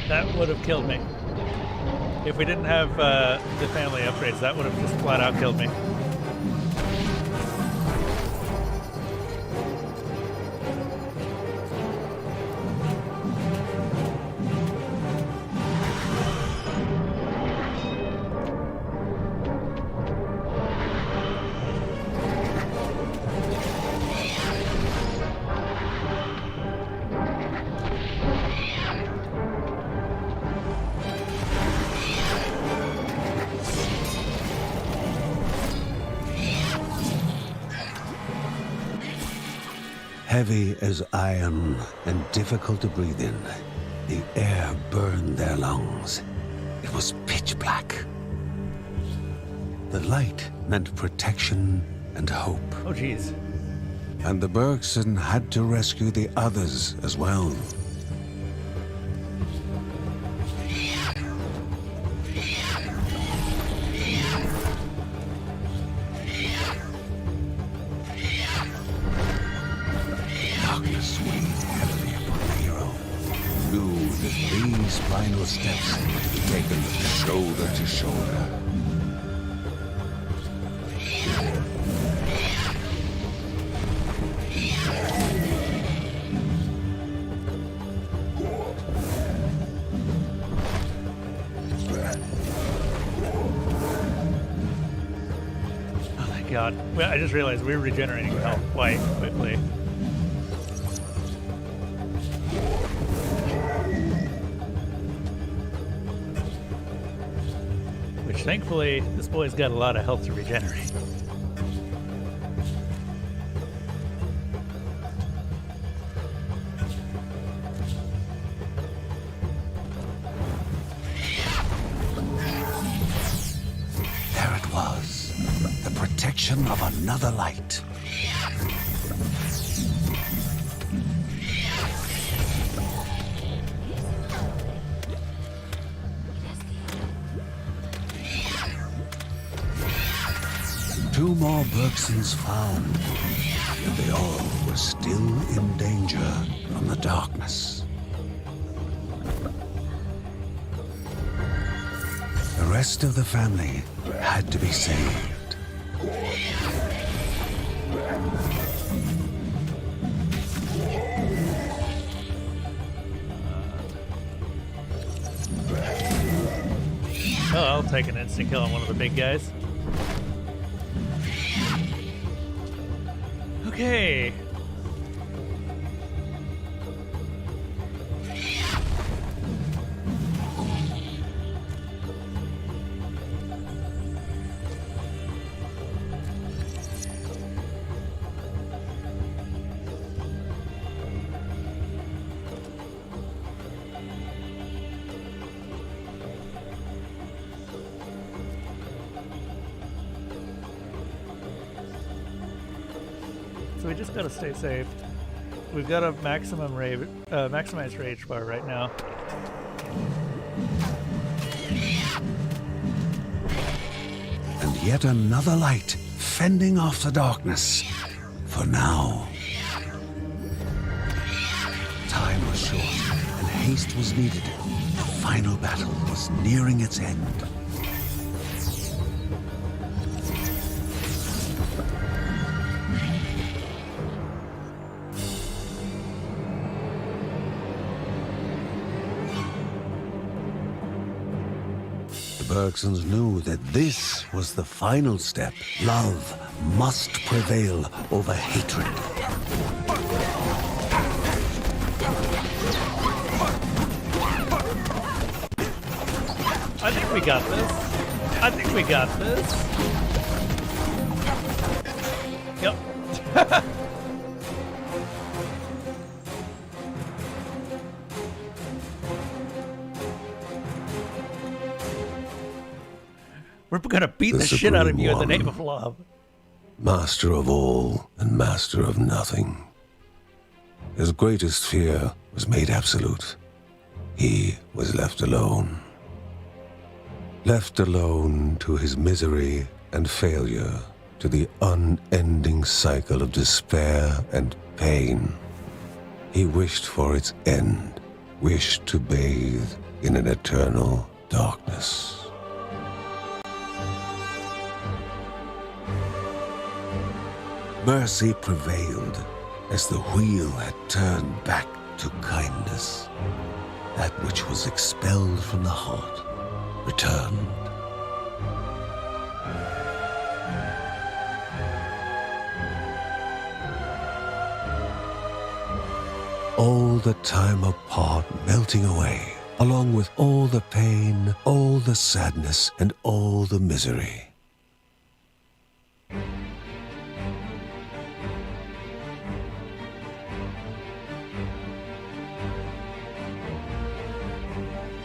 That would have killed me. If we didn't have the family upgrades, that would have just flat out killed me. Heavy as iron and difficult to breathe in, the air burned their lungs. It was pitch black. The light meant protection and hope. Oh, jeez. And the Bergson had to rescue the others as well. Darkness weighed heavily upon the hero. Knew that these final steps would be taken shoulder to shoulder. god. Well, I just realized we're regenerating health quite quickly. Which, thankfully, this boy's got a lot of health to regenerate. There it was. The protection of another light. Two more Bergsons found, and they all were still in danger from the darkness. The rest of the family had to be saved. Oh, I'll take an instant kill on one of the big guys. Okay. So we just gotta stay safe. We've got a maximized rage bar right now. And yet another light fending off the darkness. For now. Time was short and haste was needed. The final battle was nearing its end. The Bergsons knew that this was the final step. Love must prevail over hatred. I think we got this. I think we got this. Yep. We're gonna beat the shit out of you in the name of love. Master of all and master of nothing. His greatest fear was made absolute. He was left alone. Left alone to his misery and failure, to the unending cycle of despair and pain. He wished for its end, wished to bathe in an eternal darkness. Mercy prevailed as the wheel had turned back to kindness. That which was expelled from the heart returned. All the time apart melting away, along with all the pain, all the sadness, and all the misery.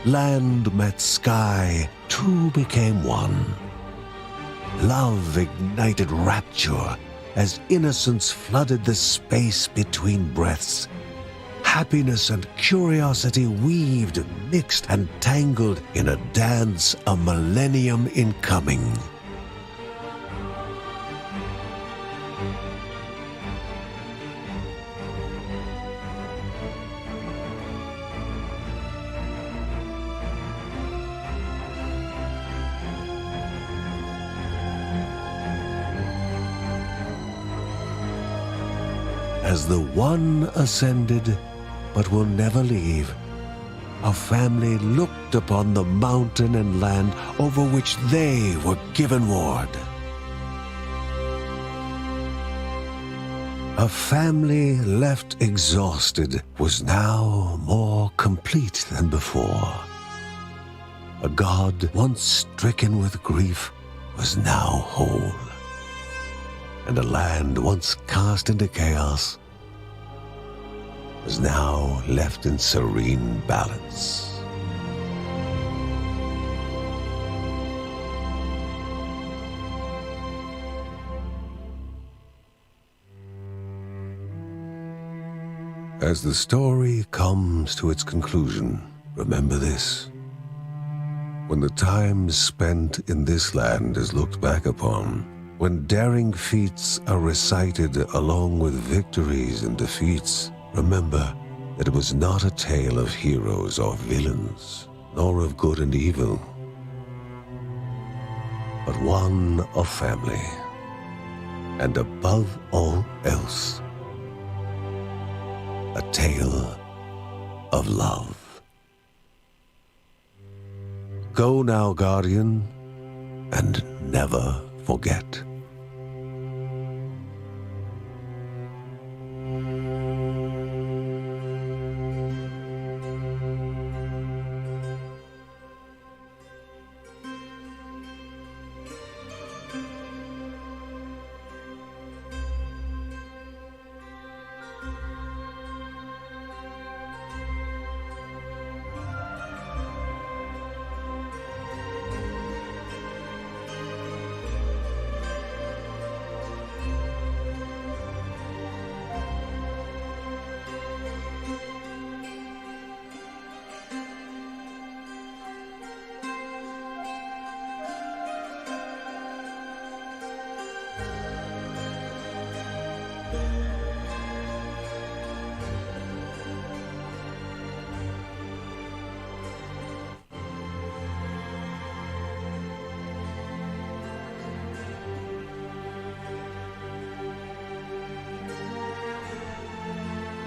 Land met sky, two became one. Love ignited rapture as innocence flooded the space between breaths. Happiness and curiosity weaved, mixed, and tangled in a dance, a millennium in coming. As the one ascended, but will never leave, our family looked upon the mountain and land over which they were given ward. A family left exhausted was now more complete than before. A god once stricken with grief was now whole. And a land once cast into chaos was now left in serene balance. As the story comes to its conclusion, remember this. When the time spent in this land is looked back upon, when daring feats are recited along with victories and defeats, remember that it was not a tale of heroes or villains, nor of good and evil, but one of family, and above all else, a tale of love. Go now, Guardian, and never forget.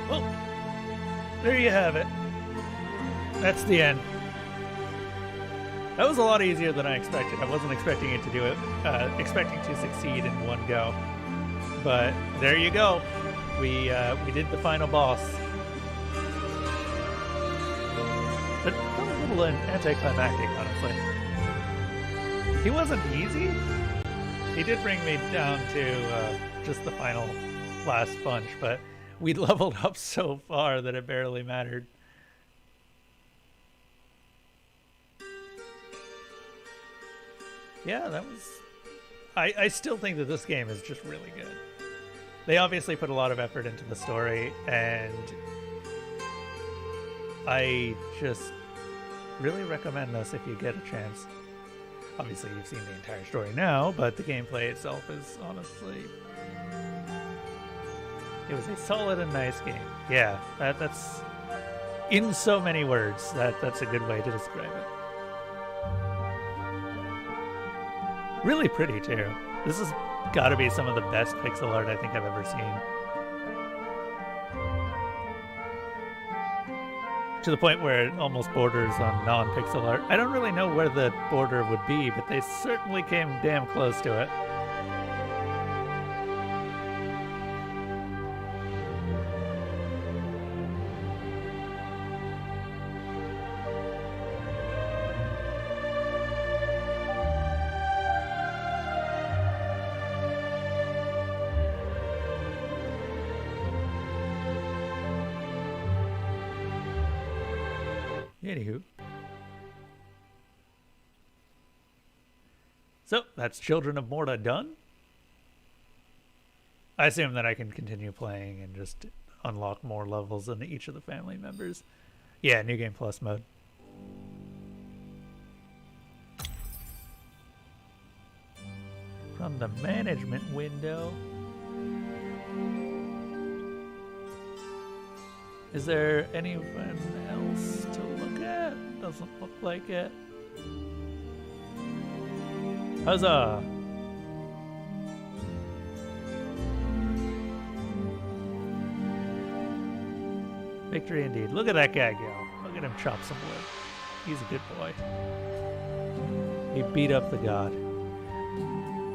Well, there you have it. That's the end. That was a lot easier than I expected. I wasn't expecting it to do it, expecting to succeed in one go. But there you go. We did the final boss. But a little anticlimactic, honestly. He wasn't easy. He did bring me down to just the final last bunch, but we leveled up so far that it barely mattered. Yeah, that was... I still think that this game is just really good. They obviously put a lot of effort into the story, and I just really recommend this if you get a chance. Obviously, you've seen the entire story now, but the gameplay itself is honestly... It was a solid and nice game. Yeah, that's... In so many words, that's a good way to describe it. Really pretty, too. This has got to be some of the best pixel art I think I've ever seen. To the point where it almost borders on non-pixel art. I don't really know where the border would be, but they certainly came damn close to it. Anywho. So, that's Children of Morta done. I assume that I can continue playing and just unlock more levels in each of the family members. Yeah, New Game Plus mode. From the management window. Is there anyone else to look at? Doesn't look like it. Huzzah! Victory indeed. Look at that guy go. Look at him chop some wood. He's a good boy. He beat up the god.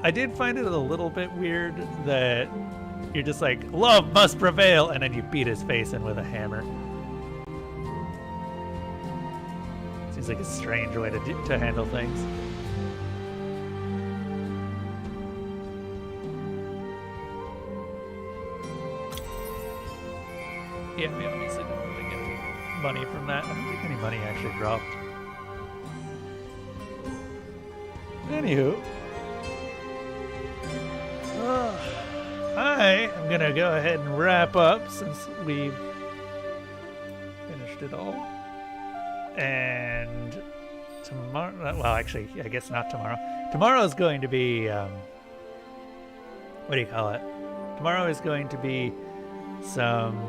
I did find it a little bit weird that you're just like, love must prevail, and then you beat his face in with a hammer. Seems like a strange way to handle things. Yeah, we obviously don't really get any money from that. I don't think any money actually dropped. Anywho, I am gonna go ahead and wrap up since we've finished it all. And tomorrow, well, actually, I guess not tomorrow. Tomorrow is going to be, what do you call it? Tomorrow is going to be some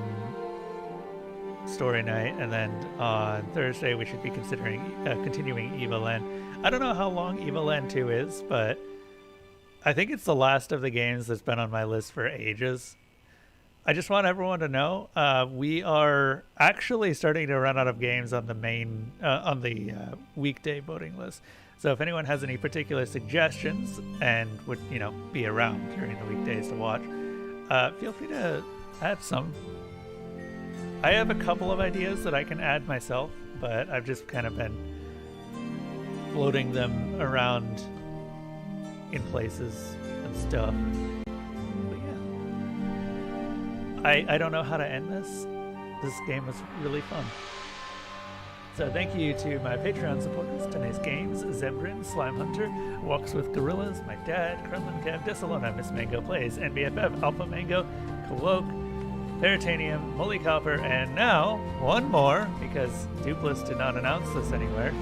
story night, and then on Thursday we should be considering continuing Evil End. I don't know how long Evil End 2 is, but I think it's the last of the games that's been on my list for ages. I just want everyone to know we are actually starting to run out of games on the main weekday voting list. So if anyone has any particular suggestions and would be around during the weekdays to watch, feel free to add some. I have a couple of ideas that I can add myself, but I've just kind of been floating them around in places and stuff. But yeah. I don't know how to end this. This game was really fun. So thank you to my Patreon supporters, Tenace Games, Zebrin, Slime Hunter, Walks with Gorillas, my dad, Kremlin Kev, Desalona, Miss Mango Plays, NBFF, Alpha Mango, Kawok, Veritanium, Holy Copper, and now one more, because Dupless did not announce this anywhere.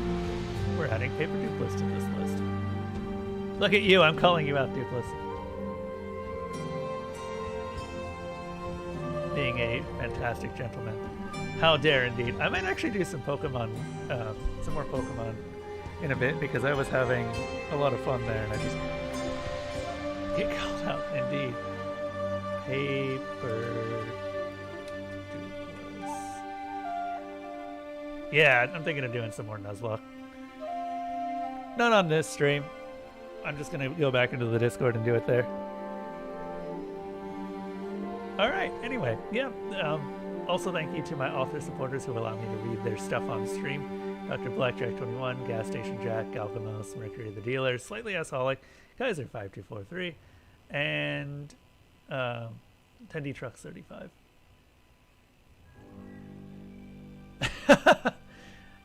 We're adding Paper Dupless to this list. Look at you, I'm calling you out, Dupless. Being a fantastic gentleman. How dare indeed. I might actually do some Pokemon, some more Pokemon in a bit, because I was having a lot of fun there, and I just get called out indeed. Paper Dupless. Yeah, I'm thinking of doing some more Nuzlocke. Not on this stream. I'm just going to go back into the Discord and do it there. Alright, anyway, yeah. Also thank you to my author supporters who allow me to read their stuff on stream. Dr. Blackjack21, Gas Station Jack, Galgamos, Mercury the Dealer, Slightly Asholic, Kaiser5243, and Tendy Trucks 35.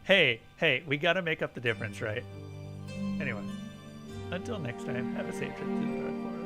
Hey, we gotta make up the difference, right? Anyway, until next time, have a safe trip through the dark forest.